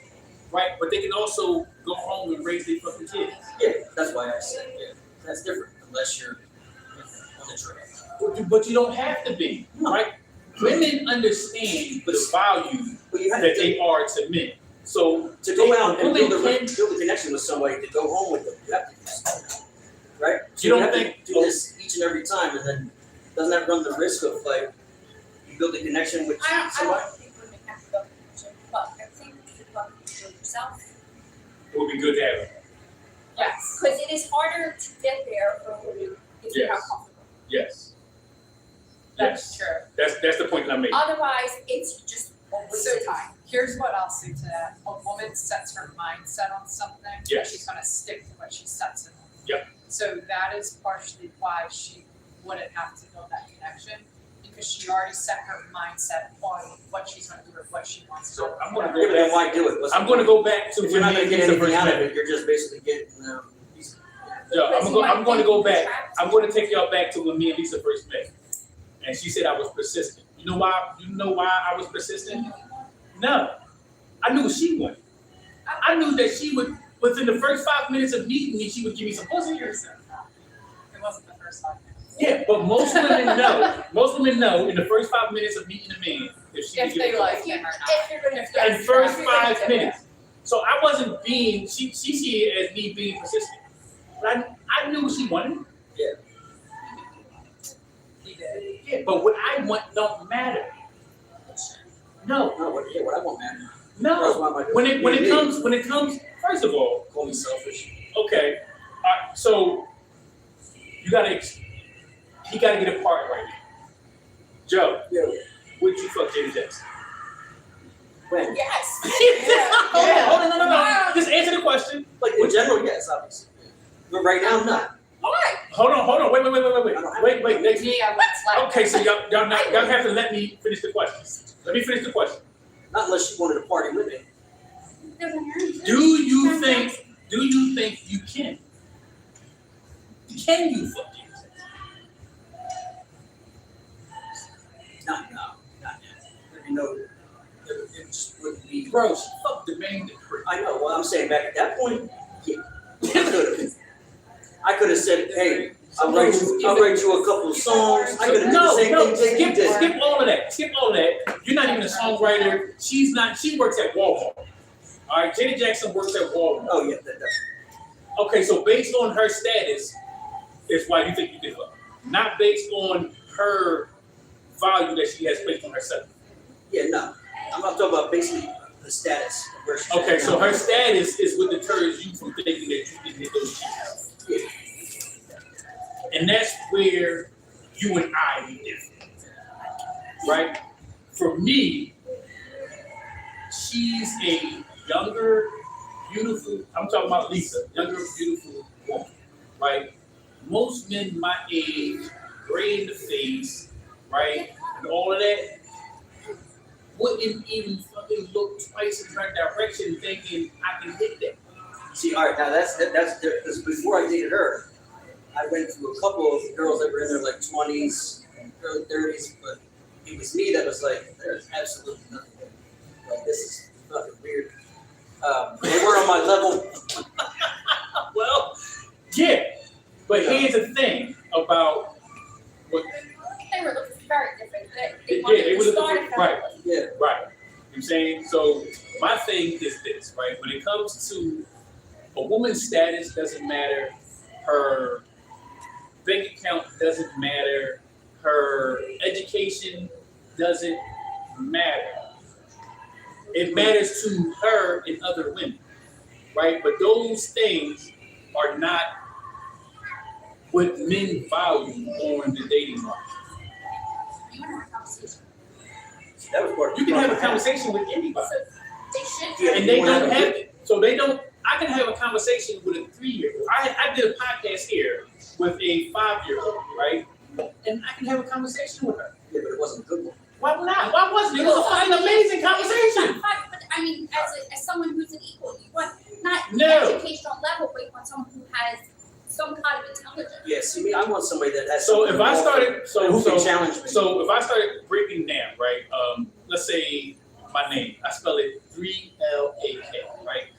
right? But they can also go home and raise their fucking kids. Yeah, that's why I said, yeah, that's different, unless you're on the track. But you don't have to be, right? Women understand the value But you have that to, they are to men. So to go out and women build can, a connection with somebody, to go home with them, you have to do something, right? So You don't have think- to do this each and every time, and then doesn't that run the risk of like, you build a connection with I somebody? don't think women have to go to the gym, but I think you love to do yourself. it would be good to have it. Yes. Because it is harder to get there for women if you're not Yes. comfortable. Yes. That's Yes. true. That's the point that I made. Otherwise, it's just a waste So of time. here's what I'll say to that. A woman sets her mindset on something, Yes. she's gonna stick to what she sets it on. Yep. So that is partially why she wouldn't have to build that connection, because she already set her mindset on what she's gonna do or what she wants to do. So I'm gonna Yeah, go but then back. why do it? What's I'm the gonna point? go back to If you're not gonna when get Lisa anything first out of met. it, you're just basically getting, Yeah, I'm Because you gonna might go think back. attractive. I'm gonna take y'all back to when me and Lisa first met, and she said I was persistent. You know why? You know why I was persistent? No, I knew what she wanted. I knew that she would, within the first 5 minutes of meeting me, she would give me some pussy. It wasn't the first time. Yeah, but most women know. Most women know in the first 5 minutes of meeting a man if she If would give they a like pussy. him or not. If you're gonna, In yes, the first if you're gonna 5 do it. minutes. So I wasn't being. She see it as me being persistent. But I knew what she wanted. He did. Yeah, but what I want don't matter. No, no, what I want, man. no. Why am I doing When it? it comes, first of all, Call me selfish. okay, so he gotta get a part right now. Joe, Yeah. would you fuck Janet Jackson? When? Yes. Hold on, no. Just answer the question. Like in general, yes, obviously. But right now, no. Why? Hold on, wait, next. Me, I would slap. Okay, so y'all have to let me finish the question. Let me finish the question. Not unless she wanted to party with me. Do you think you can? Can you fuck Janet Jackson? Not yet. There'd be no. It just wouldn't be. Bro, she fucked the man that crazy. I know. Well, I'm saying back at that point, yeah. I could have said, hey, I'll write you a couple of songs. I could have done the same thing Jake did. Skip all of that. You're not even a songwriter. She works at Walmart. All right, Janet Jackson works at Walmart. Oh yeah, that. Okay, so based on her status, is why you think you did fuck. Not based on her value that she has placed on herself. Yeah, no. I'm not talking about basically the status of where she's at Okay, so now. her status is what deters you from thinking that you can hit those cheeks. Yeah. And that's where you and I be different. Right? For me, she's a younger, beautiful, I'm talking about Lisa, younger, beautiful woman. Right? Most men my age, gray in the face, right? And all of that, wouldn't even fucking look twice in her direction thinking I can hit that. See, all right, now that's because before I dated her, I went through a couple of girls that were in their like 20s, early 30s, but it was me that was like, there's absolutely nothing there. Like, this is fucking weird. They weren't on my level. Well, yeah, but here's the thing about what, They were looking very different. They Yeah, wanted they to were looking start for- a right. family. Yeah. right, you know what I'm saying? So my thing is this, right? When it comes to a woman's status doesn't matter, her bank account doesn't matter, her education doesn't matter. It matters to her and other women, right? But those things are not what men value on the dating market. You want to have a conversation. That was part of You can have a conversation with anybody, So they should. Yeah, and they you wanna don't have a have it. So they don't. I can have a conversation with a 3-year-old. I did a podcast here with a 5-year-old, right? And I can have a conversation with her. Yeah, but it wasn't a good one. Why not? Why wasn't it? It was a fucking amazing conversation. But I mean, as someone who's an equal, you want not No. educational level, but you want someone who has some kind of intelligence. Yeah, see me, I want somebody that has. So if something I to offer, started, who can so challenge me. So if I started breaking down, right? Let's say my name. I spell it 3LAK, right?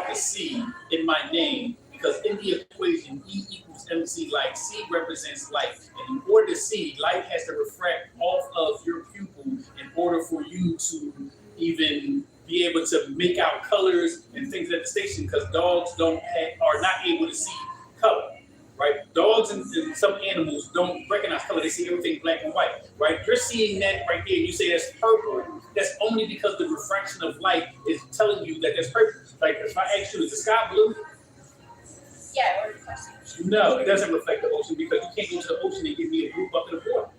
the C in my name because in the equation E equals MC light, C represents light. And in order to see, light has to refract off of your pupil in order for you to even be able to make out colors and things at the station because dogs are not able to see color. Right? Dogs and some animals don't recognize color. They see everything black and white. Right? You're seeing that right there. You say that's purple. That's only because the refraction of light is telling you that that's purple. Like if I ask you, is the sky blue? Yeah, or the No, it doesn't reflect the ocean because you can't go to the ocean and give me a blue bucket of water.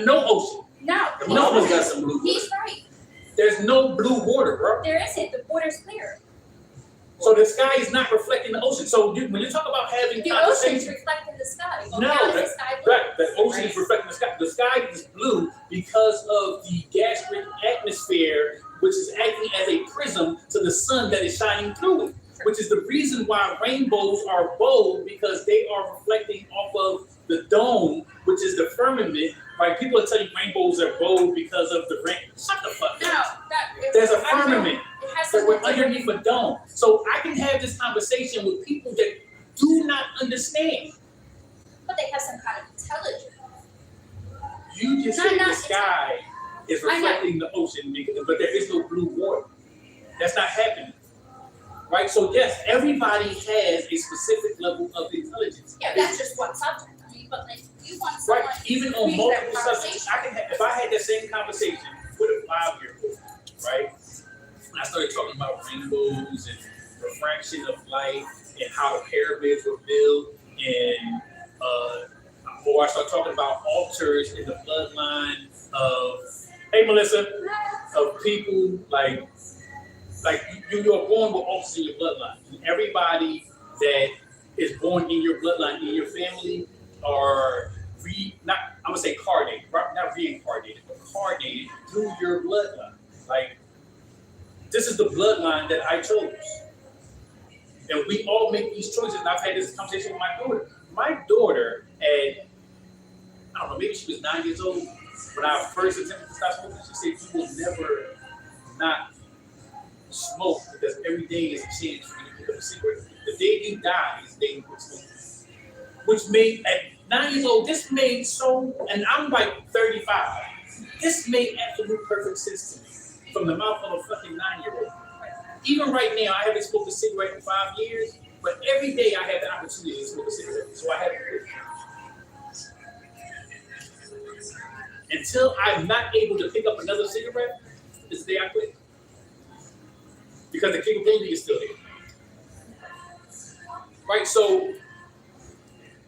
No ocean. No, No one's got some blue. he's right. There's no blue water, bro. There isn't. The water's clear. So the sky is not reflecting the ocean. So when you talk about having The ocean's conversations, reflecting the sky. Well, no, how is that- the sky blue? right, the ocean is reflecting the sky. The sky is blue because of the gastric atmosphere, which is acting as a prism to the sun that is shining through it. Which is the reason why rainbows are bold because they are reflecting off of the dome, which is the firmament. Right? People will tell you rainbows are bold because of the rain. Shut the fuck No, up. there's There's a firmament. It has So we're something to do underneath a dome. So I can have this conversation with people that do not understand. but they have some kind of intelligence. You just No, said no, the it's sky is I know. reflecting the ocean, but there is no blue water. That's not happening. Right? So yes, everybody has a specific level of intelligence. Yeah, that's just one subject. I mean, but like you want someone Right? Even to on read multiple that subjects. conversation. If I had that same conversation with a 5-year-old, right? And I started talking about rainbows and refraction of light and how the pyramids were built and or I start talking about altars in the bloodline of, hey Melissa, of people like you're born with altars in your bloodline. And everybody that is born in your bloodline, in your family, are I'm gonna say carnated, not reincarnated, but carnated through your bloodline. Like this is the bloodline that I chose. And we all make these choices. And I've had this conversation with my daughter. My daughter at, I don't know, maybe she was 9 years old. When I first attempted to stop smoking, she said, you will never not smoke because every day is a chance for you to pick up a cigarette. The day you die is the day you quit smoking. Which made, at 9 years old, this made and I'm like 35. This made absolute perfect sense to me from the mouth of a fucking 9-year-old. Even right now, I haven't smoked a cigarette in 5 years, but every day I have the opportunity to smoke a cigarette, so I haven't quit. Until I'm not able to pick up another cigarette, is the day I quit. Because the capability is still there. Right, so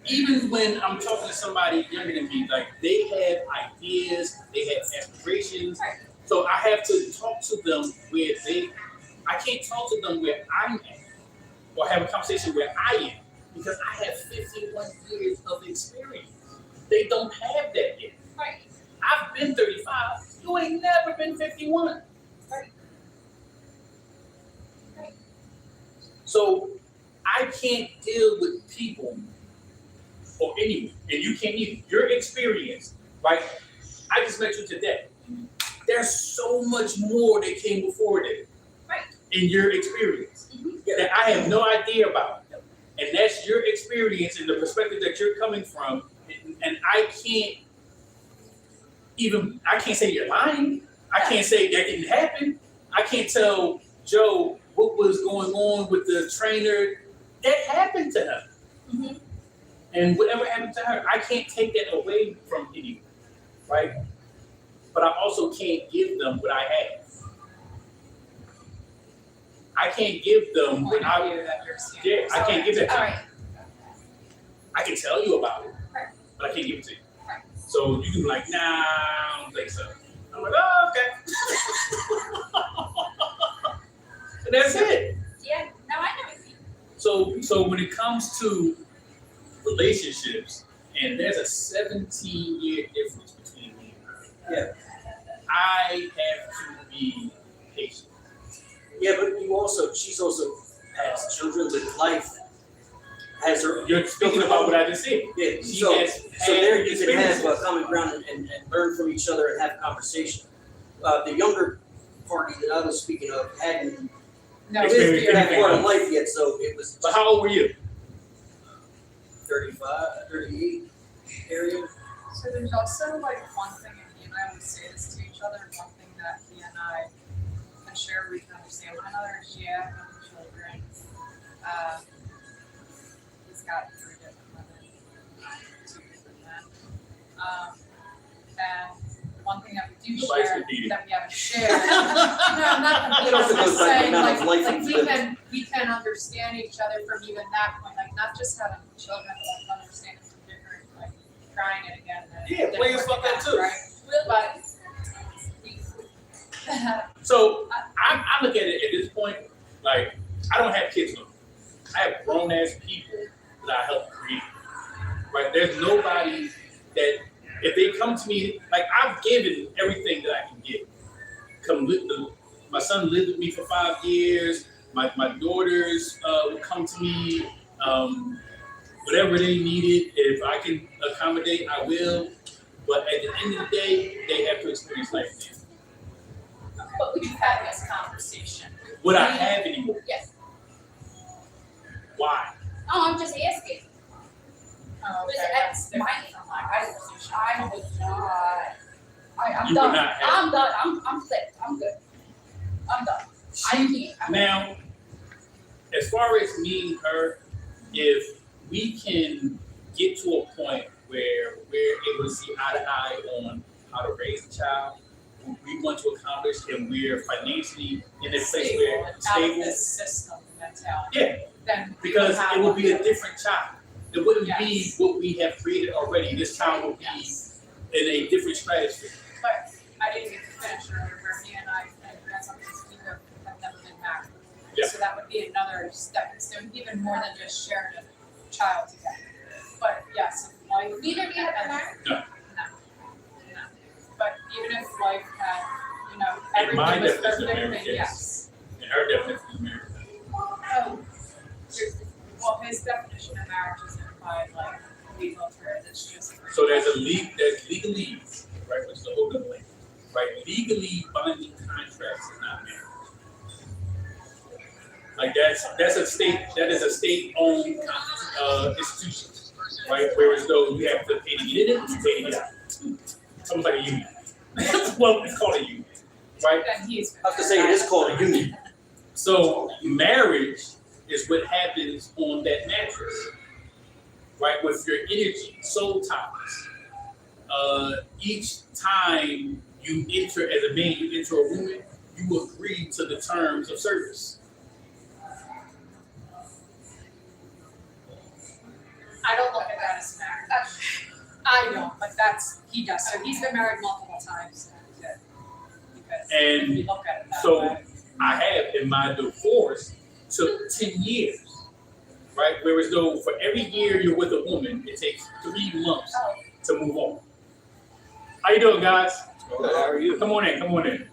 even when I'm talking to somebody younger than me, like they have ideas, they have aspirations, so I have to talk to them where I can't talk to them where I'm at or have a conversation where I am because I have 51 years of experience. They don't have that yet. Right. I've been 35. You ain't never been 51. Right. So I can't deal with people or anyone, and you can't either. Your experience, right? I just met you today. There's so much more that came before that. In your experience that I have no idea about. And that's your experience and the perspective that you're coming from. And I can't say you're lying. I can't say that didn't happen. I can't tell Joe what was going on with the trainer. That happened to her. Mm-hmm. And whatever happened to her, I can't take that away from anyone, right? But I also can't give them what I have. I can't give them what I can't give that to you. I can tell you about it, but I can't give it to you. So you can be like, nah, I don't think so. I'm like, oh, okay. And that's it. Yeah, no, I know what you mean. So when it comes to relationships, and there's a 17-year difference between me and her. Yeah. I have to be patient. Yeah, but she's also has children with life. Has her. You're speaking about what I just said. Yeah. She So has there you can have experiences. a common ground and learn from each other and have a conversation. The younger party that I was speaking of hadn't No, It's lived very that part of different. life yet, so it was So how old were you? 35, 38 area. So there's also like one thing, and he and I always say this to each other, one thing that he and I can share, we can understand one another, is yeah, having children. He's got 3 different women, 2 different men. And one thing that we do Nobody's share, competing. that we haven't shared, no, I'm not It competing, also I'm goes just back to the saying, amount like, of life like you've lived. we can understand each other from even that point, like not just having children, but like understanding from different, like trying it again. And Yeah, it players didn't fuck work that out, too. Right? But So I look at it at this point, like I don't have kids no more. I have grown ass people that I help create. Right? There's nobody that if they come to me, like I've given everything that I can give. My son lived with me for 5 years. My daughters would come to me, whatever they needed. If I can accommodate, I will. But at the end of the day, they have to experience life again. But we've had this conversation. Would I have anymore? Yes. Why? Oh, I'm just asking. Oh, Because okay, that's my, different from my conversation. I was not. I'm You done. would not have. I'm done. I'm flipped. I'm good. I'm done. I can't. Now, as far as me and her, if we can get to a point where we're able to see eye to eye on how to raise a child, what we want to accomplish, and we're financially in a place where Out of stable, this system mentality. yeah, Then we because have it will be a one. different child. It wouldn't be Yes. what we have created already. This child will be Yes. in a different stratosphere. But I didn't get to finish earlier where me and I and something Bieber have never been married. Yeah. So that would be another stepping stone, even more than just sharing a child together. But yes, if life. Neither of you have been married? No. But even if life had, In my everything was definition of perfect, marriage, then yes. yes. And her definition of marriage. Oh, well, his definition of marriage isn't by like legal terms, it's just. So there's legalese, right, which is a whole other thing, right? Legally binding contracts is not marriage. Like that is a state-owned institution, right? Whereas though you have to pay to get in it, you pay to get out. It's almost like a union. Well, it's called a union, right? Then he's. I was gonna say it is called a union. So marriage is what happens on that mattress, right? With your energy, soul ties. Each time you enter as a man, you enter a woman, you agree to the terms of service. I don't look at that as marriage. I don't, but he does. So he's been married multiple times. Because if you look at it that So way. I have in my divorce took 10 years, right? Whereas though for every year you're with a woman, it takes 3 months to move on. How you doing, guys? How are you? Come on in.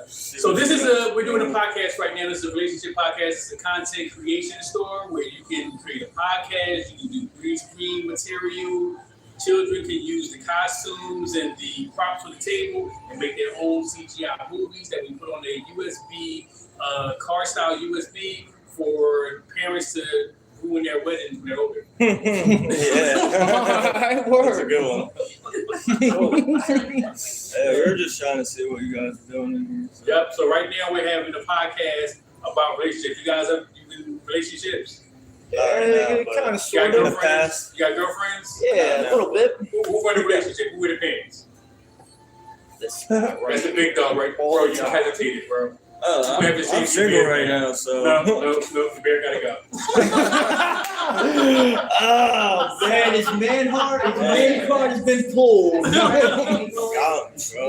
So this is we're doing a podcast right now. This is a relationship podcast. It's a content creation store where you can create a podcast. You can do green screen material. Children can use the costumes and the props on the table and make their own CGI movies that we put on a USB, car style USB for parents to ruin their weddings when they're older. Yeah, that's a good one. Hey, we're just trying to see what you guys are doing in here. So. Yep. So right now we're having a podcast about relationships. You guys have in relationships? Kind of You got sort of. girlfriends? You got girlfriends? Yeah, a little bit. Who run the relationship? Who wear the pants? That's That's the big dog, right? Bro, you hesitated, bro. I'm single right now, so. No, the bear gotta go. Oh, man, his man card has been pulled. Got it, bro.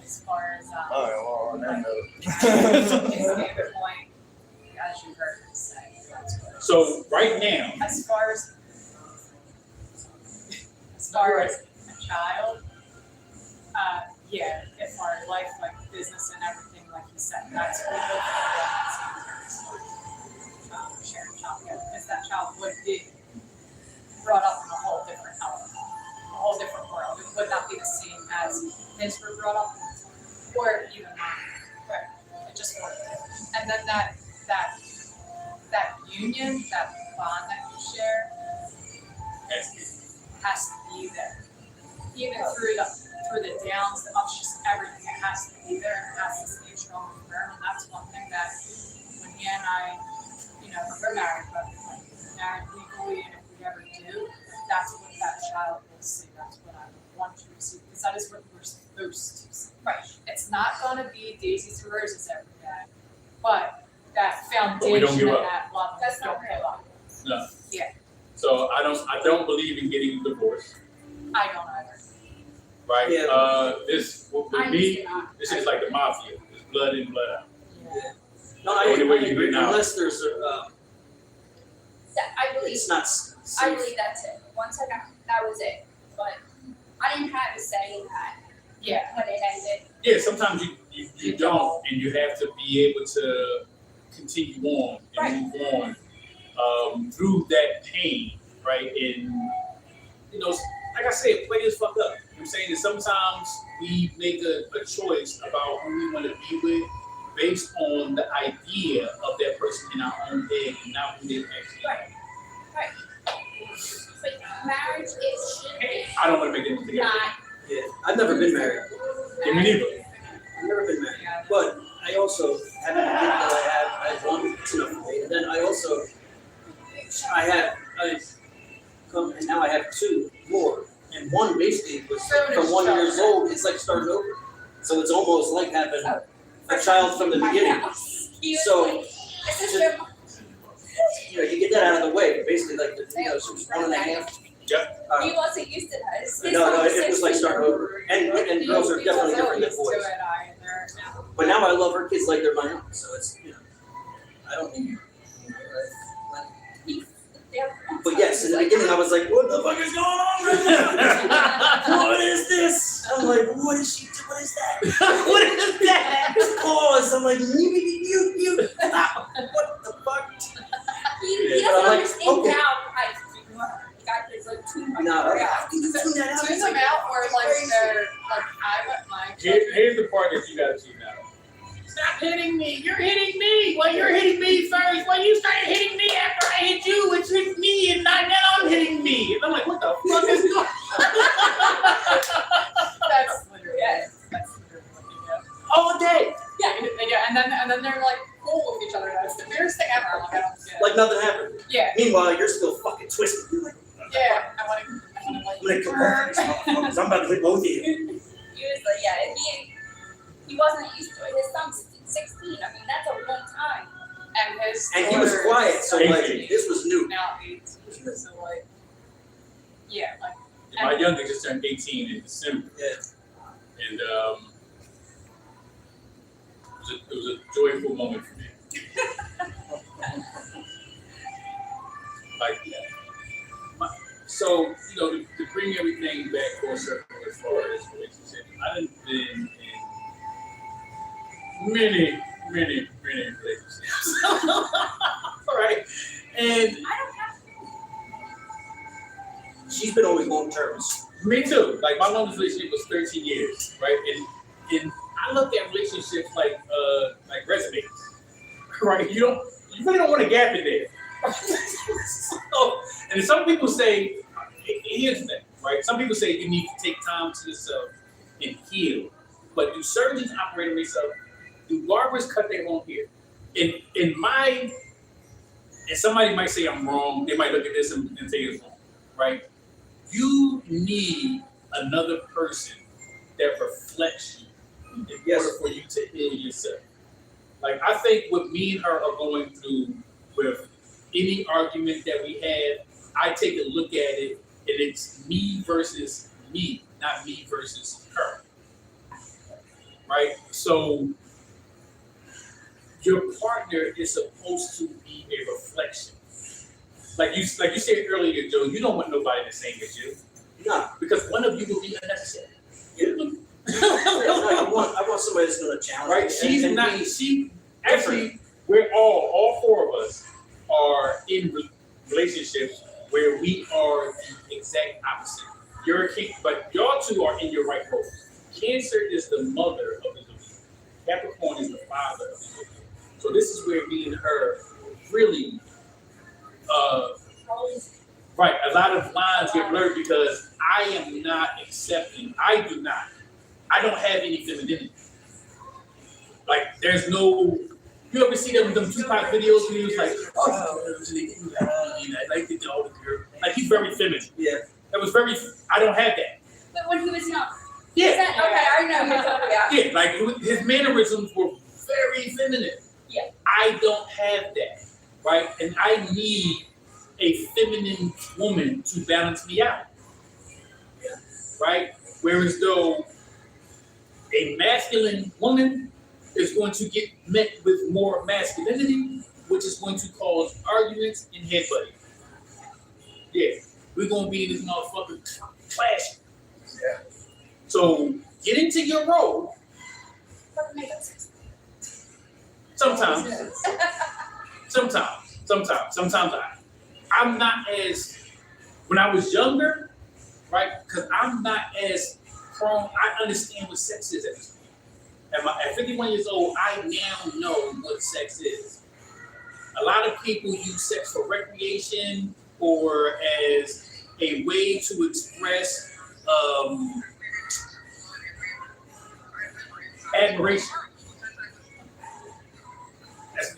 As far as All right, well, on that his note. favorite point, as you heard him say, that's what. So right now, As far as a child, yeah, if our life, like business and everything, like you said, that's what we look for sharing child together, because that child would be brought up in a whole different element, a whole different world. It would not be the same as his were brought up in. or even mine. Right. It just worked. And then that union, that bond that you share has to be there. Even through the downs, the ups, just everything, it has to be there and it has to stay strong and firm. And that's one thing that when me and I, we're married, but like married legally, and if we ever do, that's what that child will see. That's what I want you to see, because that is what we're supposed to see. Right. It's not going to be daisies and roses every day, but that foundation give and up. that love, That's don't not give up. No. Yeah. So I don't believe in getting divorced, I don't either. right? Yeah. This with I me, do not. this is like the mafia. It's blood in, blood out. Yeah. No, The only way you agree, get out. unless there's I believe it's not I safe. believe that's it. Once I got, that was it. But I didn't have a say in that Yeah. when it ended. Yeah, sometimes you don't, and you have to be able to continue on and move on through that pain, right? And like I said, players fuck up. You know what I'm saying that sometimes we make a choice about who we want to be with based on the idea of that person in our own head and not who they actually are. Right. But marriage, it should be I don't want to make anything up. not. Yeah, I've never been married. Yeah, me neither. I've never been married. But I also have a kid that I have one, it's enough for me. And then I come and now I have two more. And one basically was from 1 year old, it's like starting over. So it's almost like having a child from the My beginning. house. He was So, like, this is your You get that out of the way, but basically like she was 1.5. Yep. He wasn't used to that. His No, son it was like 16. starting over. And girls are definitely different than boys. But now I love her kids like they're my own. So it's I don't need But yes, in the beginning I was like, what the fuck is going on right now? What is this? I'm like, what is she doing? What is that? What is that? Pause. I'm like, you. What the fuck? He Yeah. doesn't Like, understand okay. now. I got this like too much. No, how can you tune that out? Tune them out, or like they're like I let my Here's the part that you gotta tune out. Stop hitting me! You're hitting me! Well, you're hitting me first. Well, you started hitting me after I hit you, which hit me, and now I'm hitting me. And I'm like, what the fuck is going on? That's literally what they do. All day. Yeah, and then they're like cool with each other. That's the weirdest thing ever. Like I don't get it. Like nothing happened. Yeah, Meanwhile, you're still fucking twisted. You're like, yeah. I want to I'm gonna kill both of these motherfuckers. I'm about to hit both of you. He was like, he wasn't used to it. His son's 16. I mean, that's a long time. And And he was daughter quiet, is so like 17, this was new. now 18. So like, yeah, like My youngest just turned 18 in December. Yeah. And it was a joyful moment for me. So, to bring everything back full circle as far as relationships, I've been in many relationships. All right. And I don't have She's been always long terms. me too. Like my longest relationship was 13 years, right? And I look at relationships like resumes, right? You really don't want a gap in there. And some people say, here's the thing, right? Some people say you need to take time to yourself and heal. But do surgeons operate on themselves? Do barbers cut their own hair? And somebody might say I'm wrong. They might look at this and say it's wrong, right? You need another person that reflects you in order for you to heal yourself. Like I think what me and her are going through with any argument that we have, I take a look at it and it's me versus me, not me versus her. Right? So your partner is supposed to be a reflection. Like you said earlier, Joe, you don't want nobody the same as you. No. Because one of you will be unnecessary. I want somebody that's gonna challenge Right? me. She's and not. be She actually, we're all four of us are in relationships where we are the exact opposite. You're a king, but y'all two are in your right roles. Cancer is the mother of the divorce. Capricorn is the father of the zodiac. So this is where me and her really, right, a lot of lines get blurred because I am not accepting, I don't have any femininity. Like, there's no, you ever see them Tupac videos where he was like, I like the all the girl. Like, he's very feminine. Yeah. That was very, I don't have that. But when he was young. Yeah. Is that, okay, I know you're talking about. Yeah, like his mannerisms were very feminine. Yeah. I don't have that, right? And I need a feminine woman to balance me out. Yeah. Right? Whereas though a masculine woman is going to get met with more masculinity, which is going to cause arguments and headbutting. Yeah, we're gonna be in this motherfucker clash. Yeah. So get into your role. Sometimes I'm not as, when I was younger, right? Because I'm not as prone, I understand what sex is at this point. At 51 years old, I now know what sex is. A lot of people use sex for recreation or as a way to express admiration.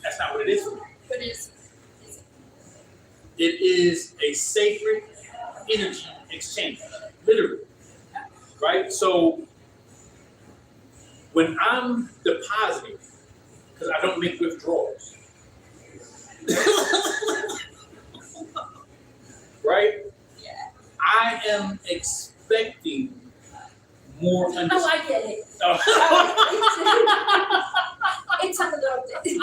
That's not what it is for me. But it's It is a sacred energy exchange, literally, right? So when I'm depositing, because I don't make withdrawals, right? Yeah. I am expecting more Oh, understanding. I get it. It took a little bit.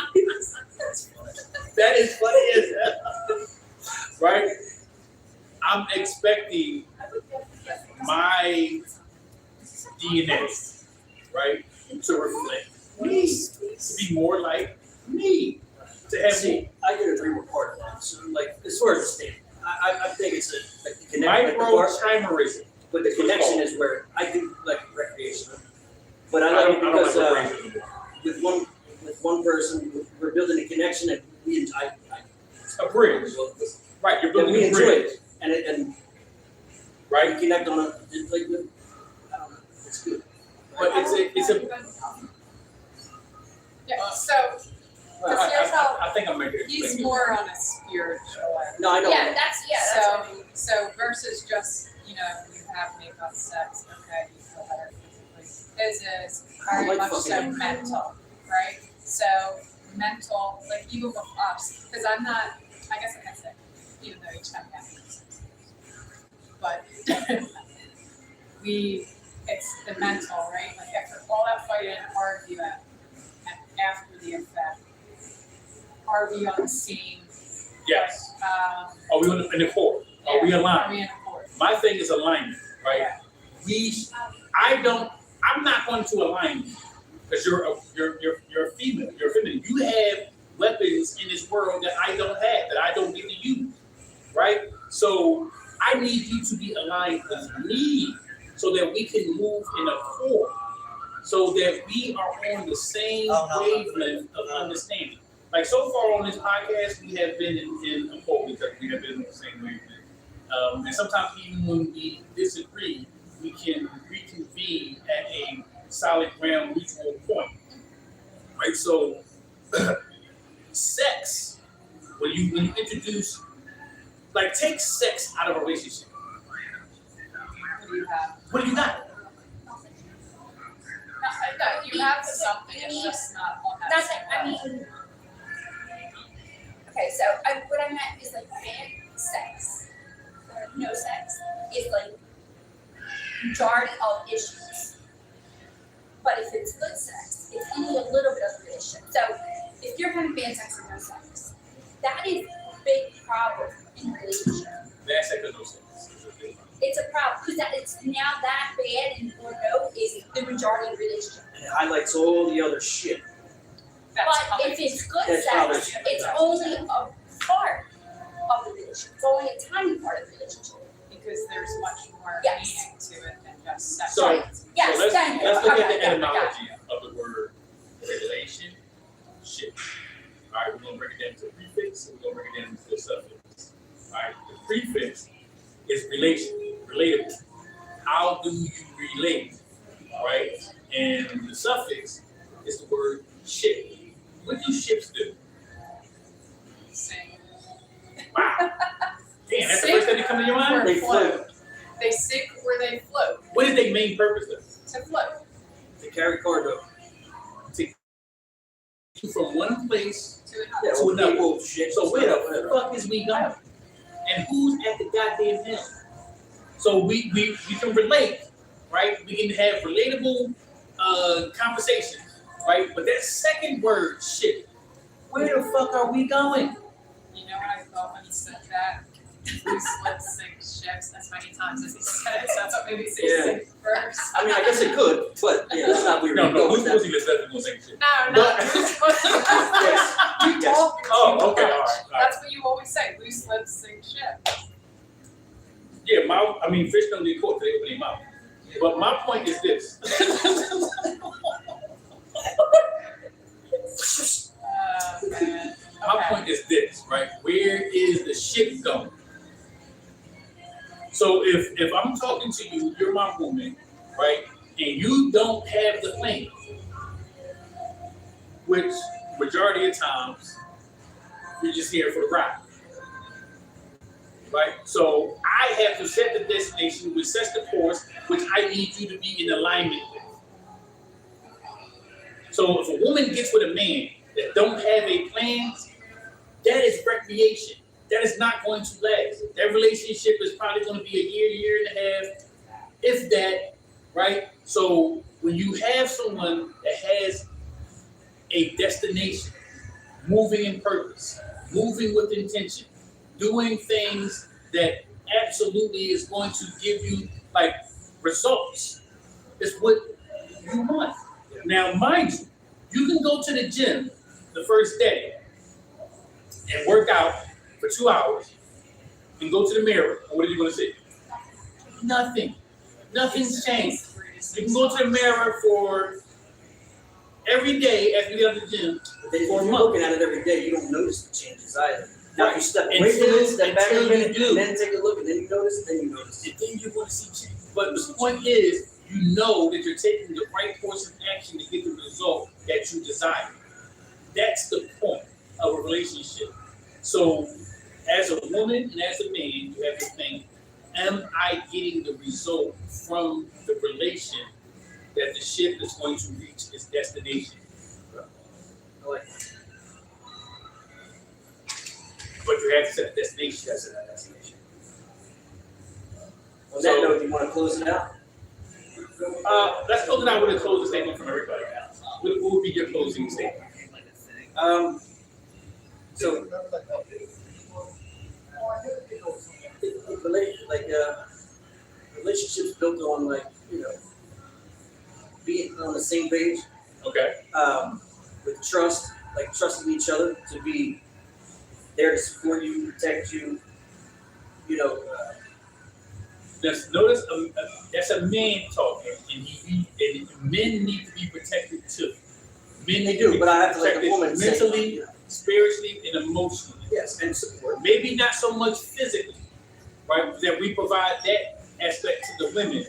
That is funny as hell. Right? I'm expecting my DNA, right, to reflect me, to be more like me, to have See, I could agree with part of that. So, like, as far as the state, I think it's like the connection. microchimerism. But the connection is where I do like recreational. But I like it because with one person, we're building a connection and A bridge. Right, you're and building we a enjoy bridge. it. And Right? we connect on it's like, I don't know, it's good. But it's a Yeah, so I think I'm making it he's clear. more on a spiritual level. No, I know. Yeah, that's what I mean. So versus just, you have makeup sex, okay, you feel better physically. His is very like much so fucking- mental, right? So mental, like even with us, because I'm not, I guess I can say, even though each time we have sex. But it's the mental, right? Like after all that fight and argument, and after the effect, are we on the same? Yes. Are Are we in the court? Are we Are aligned? we in accord? My thing is alignment, right? Yeah. I'm not going to align you because you're female, you're feminine. You have weapons in this world that I don't have, that I don't get to use, right? So I need you to be aligned with me so that we can move in accord, so that we are on the same wavelength of understanding. Like so far on this podcast, we have been in accord because we have been on the same wavelength. And sometimes even when we disagree, we can reconvene at a solid ground mutual point, right? So, sex, when you introduce, like, take sex out of a relationship. What do you have? What do you got? No, you have something, it's just not on that. That's same like, I level. mean, okay, so what I meant is like bad sex, or no sex, is like majority of issues. But if it's good sex, it's only a little bit of the issue. So if you're having bad sex or no sex, that is a big problem in a relationship. Bad sex or no sex? It's a problem because it's now that bad and or no is the majority of the relationship. And it highlights all the other shit. That's But how if it's good That's how sex, they- it's only a part of the relationship. It's only a tiny part of the relationship. because there's much more Yes. meaning to it than just sex. So- Yes, So thank you. let's look at Okay, the yeah, etymology of the word ship. All right, we're gonna break it down to prefix, and we're gonna break it down to the suffix. All right, the prefix is relatable. How do you relate, right? And the suffix is the word ship. What do ships do? Sing. Wow. Damn, that's the first thing that comes to your mind? They float. They sink or they float. What is their main purpose though? To float. To carry cargo. From one place To another. Yeah, to well, another. people, shit. So where the fuck is we going? And who's at the goddamn helm? So we can relate, right? We can have relatable conversations, right? But that second word, shit, where the fuck are we going? You know what I thought when he said that? Loose lips sink ships as many times as he said it, so that's what made me say Yeah. sink first. I mean, I guess it could, but yeah, that's not where No, we're going who's with that. pussy that's definitely gonna say shit? No, not loose lips. Yes. You Yes. talk Oh, too okay, all right, much. all right. That's what you always say, loose lips sink ships. Yeah, fish don't need caught, they open their mouth. But my point is this. Man. My Okay. point is this, right? Where is the ship going? So if I'm talking to you, you're my woman, right? And you don't have the plane, which majority of times you're just here for the ride, right? So I have to set the destination, which sets the course, which I need you to be in alignment with. So if a woman gets with a man that don't have a plan, that is recreation. That is not going to last. That relationship is probably going to be a year and a half, if that, right? So when you have someone that has a destination, moving in purpose, moving with intention, doing things that absolutely is going to give you like results, is what you want. Now, mind you, you can go to the gym the first day and work out for 2 hours and go to the mirror, and what are you going to see? Nothing. Nothing's changed. You can go to the mirror for every day after you get out of the gym. But then if For a you're month. looking at it every day, you don't notice the changes either. Now if you step away from Until- it, step back a until minute, you do. and then take a look, and then you notice, and then you notice. And then you're going to see change. But the point is, you know that you're taking the right course of action to get the result that you desire. That's the point of a relationship. So, as a woman and as a man, you have to think, am I getting the result from the relation that the ship is going to reach its destination? I like that. But you have to set a destination. That's it, destination. On So- that note, do you want to close it out? Let's close it out with a closing statement from everybody. What would be your closing statement? So, relationships built on being on the same page, Okay. with trust, trusting each other to be there to support you, protect you, Notice that's a man talking, and men need to be protected too. Men they need to do, be but I have to let the protected woman say, mentally, spiritually, and emotionally. yes, and support. Maybe not so much physically, right? That we provide that aspect to the women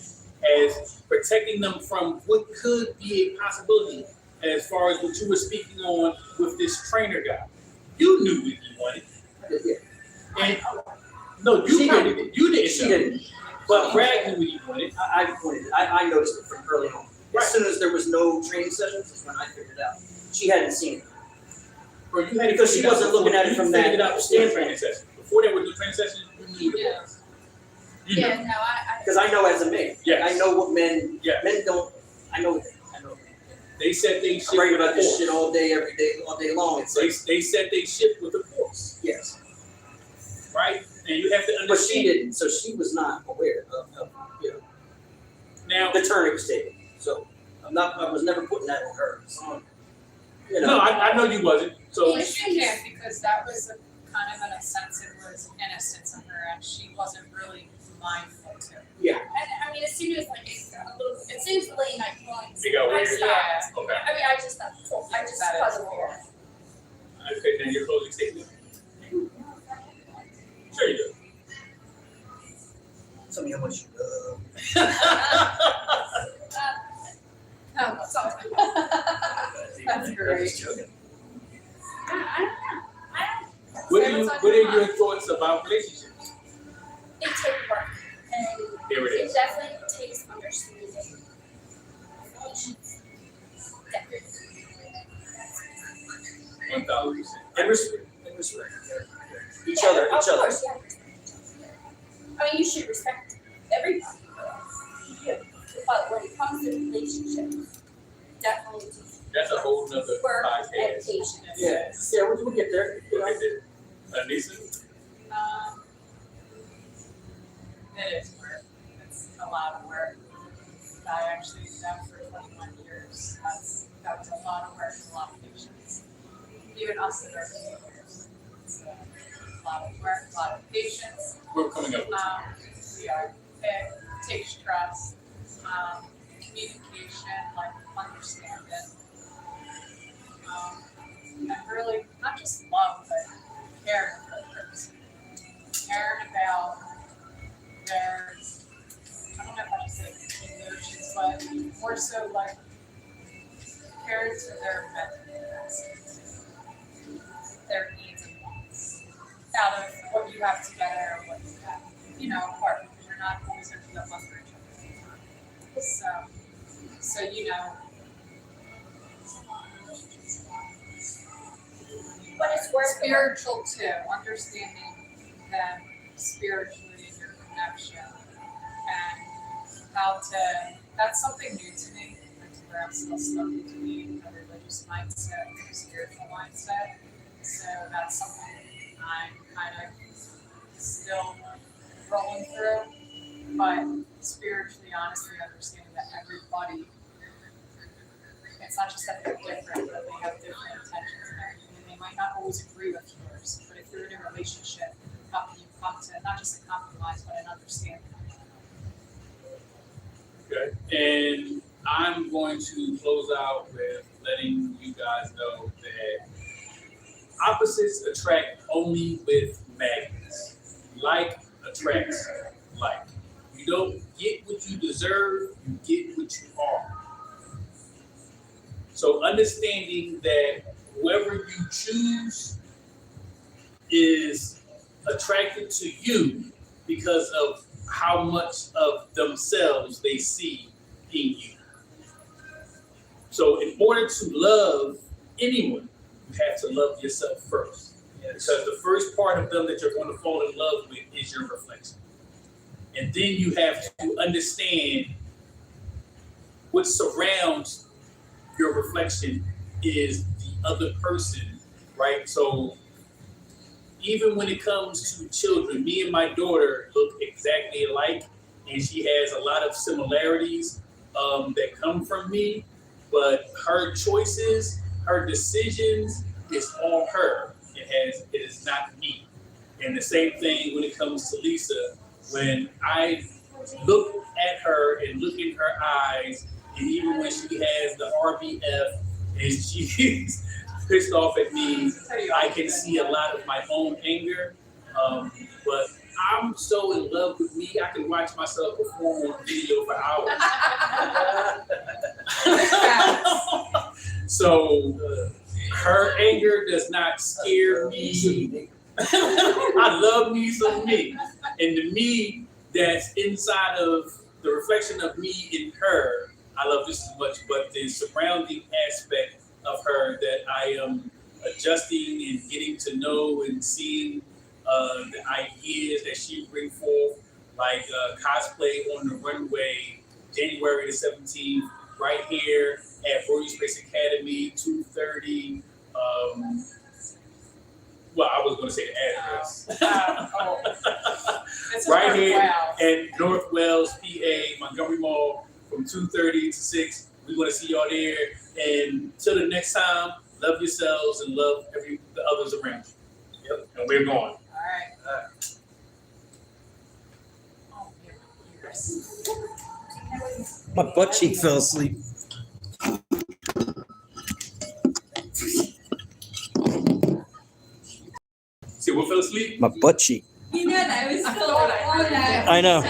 as protecting them from what could be a possibility, as far as what you were speaking on with this trainer guy. You knew what he wanted, and no, you She wanted didn't. it. You didn't. She know. didn't. But Brad knew what he wanted. I noticed it from early on. Right. As soon as there was no training sessions, is when I figured it out. She hadn't seen it. Or you had to Because she figure it out wasn't looking before- at it you from figured that it out before the standpoint. training session. Before there was no training session, you knew what it Yeah. was. You knew. Yeah, no, I Because I know as a man. Yes. I know what men don't. I know. They said they ship I'm writing with about a this force. shit all day, every day, all day long. It's like, They said they ship with a force, yes. right? And you have to But she understand. didn't, so she was not aware of Now, the turning statement. So I was never putting that on her. So, no, I know you wasn't. So Yes, you can, because that was a kind of, in a sense, it was innocence on her end. She wasn't really mindful to. yeah. And I mean, as soon as it got a little, it seems late night going. It got I weird. stopped. Okay. I mean, I just puzzled her. That's great. I don't know. What are your thoughts about relationships? It takes work, and Here it it is. definitely takes understanding. Patience. Definitely. 1,000%. And respect. Each other. Of course, yeah. I mean, you should respect everybody. But when it comes to relationships, definitely That's a whole nother work and podcast. patience. Yeah, we'll get there. Lisa? It is work. It's a lot of work. I actually did that for 21 years. That was a lot of work, a lot of patience. Even us in our teenagers. It's a lot of work, a lot of patience. We're coming up with We are. It takes trust, communication, like understanding. And really, not just love, but caring for the person. Caring about their, I don't know if I should say emotions, but more so like caring for their mental capacity, their needs and wants, out of what you have together or what you have, apart, because you're not always going to be up for each other. So But it's work. spiritual too, understanding them spiritually and your connection and how to, that's something new to me, that's where I'm still stuck between a religious mindset and a spiritual mindset. So that's something I'm kind of still rolling through, but spiritually, honestly, understanding that everybody, it's not just that they're different, but they have different intentions and everything, and they might not always agree with yours, but if you're in a relationship, how can you come to not just a compromise, but an understanding? Okay. And I'm going to close out with letting you guys know that opposites attract only with magnets. Like attracts like. You don't get what you deserve, you get what you are. So understanding that whoever you choose is attracted to you because of how much of themselves they see in you. So in order to love anyone, you have to love yourself first. Because the first part of them that you're going to fall in love with is your reflection. And then you have to understand what surrounds your reflection is the other person, right? So even when it comes to children, me and my daughter look exactly alike, and she has a lot of similarities that come from me, but her choices, her decisions, it's all her. It is not me. And the same thing when it comes to Lisa. When I look at her and look in her eyes, and even when she has the RBF and she's pissed off at me, I can see a lot of my own anger. But I'm so in love with me, I can watch myself perform on video for hours. So her anger does not scare me. I love me some me. And the me that's inside of the reflection of me in her, I love just as much, but the surrounding aspect of her that I am adjusting and getting to know and seeing the ideas that she brings forth, like cosplay on the runway, January the 17th, right here at Royal Space Academy, 2:30. Well, I was going to say the address. Right here at North Wells, PA, Montgomery Mall, from 2:30 to 6. We want to see y'all there. And till the next time, love yourselves and love the others around you. Yep. And we're going. All right. Oh, yes. My butt cheek fell asleep. See, what fell asleep? My butt cheek. You know that was still on that. I know.